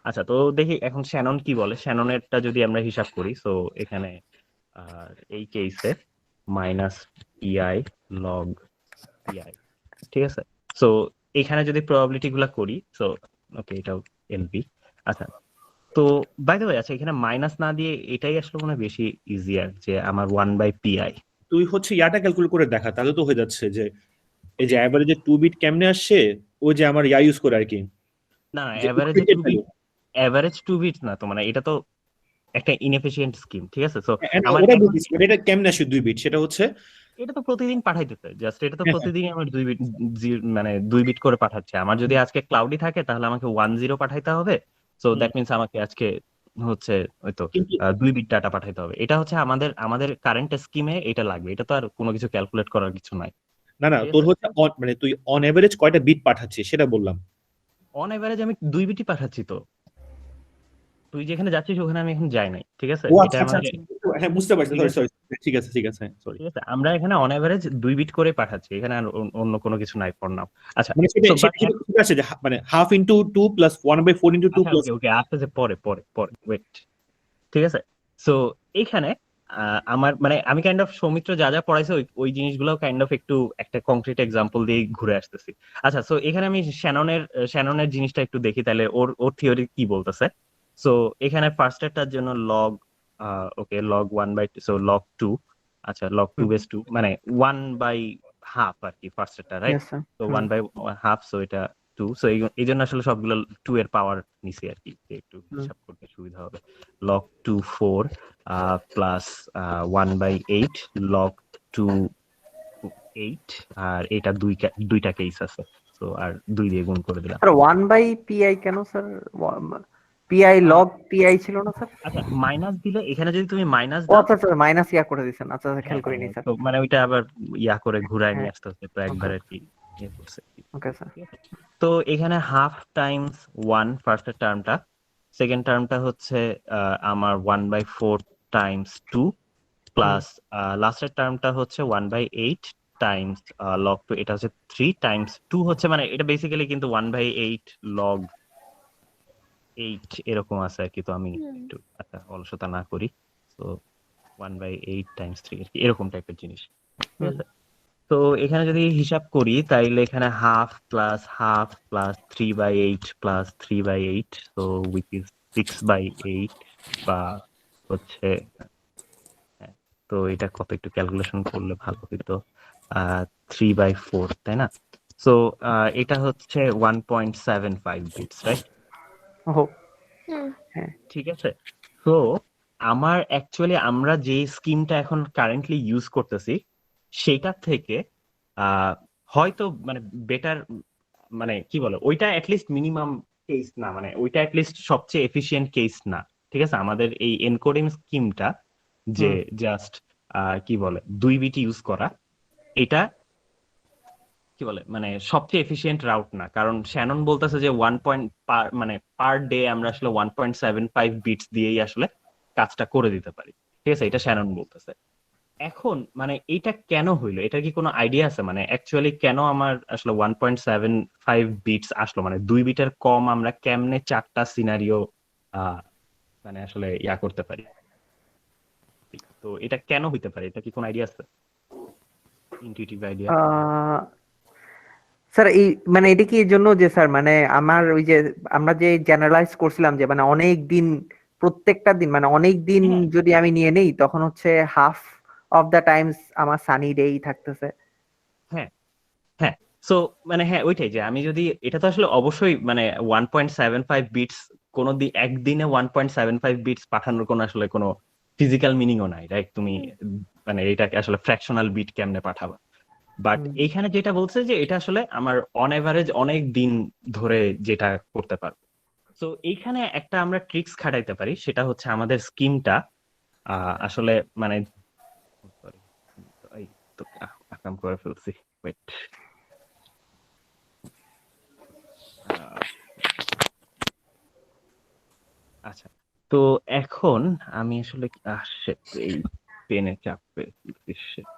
আচ্ছা তো দেখি এখন শ্যানন কি বলে শ্যাননেরটা যদি আমরা হিসাব করি সো এখানে এই কেসে মাইনাস পিআই লগ পিআই ঠিক আছে সো এখানে যদি প্রবাবিলিটি গুলা করি সো ওকে এটাও এলবি আচ্ছা তো বাই দ্য ওয়ে আচ্ছা এখানে মাইনাস না দিয়ে এটাই আসলে মনে হয় বেশি ইজিয়ার যে আমার 1/pi তুই হচ্ছে ইয়াটা ক্যালকুলেট করে দেখা তাহলে তো হয়ে যাচ্ছে যে এই যে অ্যাভারেজে 2 বিট কেমনে আসছে ওই যে আমার ইয়া ইউজ করে আর কি না যে average expected 2 bit average 2 bit না তো মানে এটা তো একটা ইনএফিশিয়েন্ট স্কিম ঠিক আছে সো আমার ওটা বলছিস এটা কেমনে আসে 2 বিট সেটা হচ্ছে এটা তো প্রতিদিন পাঠাইতেছে জাস্ট এটা তো হ্যাঁ, প্রতিদিন আমার 2 বিট মানে 2 বিট করে পাঠাচ্ছে আমার যদি আজকে ক্লাউডি থাকে তাহলে আমাকে 10 পাঠাইতে হবে সো দ্যাট মিন্স আমাকে আজকে হচ্ছে ওই তো কিন্তু 2 বিট ডাটা পাঠাইতে হবে এটা হচ্ছে আমাদের কারেন্ট স্কিমে এটা লাগবে এটা তো আর কোনো কিছু ক্যালকুলেট করার কিছু নাই না তোর হচ্ছে মানে তুই অন এভারেজ কয়টা বিট পাঠাচ্ছিস সেটা বললাম অন এভারেজ আমি 2 বিটই পাঠাচ্ছি তো তুই যেখানে যাচ্ছিস ওখানে আমি এখন যাই নাই ঠিক আছে ও এটা আচ্ছা আমাদের হ্যাঁ বুঝতে পারছি সরি ঠিক আছে সরি ঠিক আছে আমরা এখানে অন এভারেজ 2 বিট করে পাঠাচ্ছি এখানে আর অন্য কোনো কিছু নাই ফর নাও আচ্ছা মানে so, but ঠিক আছে যে মানে half into 2 plus 1/4 into 2 plus ওকে আসতেছে পরে ওয়েট ঠিক আছে সো এইখানে আমার মানে আমি কাইন্ড অফ সৌমিত্র যা যা পড়াইছে ওই জিনিসগুলো কাইন্ড অফ একটু একটা কংক্রিট এক্সাম্পল দিয়ে ঘুরে আসতেছি আচ্ছা সো এখানে আমি শ্যাননের জিনিসটা একটু দেখি তাহলে ওর থিওরি কি বলতেছে সো এখানে ফার্স্ট এরটার জন্য লগ ওকে লগ 1/2 সো লগ 2 আচ্ছা লগ 2/2 মানে 1/2 আর কি ফার্স্ট এরটা রাইট Yes, sir. তো 1/2 সো এটা 2 সো এই জন্য আসলে সবগুলো 2 এর পাওয়ার নিছি আর কি একটু হিসাব করতে সুবিধা হবে log 2 4 প্লাস 1/8 log 2 8 আর এটা দুইটা কেস আছে সো আর 2 দিয়ে গুণ করে দিলাম। স্যার 1/pi কেন স্যার? pi log pi ছিল না স্যার? আচ্ছা মাইনাস দিলে এখানে যদি তুমি মাইনাস ও দাও, আচ্ছা আচ্ছা মাইনাস ইয়া করে দিয়েছেন, আচ্ছা আচ্ছা খেয়াল হ্যাঁ, করিনি হ্যাঁ, স্যার। তো মানে ওইটা আবার ইয়া করে ঘুরায় নিয়ে হ্যাঁ আসতে হচ্ছে, তো একবার আর কি ইয়ে করছে। Okay sir. ঠিক আছে? তো এখানে হাফ টাইমস 1 ফার্স্টের টার্মটা, সেকেন্ড টার্মটা হচ্ছে আমার 1/4 টাইমস 2 প্লাস লাস্টের টার্মটা হচ্ছে 1/8 টাইমস লগ 2, এটা হচ্ছে 3 টাইমস 2 হচ্ছে মানে এটা বেসিক্যালি কিন্তু 1/8 লগ 8 এরকম আছে আর কি। তো আমি হুম। একটু আচ্ছা অলসতা না করি, তো 1/8 টাইমস 3 আর কি এরকম টাইপের জিনিস। ঠিক আছে? তো এখানে যদি হিসাব করি তাইলে এখানে হাফ প্লাস 3/8 প্লাস 3/8, তো উইচ ইজ 6/8 বা হচ্ছে হ্যাঁ, তো এটা কত একটু ক্যালকুলেশন করলে ভালো হতো। 3/4 তাই না? সো এটা হচ্ছে 1.75 বিটস, রাইট? ও হুম। ঠিক আছে। তো আমার অ্যাকচুয়ালি আমরা যে স্কিমটা এখন কারেন্টলি ইউজ করতেছি সেটা থেকে হয়তো মানে বেটার, মানে কি বলে ওইটা অ্যাটলিস্ট মিনিমাম কেস না, মানে ওইটা অ্যাটলিস্ট সবচেয়ে এফিশিয়েন্ট কেস না। ঠিক আছে, আমাদের এই এনকোডিং স্কিমটা যে জাস্ট কি বলে 2 বিট ইউজ করা, এটা কি বলে মানে সবচেয়ে এফিশিয়েন্ট রাউট না, কারণ শ্যানন বলতেছে যে 1 মানে পার ডে আমরা আসলে 1.75 বিটস দিয়েই আসলে কাজটা করে দিতে পারি। ঠিক আছে, এটা শ্যানন বলতেছে। এখন মানে এটা কেন হইলো, এটা কি কোনো আইডিয়া আছে? মানে অ্যাকচুয়ালি কেন আমার আসলে 1.75 বিটস আসলো, মানে 2 বিটের কম আমরা কেমনে 4টা সিনারিও মানে আসলে ইয়া করতে পারি? তো এটা কেন হইতে পারে, এটা কি কোনো আইডিয়া আছে? Intuitive idea? স্যার এই মানে এটা কি এর জন্য যে স্যার মানে আমার ওই যে আমরা যে জেনারেলাইজ করছিলাম যে মানে অনেক দিন, প্রত্যেকটা দিন মানে অনেক দিন হ্যাঁ। যদি আমি নিয়ে নেই তখন হচ্ছে হাফ অফ দ্য টাইমস আমার সানি ডেই থাকতেছে। হ্যাঁ, হ্যাঁ, সো মানে হ্যাঁ ওইটাই, যে আমি যদি এটা তো আসলে অবশ্যই মানে 1.75 বিটস কোনো একদিনে 1.75 বিটস পাঠানোর কোনো আসলে কোনো ফিজিক্যাল মিনিংও নাই, রাইট? তুমি মানে এটাকে আসলে ফ্র্যাকশনাল বিট কেমনে পাঠাবা? বাট এইখানে যেটা বলছে যে এটা আসলে আমার অন এভারেজ অনেক দিন ধরে যেটা করতে পারবো। তো এইখানে একটা আমরা ট্রিক্স খাটাইতে পারি, সেটা হচ্ছে আমাদের স্কিমটা আসলে মানে sorry, এই তো আকাম করে ফেলছি, ওয়েট। আচ্ছা, তো এখন আমি আসলে shit, এই পেনে চাপ পেয়েছি, shit।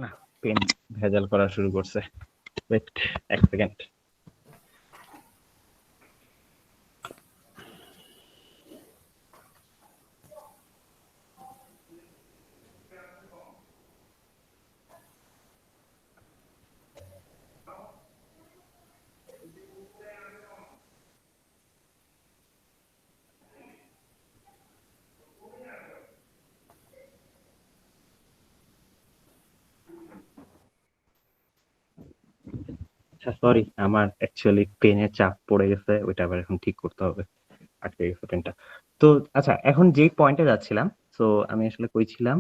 না, পেন ভেজাল করা শুরু করছে, ওয়েট এক সেকেন্ড। আচ্ছা সরি, আমার অ্যাকচুয়ালি পেনে চাপ পড়ে গেছে, ওইটা আবার এখন ঠিক করতে হবে, আটকে গেছে পেনটা। তো আচ্ছা, এখন যে পয়েন্টে যাচ্ছিলাম, তো আমি আসলে কইছিলাম,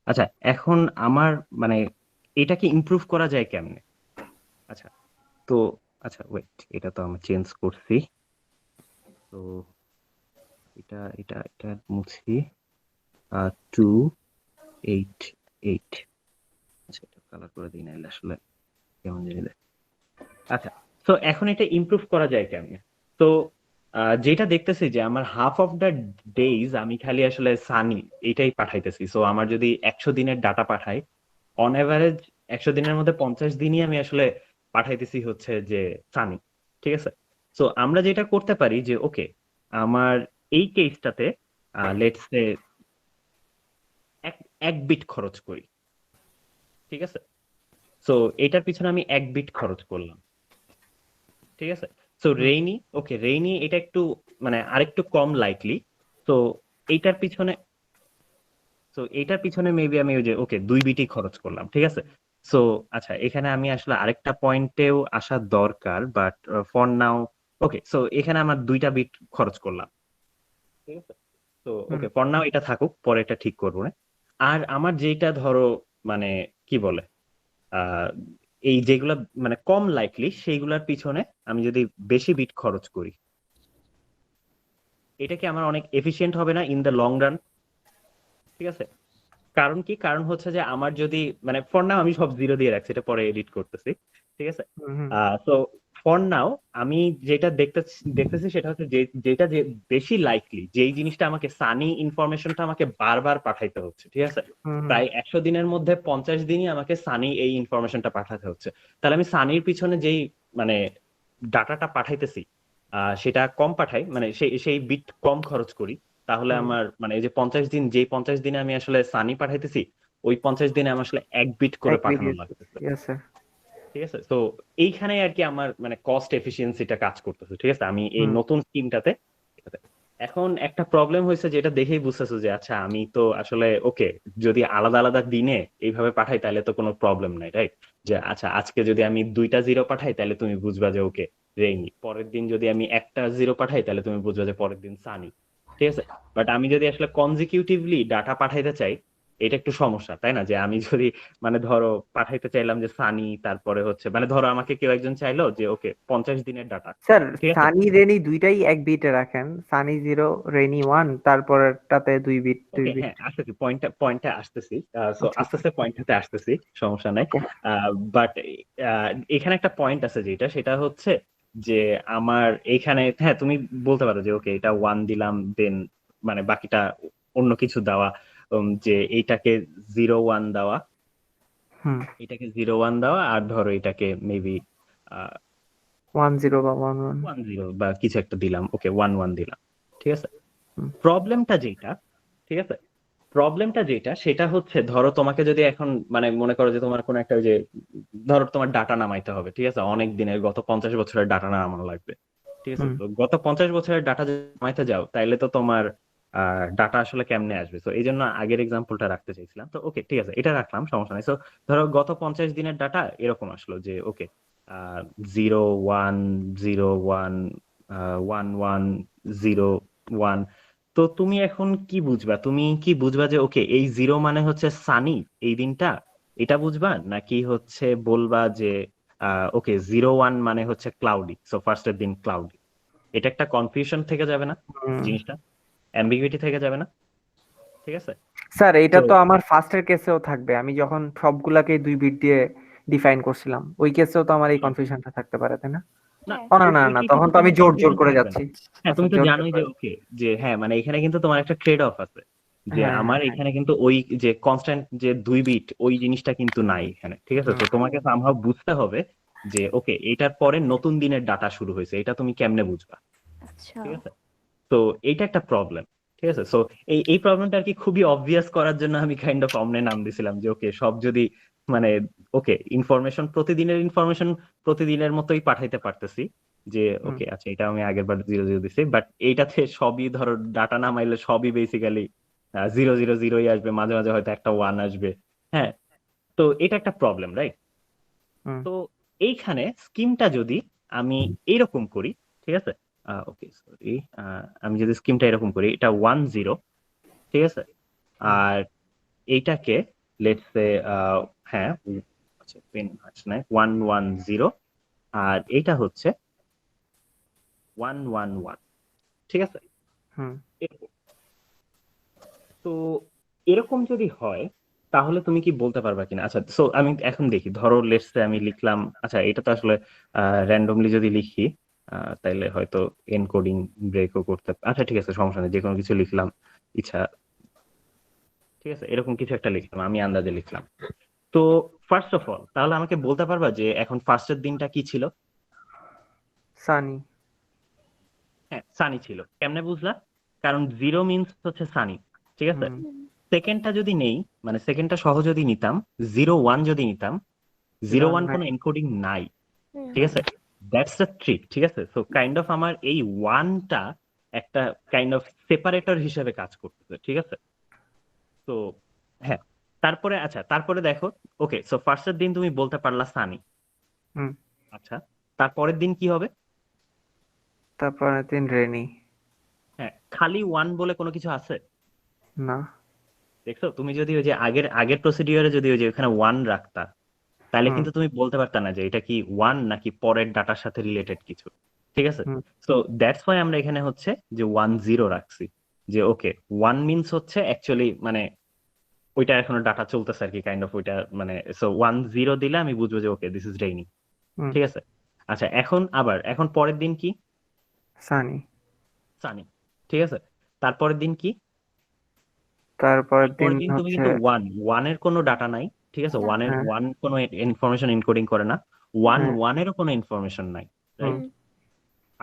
আচ্ছা এখন আমার মানে এটাকে ইমপ্রুভ করা যায় কেমনে? আচ্ছা, তো আচ্ছা ওয়েট, এটা তো আমি চেঞ্জ করছি, তো এটা এটা এটা মুছি 288, আচ্ছা এটা কালার করে দিই, নাইলে আসলে কেমন জানি লাগে। আচ্ছা, তো এখন এটা ইমপ্রুভ করা যায় কেমনে? তো যেটা দেখতেছি যে আমার হাফ অফ দ্য ডেজ আমি খালি আসলে সানি এটাই পাঠাইতেছি। সো আমার যদি 100 দিনের ডাটা পাঠাই, অন এভারেজ 100 দিনের মধ্যে 50 দিনই আমি আসলে পাঠাইতেছি হচ্ছে যে সানি। ঠিক আছে, সো আমরা যেটা করতে পারি যে ওকে, আমার এই কেসটাতে লেটস সে এক বিট খরচ করি। ঠিক আছে, সো এটার পিছনে আমি 1 বিট খরচ করলাম। ঠিক আছে, সো রেইনি, ওকে রেইনি এটা একটু মানে আরেকটু কম লাইকলি। তো এইটার পিছনে, সো এইটার পিছনে মেবি আমি ওই যে ওকে 2 বিটই খরচ করলাম। ঠিক আছে, সো আচ্ছা এখানে আমি আসলে আরেকটা পয়েন্টেও আসা দরকার, but for now okay, so এখানে আমার 2টা বিট খরচ করলাম। ঠিক আছে, তো ওকে ফর নাও এটা থাকুক, পরে এটা ঠিক করবো না। আর আমার যেটা ধরো মানে কি বলে আহ এই যেগুলা মানে কম লাইকলি সেইগুলার পিছনে আমি যদি বেশি বিট খরচ করি, এটা কি আমার অনেক এফিশিয়েন্ট হবে না ইন দ্য লং রান? ঠিক আছে, কারণ কি, কারণ হচ্ছে যে আমার যদি মানে ফর নাও আমি সব জিরো দিয়ে রাখছি, এটা পরে এডিট করতেছি, ঠিক আছে। তো ফর নাও আমি যেটা দেখতেছি সেটা হচ্ছে যেটা যে বেশি লাইকলি, যেই জিনিসটা আমাকে সানি ইনফরমেশনটা আমাকে বারবার পাঠাইতে হচ্ছে, ঠিক আছে। প্রায় 100 দিনের মধ্যে 50 দিনই আমাকে সানি এই ইনফরমেশনটা পাঠাতে হচ্ছে। তাহলে আমি সানির পিছনে যেই মানে ডাটাটা পাঠাইতেছি সেটা কম পাঠাই, মানে সেই বিট কম খরচ করি, তাহলে আমার মানে এই যে 50 দিন, যেই 50 দিনে আমি আসলে সানি পাঠাইতেছি, ওই 50 দিনে আমার আসলে 1 বিট করে পাঠানো লাগতেছে, ঠিক আছে। তো এইখানে আর কি আমার মানে কস্ট এফিসিয়েন্সিটা কাজ করতেছে, ঠিক আছে, আমি এই নতুন স্কিমটাতে। এখন একটা প্রবলেম হয়েছে, যেটা দেখেই বুঝতেছো যে আচ্ছা আমি তো আসলে ওকে যদি আলাদা আলাদা দিনে এইভাবে পাঠাই তাহলে তো কোনো প্রবলেম নাই, রাইট? যে আচ্ছা আজকে যদি আমি 2টা জিরো পাঠাই তাহলে তুমি বুঝবা যে ওকে রেইনি, পরের দিন যদি আমি 1টা জিরো পাঠাই তাহলে তুমি বুঝবা যে পরের দিন সানি, ঠিক আছে। বাট আমি যদি আসলে কনজিকিউটিভলি ডাটা পাঠাইতে চাই, এটা একটু সমস্যা, তাই না? যে আমি যদি মানে ধরো পাঠাইতে চাইলাম যে সানি, তারপরে হচ্ছে মানে ধরো আমাকে কেউ একজন চাইলো যে ওকে 50 দিনের ডাটা, স্যার ঠিক আছে। সানি রেনি দুইটাই 1 বিটে রাখেন, সানি 0 রেনি 1, তারপরেরটাতে 2 বিট 2 ওকে, বিট। হ্যাঁ আসতেছি, পয়েন্টটা আসতেছি। সো আচ্ছা, আস্তে আস্তে পয়েন্টটাতে আসতেছি, সমস্যা নাই। ওকে। বাট এখানে একটা পয়েন্ট আছে যেটা, সেটা হচ্ছে যে আমার এইখানে হ্যাঁ তুমি বলতে পারো যে ওকে এটা 1 দিলাম, দেন মানে বাকিটা অন্য কিছু দেওয়া, যে এইটাকে 0 1 দেওয়া, হুম, এটাকে 0 1 দেওয়া, আর ধরো এটাকে মেবি 1 0 বা 1 1। 1 0 বা কিছু একটা দিলাম, ওকে 1 1 দিলাম, ঠিক আছে। হুম। প্রবলেমটা যেটা, ঠিক আছে, প্রবলেমটা যেটা সেটা হচ্ছে ধরো তোমাকে যদি এখন মানে মনে করো যে তোমার কোনো একটা ওই যে ধরো তোমার ডাটা নামাইতে হবে, ঠিক আছে, অনেক দিনের গত 50 বছরের ডাটা নামানো লাগবে, ঠিক আছে। তো গত 50 বছরের ডাটা যদি নামাইতে যাও তাইলে তো তোমার ডাটা আসলে কেমনে আসবে? তো এই জন্য আগের এক্সাম্পলটা রাখতে চাইছিলাম। তো ওকে ঠিক আছে, এটা রাখলাম, সমস্যা নাই। তো ধরো গত 50 দিনের ডাটা এরকম আসলো যে ওকে 0 1 0 1 1 1 0 1। তো তুমি এখন কি বুঝবা? তুমি কি বুঝবা যে ওকে এই 0 মানে হচ্ছে সানি এই দিনটা, এটা বুঝবা, নাকি হচ্ছে বলবা যে ওকে 0 1 মানে হচ্ছে ক্লাউডি, সো ফার্স্টের দিন ক্লাউডি? এটা একটা কনফিউশন থেকে যাবে না জিনিসটা, অ্যাম্বিগুইটি থেকে যাবে না, ঠিক আছে। স্যার এটা তো তো আমার ফার্স্টের কেসেও থাকবে, আমি যখন সবগুলাকে 2 বিট দিয়ে ডিফাইন করছিলাম, ওই কেসেও তো আমার এই কনফিউশনটা থাকতে পারে, তাই না? না, ও না না না, এই তখন ক্ষেত্রে তো আমি তোমার জোর কনফিউশন করে থাকবে না। যাচ্ছি। হ্যাঁ আচ্ছা, তুমি তো জোর জানোই যে করে। ওকে যে হ্যাঁ মানে এখানে কিন্তু তোমার একটা ট্রেড অফ আছে, যে হ্যাঁ, আমার হ্যাঁ, এখানে কিন্তু ওই যে কনস্ট্যান্ট যে 2 বিট ওই জিনিসটা কিন্তু নাই এখানে, ঠিক আছে। তো তোমাকে সামহাউ বুঝতে হবে যে ওকে এটার পরে নতুন দিনের ডাটা শুরু হয়েছে, এটা তুমি কেমনে বুঝবা, আচ্ছা। ঠিক আছে। তো এইটা একটা প্রবলেম, ঠিক আছে। সো এই প্রবলেমটা আর কি খুবই অবভিয়াস করার জন্য আমি কাইন্ড অফ অমনে নাম দিছিলাম যে ওকে সব যদি মানে ওকে প্রতিদিনের ইনফরমেশন প্রতিদিনের মতোই পাঠাইতে পারতেছি, যে ওকে আচ্ছা এটা আমি আগের বার 0 0 দিছি, বাট এইটাতে সবই ধরো ডাটা নামাইলে সবই বেসিক্যালি 0 0 0ই আসবে, মাঝে মাঝে হয়তো একটা 1 আসবে, হ্যাঁ। তো এটা একটা প্রবলেম, রাইট? হুম, তো এইখানে স্কিমটা যদি আমি এইরকম করি, ঠিক আছে, ওকে সরি, আমি যদি স্কিমটা এরকম করি, এটা 1 0, ঠিক আছে, আর এইটাকে লেটস সে হ্যাঁ আচ্ছা পেন আছে না, 1 1 0, আর এইটা হচ্ছে 1 1 1, ঠিক আছে। হুম। এরকম। তো এরকম যদি হয় তাহলে তুমি কি বলতে পারবা কিনা? আচ্ছা সো আমি এখন দেখি, ধরো লেটস সে আমি লিখলাম, আচ্ছা এটা তো আসলে র্যান্ডমলি যদি লিখি তাইলে হয়তো এনকোডিং ব্রেকও করতে, আচ্ছা ঠিক আছে সমস্যা নেই, যে কোনো কিছু লিখলাম ইচ্ছা, ঠিক আছে, এরকম কিছু একটা লিখলাম, আমি আন্দাজে লিখলাম। তো ফার্স্ট অফ অল তাহলে আমাকে বলতে পারবা যে এখন ফার্স্টের দিনটা কি ছিল? সানি। হ্যাঁ সানি ছিল, কেমনে বুঝলা? কারণ 0 মিনস হচ্ছে সানি, ঠিক আছে। হুম, সেকেন্ডটা যদি নেই, মানে সেকেন্ডটা সহ যদি নিতাম, 0 1 যদি নিতাম, 0 1 কোনো এনকোডিং নাই, ঠিক আছে। দ্যাটস দ্য ট্রিক, ঠিক আছে। সো কাইন্ড অফ আমার এই ওয়ানটা একটা কাইন্ড অফ সেপারেটর হিসেবে কাজ করতেছে, ঠিক আছে। তো হ্যাঁ, তারপরে আচ্ছা তারপরে দেখো, ওকে সো ফার্স্টের দিন তুমি বলতে পারলা সানি, হুম। আচ্ছা তারপরের দিন কি হবে? তারপরে 3 রেনি। হ্যাঁ, খালি ওয়ান বলে কোনো কিছু আছে? না। দেখছো, তুমি যদি ওই যে আগের প্রসিডিওরে যদি ওই যে ওখানে ওয়ান রাখতা, তাহলে হুম কিন্তু তুমি বলতে পারতা না যে এটা কি ওয়ান নাকি পরের ডাটার সাথে রিলেটেড কিছু। ঠিক আছে, হুম সো দ্যাটস ওয়াই আমরা এখানে হচ্ছে যে 1 0 রাখছি, যে ওকে ওয়ান মিনস হচ্ছে অ্যাকচুয়ালি মানে ওইটা এখনো ডাটা চলতেছে আর কি, কাইন্ড অফ ওইটা মানে, সো 1 0 দিলে আমি বুঝবো যে ওকে দিস ইজ রেইনি। হুম ঠিক আছে, আচ্ছা এখন পরের দিন কি? সানি। সানি। ঠিক আছে, তারপরের দিন কি? তারপরের দিন তারপরের দিন তুমি হচ্ছে কিন্তু ওয়ানের কোনো ডাটা নাই। ঠিক আছে, না। হ্যাঁ ওয়ান কোনো ইনফরমেশন ইনকোডিং করে না, হ্যাঁ ওয়ানেরও কোনো ইনফরমেশন নাই, হুম রাইট?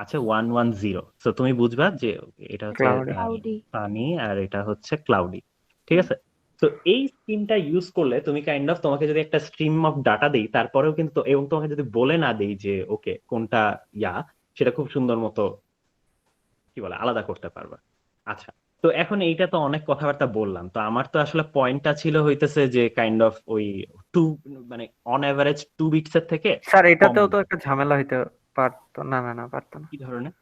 আচ্ছা 1 1 0, তো তুমি বুঝবা যে এটা হচ্ছে ক্লাউডি। ক্লাউডি। সানি আর এটা হচ্ছে ক্লাউডি। ঠিক আছে, তো এই স্কিমটা ইউজ করলে তুমি কাইন্ড অফ, তোমাকে যদি একটা স্ট্রিম অফ ডাটা দেই তারপরেও কিন্তু এবং তোমাকে যদি বলে না দেই যে ওকে কোনটা ইয়া, সেটা খুব সুন্দর মতো কি বলে আলাদা করতে পারবা। আচ্ছা, তো এখন এইটা তো অনেক কথাবার্তা বললাম, তো আমার তো আসলে পয়েন্টটা ছিল হইতেছে যে কাইন্ড অফ ওই টু মানে অন এভারেজ 2 বিটস এর থেকে স্যার কম এটাতেও তো না। একটা ঝামেলা হইতে পারতো। না না না, পারতো না। কি ধরনের?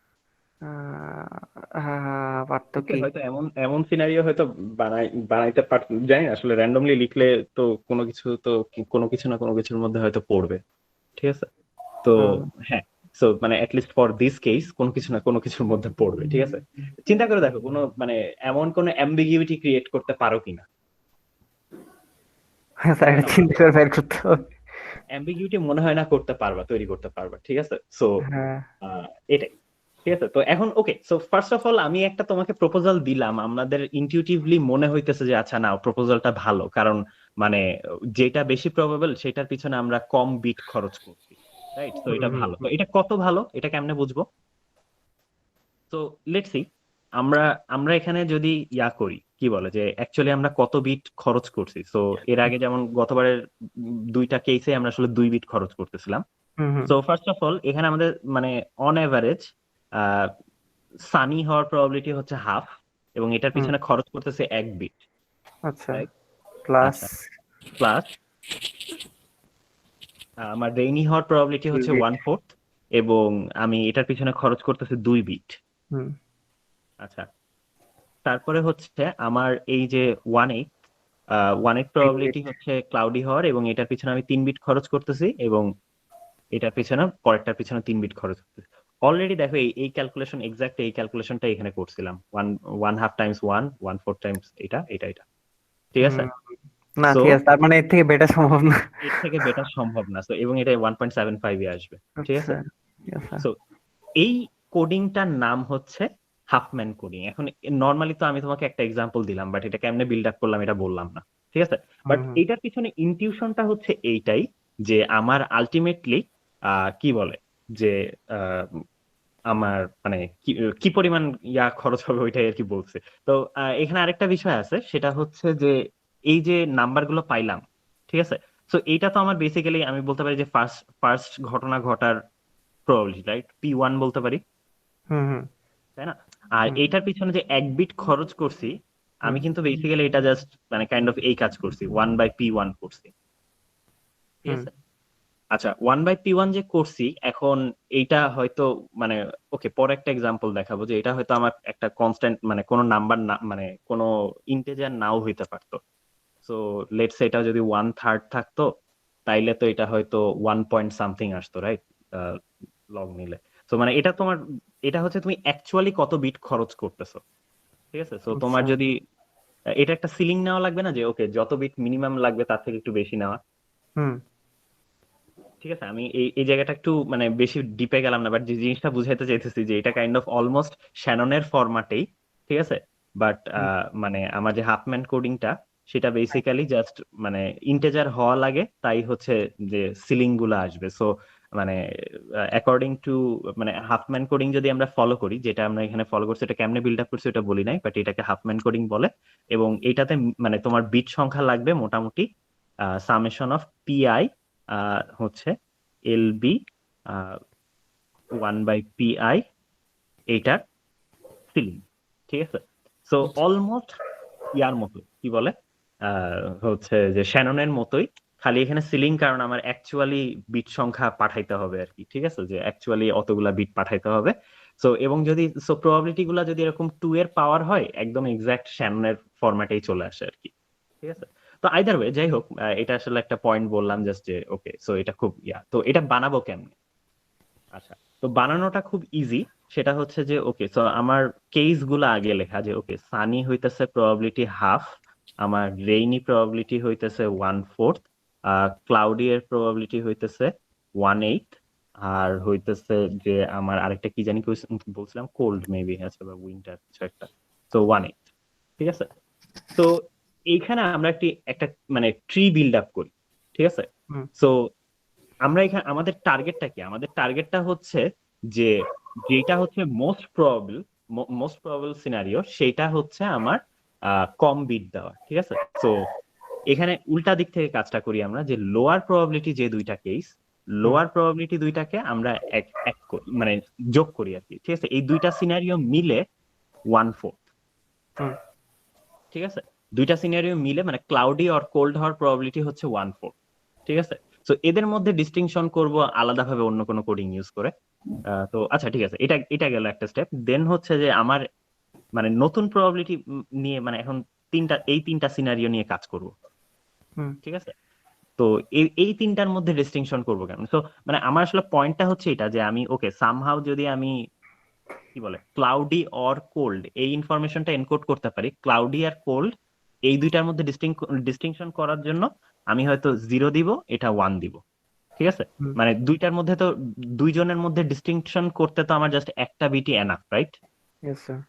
পারতো ওকে, কি? হয়তো এমন এমন সিনারিও হয়তো বানাইতে পার, জানি না আসলে, র্যান্ডমলি লিখলে তো কোনো কিছু তো কোনো কিছু না কোনো কিছুর মধ্যে হয়তো পড়বে। ঠিক আছে, তো হুম হ্যাঁ, সো মানে অ্যাটলিস্ট ফর দিস কেস কোনো কিছু না কোনো কিছুর মধ্যে পড়বে। ঠিক আছে, চিন্তা করে দেখো কোনো মানে এমন কোনো অ্যাম্বিগিউটি ক্রিয়েট করতে পারো কিনা। স্যার মনে হয় এটা না চিন্তা করে বের করতে হবে। অ্যাম্বিগিউটি মনে হয় না করতে পারবা, তৈরি করতে পারবা। ঠিক আছে, সো হ্যাঁ এটাই। ঠিক আছে, তো এখন ওকে, সো ফার্স্ট অফ অল আমি একটা তোমাকে প্রপোজাল দিলাম, আমাদের ইনটিউটিভলি মনে হইতেছে যে আচ্ছা না প্রপোজালটা ভালো, কারণ মানে যেটা বেশি প্রবাবল সেটার পিছনে আমরা কম বিট খরচ করছি, রাইট? তো এটা হুম ভালো, তো এটা কত ভালো এটা কেমনে বুঝবো? তো লেটস সি, আমরা আমরা এখানে যদি ইয়া করি কি বলে যে অ্যাকচুয়ালি আমরা কত বিট খরচ করছি। সো এর আগে যেমন গতবারের দুইটা কেসে আমরা আসলে 2 বিট খরচ করতেছিলাম। হুম হুম সো ফার্স্ট অফ অল এখানে আমাদের মানে অন এভারেজ সানি হওয়ার প্রবাবিলিটি হচ্ছে হাফ, এবং এটার হুম, পিছনে খরচ করতেছে 1 বিট, আচ্ছা রাইট? প্লাস আচ্ছা, প্লাস আমার রেইনি হওয়ার প্রবাবিলিটি 2 হচ্ছে বিট। 1/4, এবং আমি এটার পিছনে খরচ করতেছি 2 বিট। হুম আচ্ছা, তারপরে হচ্ছে আমার এই যে 1/8 3 বিট। প্রবাবিলিটি হচ্ছে ক্লাউডি হওয়ার, এবং এটার পিছনে আমি 3 বিট খরচ করতেছি, এবং এটার পিছনে পরেরটার পিছনে 3 বিট খরচ করতেছি। অলরেডি দেখো এই ক্যালকুলেশন, এক্সাক্ট এই ক্যালকুলেশনটা এখানে করছিলাম, ওয়ান হাফ টাইমস 1 1/4 টাইমস এটা এটা এটা। ঠিক আছে, হুম, না সো ঠিক আছে, তার মানে এর থেকে বেটার সম্ভব না। এর থেকে বেটার সম্ভব না, সো এবং এটা 1.75 এ আসবে। ঠিক আচ্ছা আছে, আচ্ছা সো এই কোডিংটার নাম হচ্ছে হাফম্যান কোডিং। এখন নর্মালি তো আমি তোমাকে একটা এক্সাম্পল দিলাম, বাট এটা কেমনে বিল্ড আপ করলাম এটা বললাম না। ঠিক আছে, বাট হুম এইটার পিছনে ইনটিউশনটা হচ্ছে এইটাই, যে আমার আলটিমেটলি কি বলে যে আহ, আমার মানে কি কি পরিমাণ ইয়া খরচ হবে ওইটাই আর কি বলছে। তো এখানে আরেকটা বিষয় আছে, সেটা হচ্ছে যে এই যে নাম্বার গুলো পাইলাম, ঠিক আছে, তো এইটা তো আমার বেসিক্যালি আমি বলতে পারি যে ফার্স্ট ফার্স্ট ঘটনা ঘটার প্রবাবিলিটি, রাইট? P1 বলতে পারি, হুম হুম তাই না? আর হুম এইটার পিছনে যে 1 বিট খরচ করছি, আমি হুম কিন্তু বেসিক্যালি এটা জাস্ট মানে কাইন্ড অফ এই কাজ করছি, 1/P1 করছি। ঠিক হুম আছে, আচ্ছা 1/P1 যে করছি, এখন এইটা হয়তো মানে ওকে, পরে একটা এক্সাম্পল দেখাবো যে এটা হয়তো আমার একটা কনস্ট্যান্ট মানে কোনো নাম্বার না, মানে কোনো ইন্টিজার নাও হইতে পারতো। সো লেটস এটা যদি 1/3 থাকতো, তাইলে তো এটা হয়তো 1 পয়েন্ট সামথিং আসতো, রাইট? লগ নিলে, তো মানে এটা তোমার, এটা হচ্ছে তুমি অ্যাকচুয়ালি কত বিট খরচ করতেছো। ঠিক আছে, তো তোমার আচ্ছা যদি এটা একটা সিলিং নেওয়া লাগবে না যে ওকে যত বিট মিনিমাম লাগবে তার থেকে একটু বেশি নেওয়া। হুম ঠিক আছে, আমি এই এই জায়গাটা একটু মানে বেশি ডিপে গেলাম না, বাট যে জিনিসটা বুঝাইতে চাইতেছি যে এটা কাইন্ড অফ অলমোস্ট শ্যাননের ফরম্যাটেই। ঠিক আছে, বাট হুম মানে আমার যে হাফম্যান কোডিংটা সেটা বেসিক্যালি জাস্ট মানে ইন্টেজার হওয়া লাগে, তাই হচ্ছে যে সিলিং গুলো আসবে। সো মানে অ্যাকর্ডিং টু মানে হাফম্যান কোডিং যদি আমরা ফলো করি, যেটা আমরা এখানে ফলো করছি, এটা কেমনে বিল্ড আপ করছি এটা বলি নাই, বাট এটাকে হাফম্যান কোডিং বলে। এবং এটাতে মানে তোমার বিট সংখ্যা লাগবে মোটামুটি সামেশন অফ পিআই হচ্ছে এলবি 1/PI, এইটার সিলিং। ঠিক আছে, সো অলমোস্ট ইয়ার মতো কি বলে হচ্ছে যে শ্যাননের মতোই, খালি এখানে সিলিং, কারণ আমার অ্যাকচুয়ালি বিট সংখ্যা পাঠাইতে হবে আর কি। ঠিক আছে, যে অ্যাকচুয়ালি অতগুলা বিট পাঠাইতে হবে। সো এবং যদি প্রবাবিলিটি গুলা যদি এরকম 2 এর পাওয়ার হয় একদম এক্সাক্ট শ্যাননের ফরম্যাটেই চলে আসে আর কি, ঠিক আছে। তো আইদার ওয়ে যাই হোক, এটা আসলে একটা পয়েন্ট বললাম জাস্ট যে ওকে, সো এটা খুব তো এটা বানাবো কেমনে? আচ্ছা, তো বানানোটা খুব ইজি। সেটা হচ্ছে যে ওকে, সো আমার কেস গুলা আগে লেখা যে ওকে, সানি হইতেছে প্রবাবিলিটি হাফ, আমার রেইনি প্রবাবিলিটি হইতেছে 1/4, ক্লাউডি এর প্রবাবিলিটি হইতেছে 1/8, আর হইতেছে যে আমার আরেকটা কি জানি বলছিলাম, কোল্ড মেবি আছে বা উইন্টার কিছু একটা, তো 1/8, ঠিক আছে। তো এইখানে আমরা একটা মানে ট্রি বিল্ড আপ করি, ঠিক আছে। হুম। সো আমরা এখানে আমাদের টার্গেটটা কি? আমাদের টার্গেটটা হচ্ছে যে যেটা হচ্ছে মোস্ট প্রবাবল সিনারিও, সেটা হচ্ছে আমার কম বিট দেওয়া, ঠিক আছে। সো এখানে উল্টা দিক থেকে কাজটা করি আমরা, যে লোয়ার প্রবাবিলিটি যে দুইটা কেস, লোয়ার প্রবাবিলিটি দুইটাকে আমরা মানে যোগ করি আর কি, ঠিক আছে। এই দুইটা সিনারিও মিলে 1/4, হুম। ঠিক আছে। দুইটা সিনারিও মিলে মানে ক্লাউডি আর কোল্ড হওয়ার প্রবাবিলিটি হচ্ছে 1/4, ঠিক আছে। সো এদের মধ্যে ডিস্টিংশন করব আলাদাভাবে অন্য কোনো কোডিং ইউজ করে। তো আচ্ছা ঠিক আছে, এটা গেল একটা স্টেপ। দেন হচ্ছে যে আমার মানে নতুন প্রবাবিলিটি নিয়ে মানে এখন এই তিনটা সিনারিও নিয়ে কাজ করব, হুম। ঠিক আছে। তো এই তিনটার মধ্যে ডিস্টিংশন করব কেন? সো মানে আমার আসলে পয়েন্টটা হচ্ছে এটা যে আমি ওকে সামহাউ যদি আমি কি বলে ক্লাউডি অর কোল্ড এই ইনফরমেশনটা এনকোড করতে পারি, ক্লাউডি আর কোল্ড এই দুইটার মধ্যে ডিস্টিংশন করার জন্য আমি হয়তো 0 দিব, এটা 1 দিব, ঠিক আছে। হুম। মানে দুইটার মধ্যে তো দুইজনের মধ্যে ডিস্টিংশন করতে তো আমার জাস্ট একটা বিটই এনাফ, রাইট? Yes sir.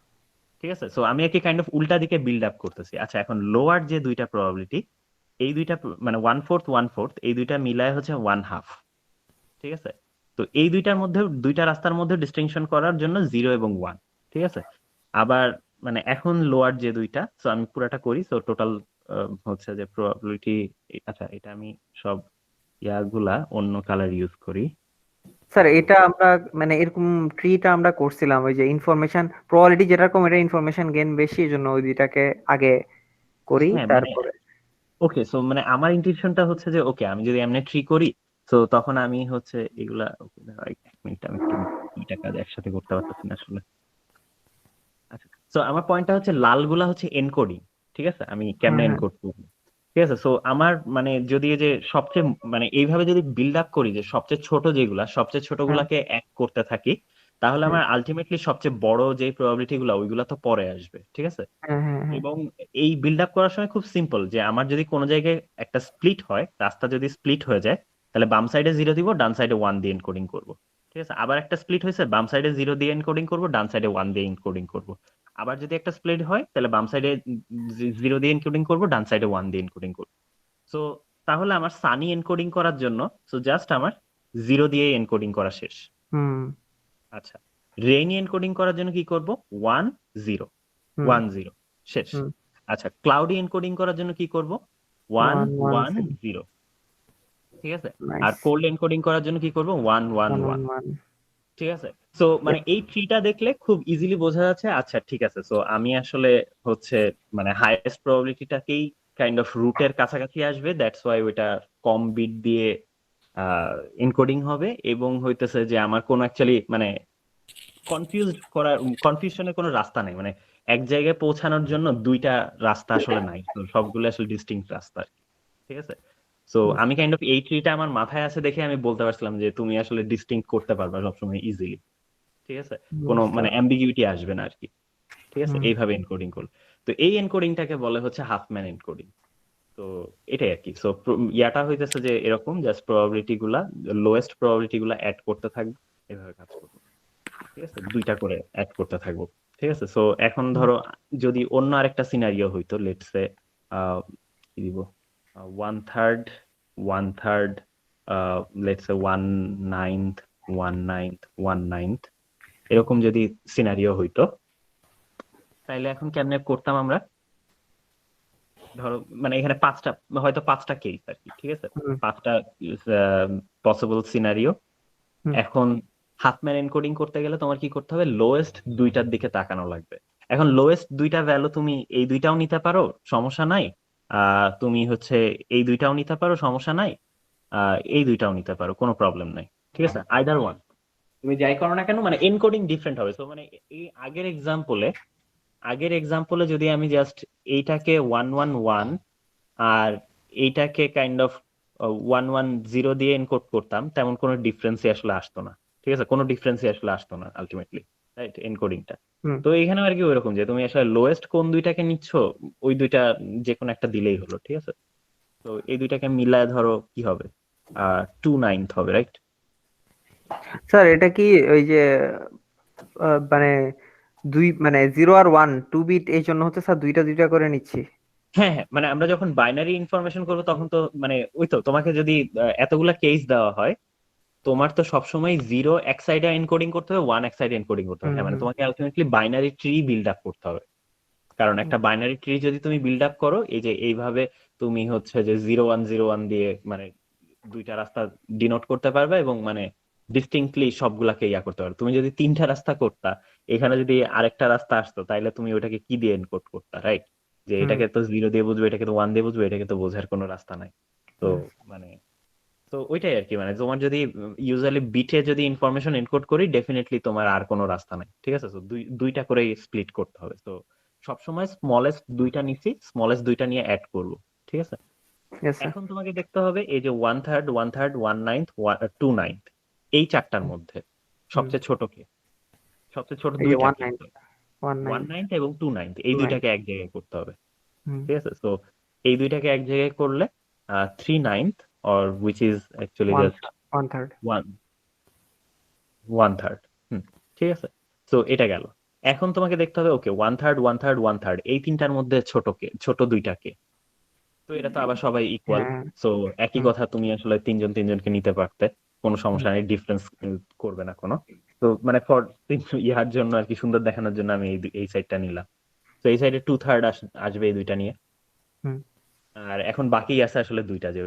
ঠিক আছে। সো আমি একে কাইন্ড অফ উল্টা দিকে বিল্ড আপ করতেছি। আচ্ছা, এখন লোয়ার যে দুইটা প্রবাবিলিটি, এই দুইটা মানে 1/4 এই দুইটা মিলায় হচ্ছে 1/2, ঠিক আছে। তো এই দুইটার মধ্যে দুইটা রাস্তার মধ্যে ডিস্টিংশন করার জন্য 0 এবং 1, ঠিক আছে। আবার মানে এখন লোয়ার যে দুইটা, সো আমি পুরাটা করি। সো টোটাল হচ্ছে যে প্রবাবিলিটি, আচ্ছা এটা আমি সব ইয়াগুলা অন্য কালার ইউজ করি। স্যার এটা আমরা মানে এরকম ট্রিটা আমরা করছিলাম, ওই যে ইনফরমেশন প্রবাবিলিটি যেরকম, এটা ইনফরমেশন গেইন বেশি, এই জন্য ওই দুইটাকে আগে করি হ্যাঁ, মানে তারপরে। ওকে, সো মানে আমার ইন্টেনশনটা হচ্ছে যে ওকে আমি যদি এমনি ট্রি করি, তো তখন আমি হচ্ছে এগুলা এক মিনিট, আমি একটু দুইটা কাজ একসাথে করতে পারতেছি না আসলে। আচ্ছা, সো আমার পয়েন্টটা হচ্ছে লালগুলা হচ্ছে এনকোডিং, ঠিক আছে। আমি কেমনে হ্যাঁ। এনকোড করব, ঠিক আছে। সো আমার মানে যদি এই যে সবচেয়ে মানে এইভাবে যদি বিল্ড আপ করি যে সবচেয়ে ছোট যেগুলা, সবচেয়ে ছোটগুলাকে এক করতে থাকি, তাহলে আমার আলটিমেটলি সবচেয়ে বড় যে প্রবাবিলিটি গুলা ওইগুলা তো পরে আসবে, ঠিক আছে। হ্যাঁ, হ্যাঁ, হ্যাঁ। এবং এই বিল্ড আপ করার সময় খুব সিম্পল, যে আমার যদি কোনো জায়গায় একটা স্প্লিট হয়, রাস্তা যদি স্প্লিট হয়ে যায়, তাহলে বাম সাইডে 0 দিব, ডান সাইডে 1 দিয়ে এনকোডিং করব, ঠিক আছে। আবার একটা স্প্লিট হয়েছে, বাম সাইডে 0 দিয়ে এনকোডিং করব, ডান সাইডে 1 দিয়ে এনকোডিং করব। আবার যদি একটা স্প্লিট হয়, তাহলে বাম সাইডে 0 দিয়ে এনকোডিং করব, ডান সাইডে 1 দিয়ে এনকোডিং করব। সো তাহলে আমার সানি এনকোডিং করার জন্য সো জাস্ট আমার 0 দিয়ে এনকোডিং করা শেষ। হুম। আচ্ছা, রেইনি এনকোডিং করার জন্য কি করব? 1 0 হুম। 1 0 শেষ। হুম। আচ্ছা, ক্লাউডি এনকোডিং করার জন্য কি করব? 1 1 0, ঠিক আছে। আর নাইস। কোল্ড এনকোডিং করার জন্য কি করব? 1 1 1, 1 ঠিক আছে। সো মানে এই ট্রিটা দেখলে খুব ইজিলি বোঝা যাচ্ছে। আচ্ছা ঠিক আছে, সো আমি আসলে হচ্ছে মানে হাইয়েস্ট প্রবাবিলিটিটাকেই কাইন্ড অফ রুটের কাছাকাছি আসবে, দ্যাটস ওয়াই ওইটা কম বিট দিয়ে এনকোডিং হবে। এবং হইতেছে যে আমার কোনো অ্যাকচুয়ালি মানে কনফিউশনের কোনো রাস্তা নাই, মানে এক জায়গায় পৌঁছানোর জন্য দুইটা রাস্তা আসলে নাই, তো সবগুলো আসলে ডিস্টিংক্ট রাস্তা, ঠিক আছে। সো আমি কাইন্ড অফ এই ট্রিটা আমার মাথায় আছে দেখে আমি বলতে পারছিলাম যে তুমি আসলে ডিস্টিংক্ট করতে পারবা সবসময় ইজিলি, ঠিক আছে। কোনো মানে অ্যাম্বিগুইটি আসবে না আর কি, ঠিক আছে। এইভাবে এনকোডিং করল। তো এই এনকোডিংটাকে বলে হচ্ছে হাফম্যান এনকোডিং। তো এটাই আর কি। সো ইয়াটা হইতেছে যে এরকম জাস্ট প্রবাবিলিটি গুলা, লোয়েস্ট প্রবাবিলিটি গুলা অ্যাড করতে থাকবো, এভাবে কাজ করবো, ঠিক আছে। দুইটা করে অ্যাড করতে থাকবো, ঠিক আছে। সো এখন ধরো যদি অন্য আরেকটা সিনারিও হইতো, লেটস সে কি দিব, 1/3 1/3, লেটস সে 1/9 1/9 1/9, এরকম যদি সিনারিও হইতো, তাইলে এখন কেমনে করতাম আমরা? ধরো মানে এখানে হয়তো পাঁচটা কেস আর কি, ঠিক আছে, পাঁচটা পসিবল সিনারিও। এখন হাফম্যান এনকোডিং করতে গেলে তোমার কি করতে হবে? লোয়েস্ট দুইটার দিকে তাকানো লাগবে। এখন লোয়েস্ট দুইটা ভ্যালু তুমি এই দুইটাও নিতে পারো, সমস্যা নাই। তুমি হচ্ছে এই দুইটাও নিতে পারো, সমস্যা নাই। এই দুইটাও নিতে পারো, কোনো প্রবলেম নাই, ঠিক আছে। আইদার ওয়ান, তুমি যাই করো না কেন মানে এনকোডিং ডিফারেন্ট হবে। সো মানে এই আগের এক্সাম্পলে যদি আমি জাস্ট এইটাকে 111 আর এইটাকে কাইন্ড অফ 110 দিয়ে এনকোড করতাম, তেমন কোনো ডিফারেন্সই আসলে আসতো না। ঠিক আছে, কোনো ডিফারেন্সই আসলে আসতো না আলটিমেটলি, রাইট, এনকোডিংটা। হুম। তো এইখানে আর কি ওইরকম যে তুমি আসলে লোয়েস্ট কোন দুইটাকে নিচ্ছ, ওই দুইটা যে কোনো একটা দিলেই হলো। ঠিক আছে, তো এই দুইটাকে মিলায় ধরো কি হবে, 2/9 হবে, রাইট? স্যার এটা কি ওই যে মানে মানে 0 আর 1 2 বিট, এই জন্য হচ্ছে স্যার দুইটা দুইটা করে নিচ্ছি। হ্যাঁ হ্যাঁ, মানে আমরা যখন বাইনারি ইনফরমেশন করবো তখন তো মানে ওই তো তোমাকে যদি এতগুলা কেস দেওয়া হয়, তোমার তো সবসময় 0 এক সাইডে এনকোডিং করতে হবে, 1 এক সাইডে এনকোডিং করতে হবে। হুম হ্যাঁ, মানে হুম তোমাকে ultimately binary tree build up করতে হবে। কারণ একটা বাইনারি ট্রি যদি তুমি বিল্ড আপ করো, এই যে এইভাবে তুমি হচ্ছে যে 0101 দিয়ে মানে দুইটা রাস্তা ডিনোট করতে পারবে, এবং মানে ডিস্টিংক্টলি সবগুলাকে ইয়া করতে পারবে। তুমি যদি তিনটা রাস্তা করতা, এখানে যদি আরেকটা রাস্তা আসতো, তাইলে তুমি ওটাকে কি দিয়ে এনকোড করতা, রাইট? যে হুম এটাকে তো 0 দিয়ে বুঝবে, এটাকে তো 1 দিয়ে বুঝবে, এটাকে তো বোঝার কোনো রাস্তা নাই। তো হুম। মানে তো ওইটাই আর কি, মানে তোমার যদি ইউজুয়ালি বিটে যদি ইনফরমেশন এনকোড করি, ডেফিনেটলি তোমার আর কোনো রাস্তা নাই। ঠিক আছে, তো দুইটা করে স্প্লিট করতে হবে। তো সবসময় স্মলেস্ট দুইটা নিচ্ছি, স্মলেস্ট দুইটা নিয়ে অ্যাড করবো। ঠিক আছে, Yes, sir. এখন তোমাকে দেখতে হবে এই যে 1/3, 1/3, 1/9, 2/9 এই চারটার মধ্যে হুম। সবচেয়ে ছোট কে? সবচেয়ে ছোট এই যে দুইটা 1 কি? 9 1 9 1/9 এবং 2/9 এই 2 9। দুইটাকে এক জায়গায় করতে হবে। হুম। ঠিক আছে, তো এই দুইটাকে এক জায়গায় করলে 3/9 or which is actually just 1/3 1/3। ঠিক আছে, তো এটা গেল। এখন তোমাকে দেখতে হবে ওকে 1/3, 1/3, 1/3 এই তিনটার মধ্যে ছোট দুইটাকে। তো এটা তো আবার সবাই ইকুয়াল। হ্যাঁ। সো একই হুম কথা, তুমি আসলে তিনজনকে নিতে পারতে, কোনো সমস্যা নেই, ডিফারেন্স করবে না কোনো। তো মানে ফর ইয়ার জন্য আর কি, সুন্দর দেখানোর জন্য আমি এই সাইডটা নিলাম। তো এই সাইডে 2/3 আসবে এই দুইটা নিয়ে। হুম আর এখন বাকি আছে আসলে দুইটা, যে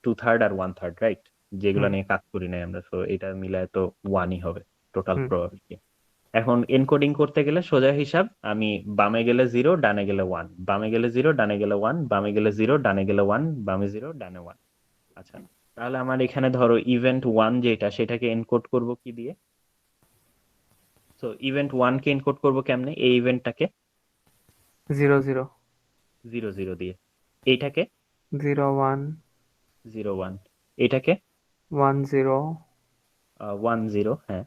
2/3 আর 1/3, রাইট, যেগুলো হুম নিয়ে কাজ করি নাই আমরা। তো এটা মিলায় তো 1ই হবে টোটাল হুম প্রবাবিলিটি। এখন এনকোডিং করতে গেলে সোজা হিসাব, আমি বামে গেলে 0 ডানে গেলে 1, বামে গেলে 0 ডানে গেলে 1, বামে গেলে 0 ডানে গেলে 1, বামে 0 ডানে 1। আচ্ছা, তাহলে আমার এখানে ধরো ইভেন্ট 1 যেটা, সেটাকে এনকোড করব কি দিয়ে? সো ইভেন্ট 1 কে এনকোড করব কেমনে? এই ইভেন্টটাকে 0 0 0 0 দিয়ে, এইটাকে 0 1 0 1, এটাকে 1 0 1 0, হ্যাঁ,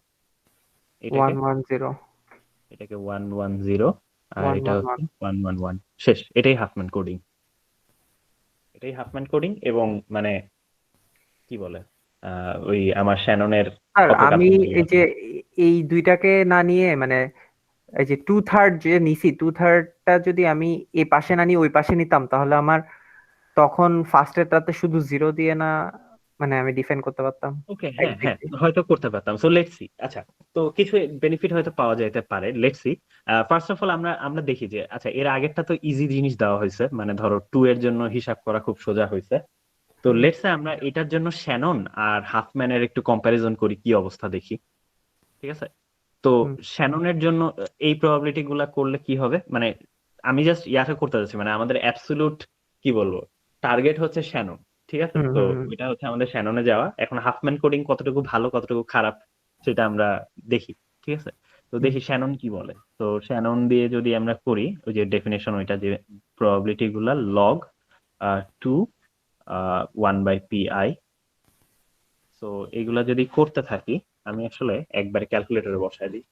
1 এটাকে 1 0 এটাকে 1 1 0, আর 1 এটা 1 হচ্ছে 1। 1 1 1। শেষ, এটাই হাফম্যান কোডিং। এটাই হাফম্যান কোডিং, এবং মানে কি বলে, ওই আমার শ্যাননের আর আমি অপকার্যকরী এই আছে। যে এই দুইটাকে না নিয়ে মানে এই যে 2/3 যে নিছি, 2/3টা যদি আমি এই পাশে না নিয়ে ওই পাশে নিতাম, তাহলে আমার তখন ফার্স্টেরটাতে শুধু 0 দিয়ে না মানে আমি ডিফেন্ড করতে পারতাম ওকে, হ্যাঁ হ্যাঁ, এক্স্যাক্টলি। হয়তো করতে পারতাম। So let's see. আচ্ছা, তো কিছু বেনিফিট হয়তো পাওয়া যেতে পারে, let's see. First of all আমরা আমরা দেখি যে আচ্ছা, এর আগেরটা তো ইজি জিনিস দেওয়া হয়েছে, মানে ধরো 2 এর জন্য হিসাব করা খুব সোজা হয়েছে। তো লেটস সে আমরা এটার জন্য শ্যানন আর হাফম্যানের একটু কম্প্যারিজন করি, কি অবস্থা দেখি। ঠিক আছে, তো হুম শ্যাননের জন্য এই প্রবাবিলিটি গুলা করলে কি হবে, মানে আমি জাস্ট ইয়াকে করতে যাচ্ছি, মানে আমাদের অ্যাবসলিউট কি বলবো, টার্গেট হচ্ছে শ্যানন। ঠিক আছে, হুম তো হুম এটা হচ্ছে আমাদের শ্যাননে যাওয়া। এখন হাফম্যান কোডিং কতটুকু ভালো কতটুকু খারাপ সেটা আমরা দেখি। ঠিক আছে, তো হুম দেখি শ্যানন কি বলে। তো শ্যানন দিয়ে যদি আমরা করি, ওই যে ডেফিনেশন ওইটা, যে প্রবাবিলিটি গুলা লগ 2 1/pi। তো এগুলা যদি করতে থাকি, আমি আসলে একবার ক্যালকুলেটরে বসায় দিই,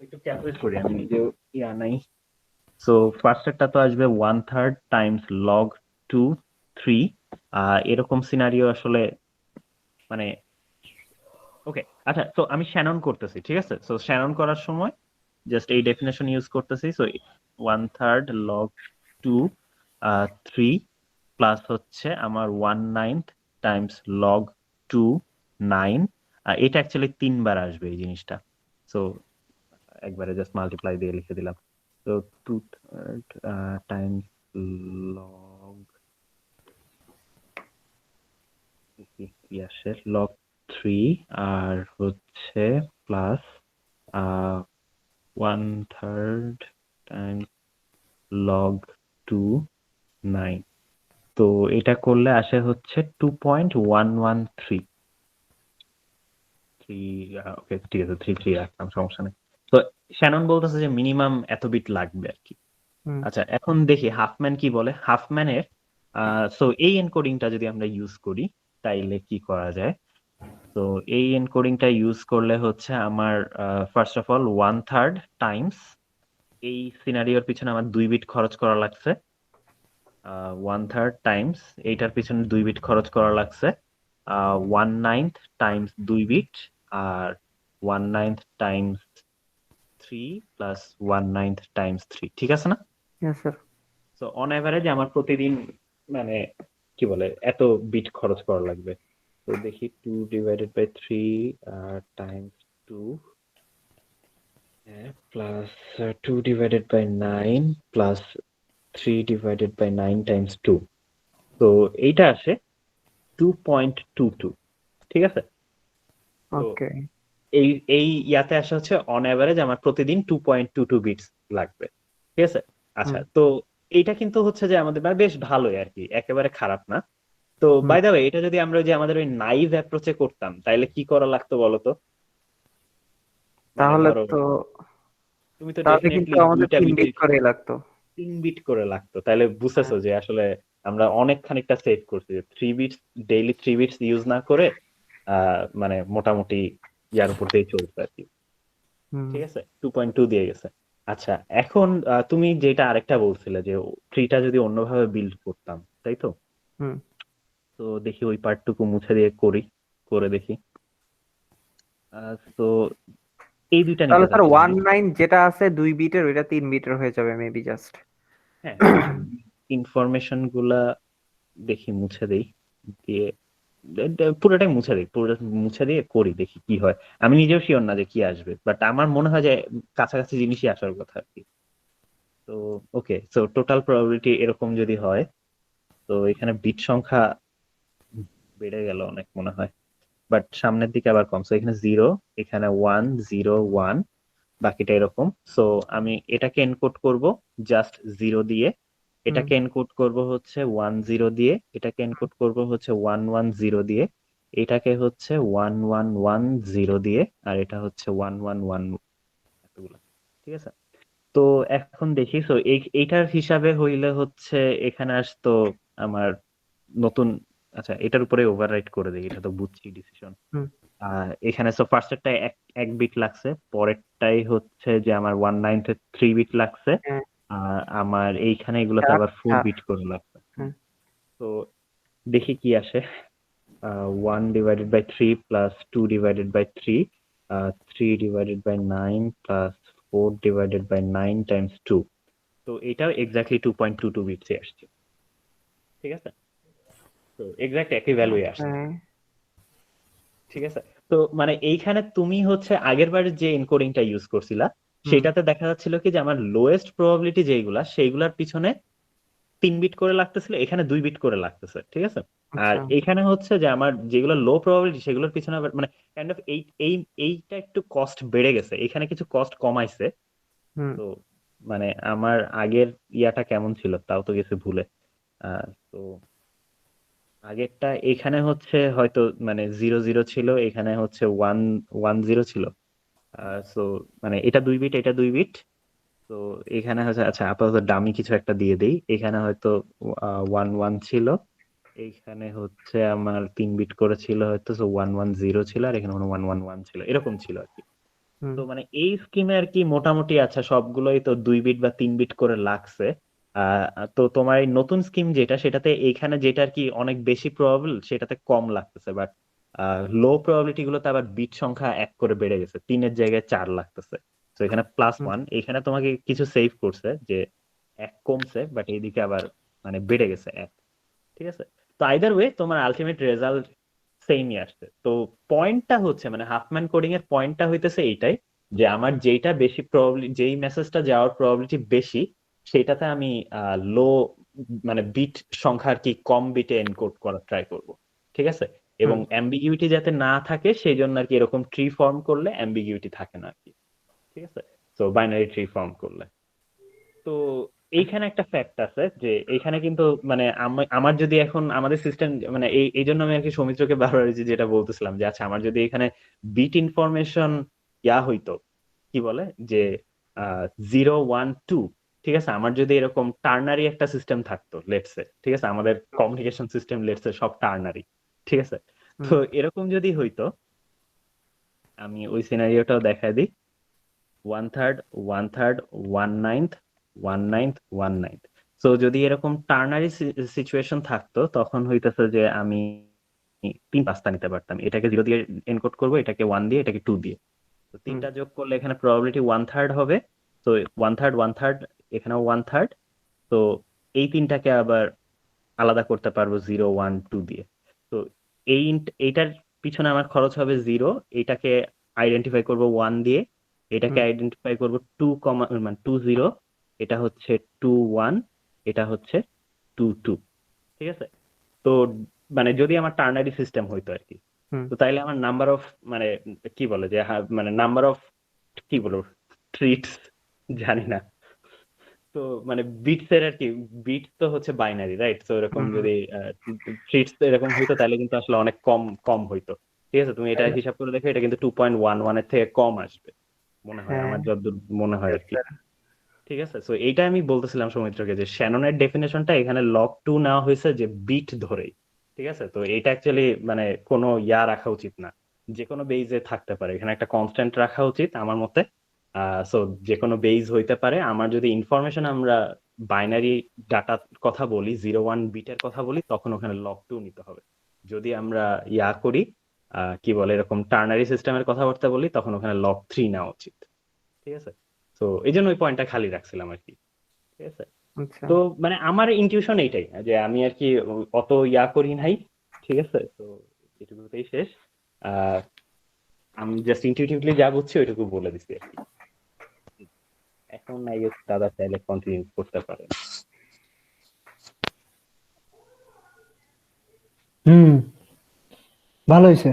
একটু ক্যালকুলেট করি, আমি নিজেও ইয়া নাই। সো ফার্স্টেরটা তো আসবে 1/3 টাইমস লগ 2 3। এরকম সিনারিও আসলে মানে ওকে। আচ্ছা, তো আমি শ্যানন করতেছি, ঠিক আছে। সো শ্যানন করার সময় জাস্ট এই ডেফিনেশন ইউজ করতেছি। সো 1/3 লগ 2 3 প্লাস হচ্ছে আমার 1/9 টাইমস লগ 2 9। এটা অ্যাকচুয়ালি 3 বার আসবে এই জিনিসটা। সো একবারে জাস্ট মাল্টিপ্লাই দিয়ে লিখে দিলাম। তো 2/3 টাইমস লগ কি আসে, লগ 3 আর হচ্ছে প্লাস 1/3 টাইমস লগ 2 9। তো এটা করলে আসে হচ্ছে 2.113 ওকে ঠিক আছে 3 রাখলাম, সমস্যা নেই। তো শ্যানন বলতেছে যে মিনিমাম এত বিট লাগবে আর কি। হুম। আচ্ছা এখন দেখি হাফম্যান কি বলে। হাফম্যানের সো এই এনকোডিংটা যদি আমরা ইউজ করি তাইলে কি করা যায়। তো এই এনকোডিংটা ইউজ করলে হচ্ছে আমার ফার্স্ট অফ অল 1/3 টাইমস এই সিনারিওর পিছনে আমার 2 বিট খরচ করা লাগছে। 1/3 টাইমস এইটার পিছনে 2 বিট খরচ করা লাগছে। 1/9 টাইমস 2 বিট আর 1/9 টাইমস 3 প্লাস 1/9 টাইমস 3, ঠিক আছে না? Yes, sir. So on average আমার প্রতিদিন মানে কি বলে এত বিট খরচ করা লাগবে। তো দেখি 2 divided by 3 times 2 plus 2 divided by 9 plus 3 divided by 9 times 2। তো এইটা আসে 2.22, ঠিক আছে? তো Okay. এই এই ইয়াতে আসে হচ্ছে অন এভারেজ আমার প্রতিদিন 2.22 বিটস লাগবে, ঠিক আছে? আচ্ছা তো এইটা কিন্তু হচ্ছে যে আমাদের মানে বেশ ভালোই আর কি, একেবারে খারাপ না। তো বাই দ্য ওয়ে এটা যদি আমরা ওই যে আমাদের ওই নাইভ অ্যাপ্রোচে করতাম তাহলে কি করা লাগতো বলতো? মানে তাহলে ধরো তো তুমি তো তাহলে ডেফিনেটলি কিন্তু আমাদের 2টা 3 বিট বিট করে লাগতো। 3 বিট করে লাগতো, তাহলে বুঝতেছো যে আসলে আমরা অনেক খানিকটা সেভ করছি। 3 বিটস ডেইলি 3 বিটস ইউজ না করে মানে মোটামুটি ইয়ার উপর দিয়ে চলছে আর কি, হুম। ঠিক আছে? 2.2 দিয়ে গেছে। আচ্ছা এখন তুমি যেটা আরেকটা বলছিলে যে ট্রিটা যদি অন্যভাবে বিল্ড করতাম, তাই তো? হুম। তো দেখি ওই পার্টটুকু মুছে দিয়ে করে দেখি। তো এই দুইটা তাহলে নিতে স্যার চাচ্ছিলাম। 19 যেটা আছে 2 বিটের ওইটা 3 বিটের হয়ে যাবে মেবি জাস্ট। হ্যাঁ ইনফরমেশন গুলা দেখি মুছে দেই, দিয়ে পুরোটাই মুছে দিই, পুরোটা মুছে দিয়ে করি দেখি কি হয়। আমি নিজেও শিওর না যে কি আসবে, বাট আমার মনে হয় যে কাছাকাছি জিনিসই আসার কথা আর কি। তো ওকে, সো টোটাল প্রবাবিলিটি এরকম যদি হয় তো এখানে বিট সংখ্যা বেড়ে গেল অনেক মনে হয়, বাট সামনের দিকে আবার কম। সো এখানে 0, এখানে 1 0 1, বাকিটা এরকম। সো আমি এটাকে এনকোড করব জাস্ট 0 দিয়ে, এটাকে এনকোড করব হচ্ছে 1 0 দিয়ে, এটাকে এনকোড করব হচ্ছে 1 1 0 দিয়ে, এটাকে হচ্ছে 1 1 1 0 দিয়ে, আর এটা হচ্ছে 1 1 1, এতগুলো, ঠিক আছে? তো এখন দেখি, সো এইটার হিসাবে হইলে হচ্ছে এখানে আসতো আমার নতুন, আচ্ছা এটার উপরে ওভাররাইট করে দিই, এটা তো বুঝছি ডিসিশন। হুম। এখানে সো ফার্স্টেরটাই এক বিট লাগছে, পরেরটাই হচ্ছে যে আমার 1/9 3 বিট লাগছে, হ্যাঁ। আর আমার এইখানে এগুলোতে আবার 4 বিট করে লাগছে। হ্যাঁ। তো দেখি কি আসে। 1 divided by 3 plus 2 divided by 3, 3 divided by 9 plus 4 divided by 9 times 2। তো এটাও এক্স্যাক্টলি 2.22 বিটসে আসছে, ঠিক আছে? তো এক্স্যাক্ট একই ভ্যালুই আসছে, হ্যাঁ। ঠিক আছে? তো মানে এইখানে তুমি হচ্ছে আগের বার যে এনকোডিংটা ইউজ করছিলা সেটাতে দেখা যাচ্ছিল কি যে আমার লোয়েস্ট প্রবাবিলিটি যেগুলা সেইগুলার পিছনে 3 বিট করে লাগতেছিল, এখানে 2 বিট করে লাগতেছে, ঠিক আছে? আর আচ্ছা। এখানে হচ্ছে যে আমার যেগুলো লো প্রবাবিলিটি সেগুলোর পিছনে আবার মানে কাইন্ড অফ এইটা একটু কস্ট বেড়ে গেছে, এখানে কিছু কস্ট কমাইছে। হুম। তো মানে আমার আগের ইয়াটা কেমন ছিল তাও তো গেছে ভুলে। তো আগেরটা এখানে হচ্ছে হয়তো মানে 0 0 ছিল, এখানে হচ্ছে 1 1 0 ছিল। সো মানে এটা 2 বিট, এটা 2 বিট। তো এখানে হচ্ছে আচ্ছা আপাতত ডামি কিছু একটা দিয়ে দেই, এখানে হয়তো 1 1 ছিল, এইখানে হচ্ছে আমার 3 বিট করে ছিল হয়তো, সো 1 1 0 ছিল, আর এখানে 1 1 1 ছিল, এরকম ছিল আর কি। তো মানে এই স্কিমে আর কি মোটামুটি আচ্ছা সবগুলোই তো 2 বিট বা 3 বিট করে লাগছে। তো তোমার এই নতুন স্কিম যেটা সেটাতে এইখানে যেটা আর কি অনেক বেশি প্রবাবল সেটাতে কম লাগতেছে, বাট লো প্রবাবিলিটি গুলোতে আবার বিট সংখ্যা 1 করে বেড়ে গেছে, 3 এর জায়গায় 4 লাগতেছে। তো এখানে +1, এখানে তোমাকে কিছু সেভ করছে যে 1 কমছে, বাট এইদিকে আবার মানে বেড়ে গেছে 1, ঠিক আছে? তো আইদার ওয়ে তোমার আলটিমেট রেজাল্ট সেমই আসছে। তো পয়েন্টটা হচ্ছে মানে হাফম্যান কোডিং এর পয়েন্টটা হইতেছে এইটাই যে আমার যেটা বেশি প্রবাবিলিটি, যেই মেসেজটা যাওয়ার প্রবাবিলিটি বেশি সেটাতে আমি লো মানে বিট সংখ্যা আর কি কম বিটে এনকোড করার ট্রাই করব, ঠিক আছে? এবং অ্যাম্বিগুইটি যাতে না থাকে সেই জন্য আর কি এরকম ট্রি ফর্ম করলে অ্যাম্বিগুইটি থাকে না আর কি, ঠিক আছে? তো বাইনারি ট্রি ফর্ম করলে। তো এইখানে একটা ফ্যাক্ট আছে যে এইখানে কিন্তু মানে আমার যদি এখন আমাদের সিস্টেম মানে এই জন্য আমি আর কি সৌমিত্রকে বারবার যেটা বলতেছিলাম যে আচ্ছা আমার যদি এখানে বিট ইনফরমেশন হইতো কি বলে যে 0 1 2, ঠিক আছে, আমার যদি এরকম টার্নারি একটা সিস্টেম থাকতো লেটসে, ঠিক আছে, আমাদের কমিউনিকেশন সিস্টেম লেটসে সব টার্নারি, ঠিক আছে, তো এরকম যদি হইতো, আমি ওই সিনারিওটাও দেখাই দিই, 1/3 1/3 1/9 1/9 1/9। সো যদি এরকম টার্নারি সিচুয়েশন থাকতো তখন হইতেছে যে আমি 3 পাঁচটা নিতে পারতাম, এটাকে 0 দিয়ে এনকোড করবো, এটাকে 1 দিয়ে, এটাকে 2 দিয়ে, তো 3টা যোগ করলে এখানে প্রবাবিলিটি 1/3 হবে। তো 1/3 1/3, এখানেও 1/3। তো এই 3টাকে আবার আলাদা করতে পারবো 0 1 2 দিয়ে। তো এইটার পিছনে আমার খরচ হবে 0, এটাকে আইডেন্টিফাই করব 1 দিয়ে, এটাকে আইডেন্টিফাই করব 2 মানে 2 0, এটা হচ্ছে 2 1, এটা হচ্ছে 2 2, ঠিক আছে। তো মানে যদি আমার টার্নারি সিস্টেম হইতো আর কি, তো তাইলে আমার নাম্বার অফ মানে কি বলে যে মানে নাম্বার অফ কি বলবো ট্রিটস জানি না, তো মানে বিটস এর আর কি, বিট তো হচ্ছে বাইনারি, রাইট? তো এরকম যদি ট্রিটস এরকম হইতো তাহলে কিন্তু আসলে অনেক কম কম হইতো, ঠিক আছে। তুমি এটা হিসাব করে দেখো, এটা কিন্তু 2.11 এর থেকে কম আসবে মনে হয়, আমার যতদূর মনে হয় আর কি, ঠিক আছে। সো এইটা আমি বলতেছিলাম সৌমিত্রকে যে শ্যাননের ডেফিনেশনটা এখানে লগ 2 নেওয়া হয়েছে যে বিট ধরেই, ঠিক আছে। তো এটা অ্যাকচুয়ালি মানে কোনো রাখা উচিত না, যে কোনো বেইজে থাকতে পারে, এখানে একটা কনস্ট্যান্ট রাখা উচিত আমার মতে। সো যে কোনো বেইজ হইতে পারে, আমার যদি ইনফরমেশন আমরা বাইনারি ডাটার কথা বলি, 0 1 বিটের কথা বলি, তখন ওখানে লগ 2 নিতে হবে। যদি আমরা করি কি বলে এরকম টার্নারি সিস্টেমের কথাবার্তা বলি, তখন ওখানে লগ 3 নেওয়া উচিত, ঠিক আছে। তো এই জন্য ওই পয়েন্টটা খালি রাখছিলাম আর কি, ঠিক আছে। তো মানে আমার ইনটিউশন এইটাই যে আমি আর কি অত করি নাই, ঠিক আছে। তো এটুকুতেই শেষ। আমি জাস্ট ইনটিউটিভলি যা বুঝছি ওইটুকু বলে দিচ্ছি আর কি। এখন আই গেস দাদা চাইলে কন্টিনিউ করতে পারেন। ভালো হয়েছে।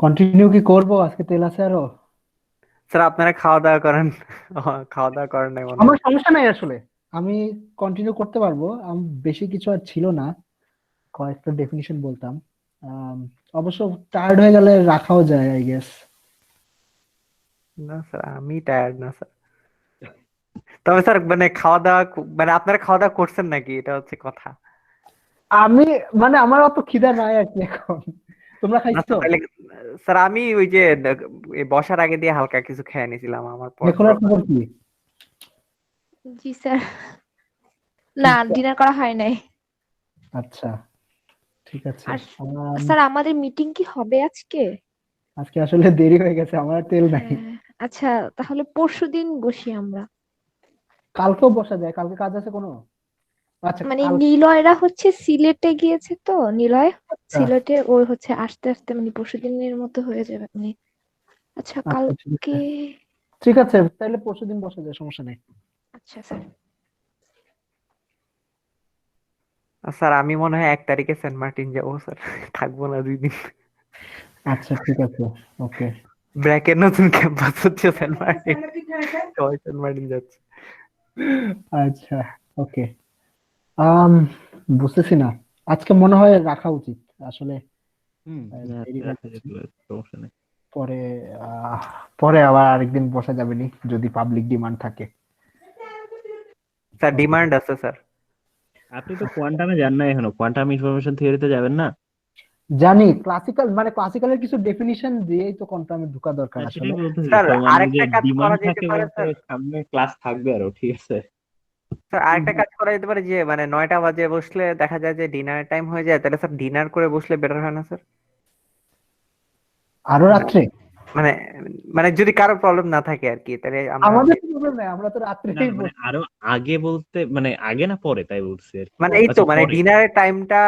কন্টিনিউ কি করবো? আজকে তেল আছে আরো। স্যার আপনারা খাওয়া দাওয়া করেন। খাওয়া দাওয়া করেন নাই মনে আমার হয়। সমস্যা নাই আসলে, আমি কন্টিনিউ করতে পারবো। বেশি কিছু আর ছিল না, কয়েকটা ডেফিনিশন বলতাম। অবশ্য টায়ার্ড হয়ে গেলে রাখাও যায় আই গেস। না স্যার, আমি টায়ার্ড না স্যার। তবে স্যার মানে খাওয়া দাওয়া মানে আপনারা খাওয়া দাওয়া করছেন নাকি, এটা হচ্ছে কথা। আমি মানে আমার অত খিদা নাই আর কি এখন। তোমরা না খাইছো? স্যার, তাহলে স্যার আমি ওই যে এই বসার আগে দিয়ে হালকা কিছু খেয়ে নিয়েছিলাম, আমার নিকোলার খবর কি? জি স্যার, না ডিনার করা হয় নাই। আচ্ছা, ঠিক আছে। আর স্যার আমাদের মিটিং কি হবে আজকে? আজকে আসলে দেরি হয়ে গেছে, আমার আর তেল নাই। হ্যাঁ, আচ্ছা তাহলে পরশুদিন বসি আমরা। কালকেও বসা যায়, কালকে কাজ আছে কোনো? আচ্ছা মানে কাল নিলয়রা হচ্ছে সিলেটে গিয়েছে, তো নিলয় সিলেটে, ওই হচ্ছে আস্তে আস্তে মানে পরশুদিনের মতো হয়ে যাবে মানে। আচ্ছা আচ্ছা, কালকে, ঠিক আছে তাহলে পরশুদিন বসা যায়, সমস্যা নেই। আচ্ছা স্যার। স্যার আমি মনে হয় 1 তারিখে সেন্ট মার্টিন যাবো স্যার, থাকবো না 2 দিন। আচ্ছা ঠিক আছে, ওকে। ব্র্যাকের নতুন ক্যাম্পাস হচ্ছে সেন্ট মার্টিন, সবাই সেন্ট মার্টিন যাচ্ছে। আচ্ছা, ওকে। আম বুঝতেছি না, আজকে মনে হয় রাখা উচিত আসলে। দেরি হয়ে যাচ্ছে। সমস্যা নেই। পরে পরে আবার আরেকদিন বসা যাবে নি যদি পাবলিক ডিমান্ড থাকে। স্যার ডিমান্ড আছে স্যার। আপনি তো কোয়ান্টামে যান না এখনো, কোয়ান্টাম ইনফরমেশন থিওরিতে যাবেন না? জানি ক্লাসিক্যালের কিছু ডেফিনিশন দিয়েই তো কোয়ান্টামে ঢোকা দরকার হ্যাঁ, আসলে। সেটাই বলতেছি। স্যার তো মানে যে আরেকটা কাজ ডিমান্ড করা যেতে থাকে পারে বলতে স্যার। সামনে ক্লাস থাকবে আরো, ঠিক আছে। স্যার আরেকটা কাজ করা যেতে পারে যে মানে 9টা বাজে বসলে দেখা যায় যে ডিনার টাইম হয়ে যায়, তাহলে স্যার ডিনার করে বসলে বেটার হয় না স্যার? আরো রাত্রে? মানে মানে যদি কারো প্রবলেম না থাকে আর কি, তাহলে আমরা আমাদের প্রবলেম নাই, আমরা তো না রাত্রেই না, মানে আরো আগে বলতে মানে আগে না পরে তাই বলছি আর কি। মানে এই তো আচ্ছা মানে পরে। ডিনারের টাইমটা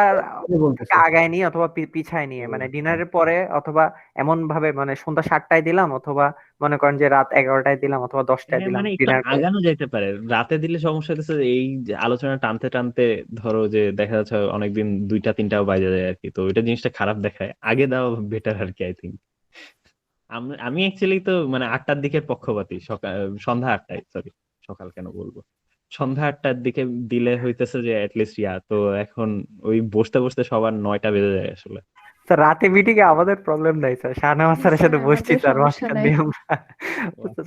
বলতেছি। আগায় নিয়ে অথবা পিছায় নিয়ে, মানে ডিনারের পরে অথবা এমন ভাবে মানে সন্ধ্যা 7টায় দিলাম, অথবা মনে করেন যে রাত 11টায় দিলাম, অথবা 10টায় হ্যাঁ দিলাম মানে একটু ডিনার করে। আগানো যাইতে পারে, রাতে দিলে সমস্যা হচ্ছে এই যে আলোচনা টানতে টানতে ধরো যে দেখা যাচ্ছে অনেকদিন 2টা 3টাও বাজে যায় আর কি, তো ওইটা জিনিসটা খারাপ দেখায়, আগে দেওয়া বেটার আর কি আই থিঙ্ক। আমি অ্যাকচুয়ালি তো মানে 8টার দিকের পক্ষপাতী, সকাল সন্ধ্যা 8টায়, সরি সকাল কেন বলবো, সন্ধ্যা 8টার দিকে দিলে হইতেছে যে অ্যাটলিস্ট তো এখন ওই বসতে বসতে সবার 9টা বেজে যায় আসলে। স্যার রাতে মিটিং এ আমাদের প্রবলেম নাই স্যার, শাহনওয়াজ স্যারের সাথে স্যার বসছি আমাদের স্যার সমস্যা মাঝখান নাই। দিয়ে আমরা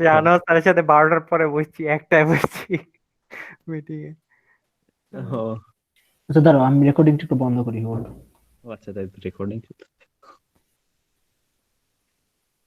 শাহনওয়াজ স্যারের সাথে 12টার পরে বসছি, 1টায় বসছি মিটিং এ। ও আচ্ছা দাঁড়াও, আমি রেকর্ডিংটা একটু বন্ধ করি, hold। আচ্ছা, তাই রেকর্ডিং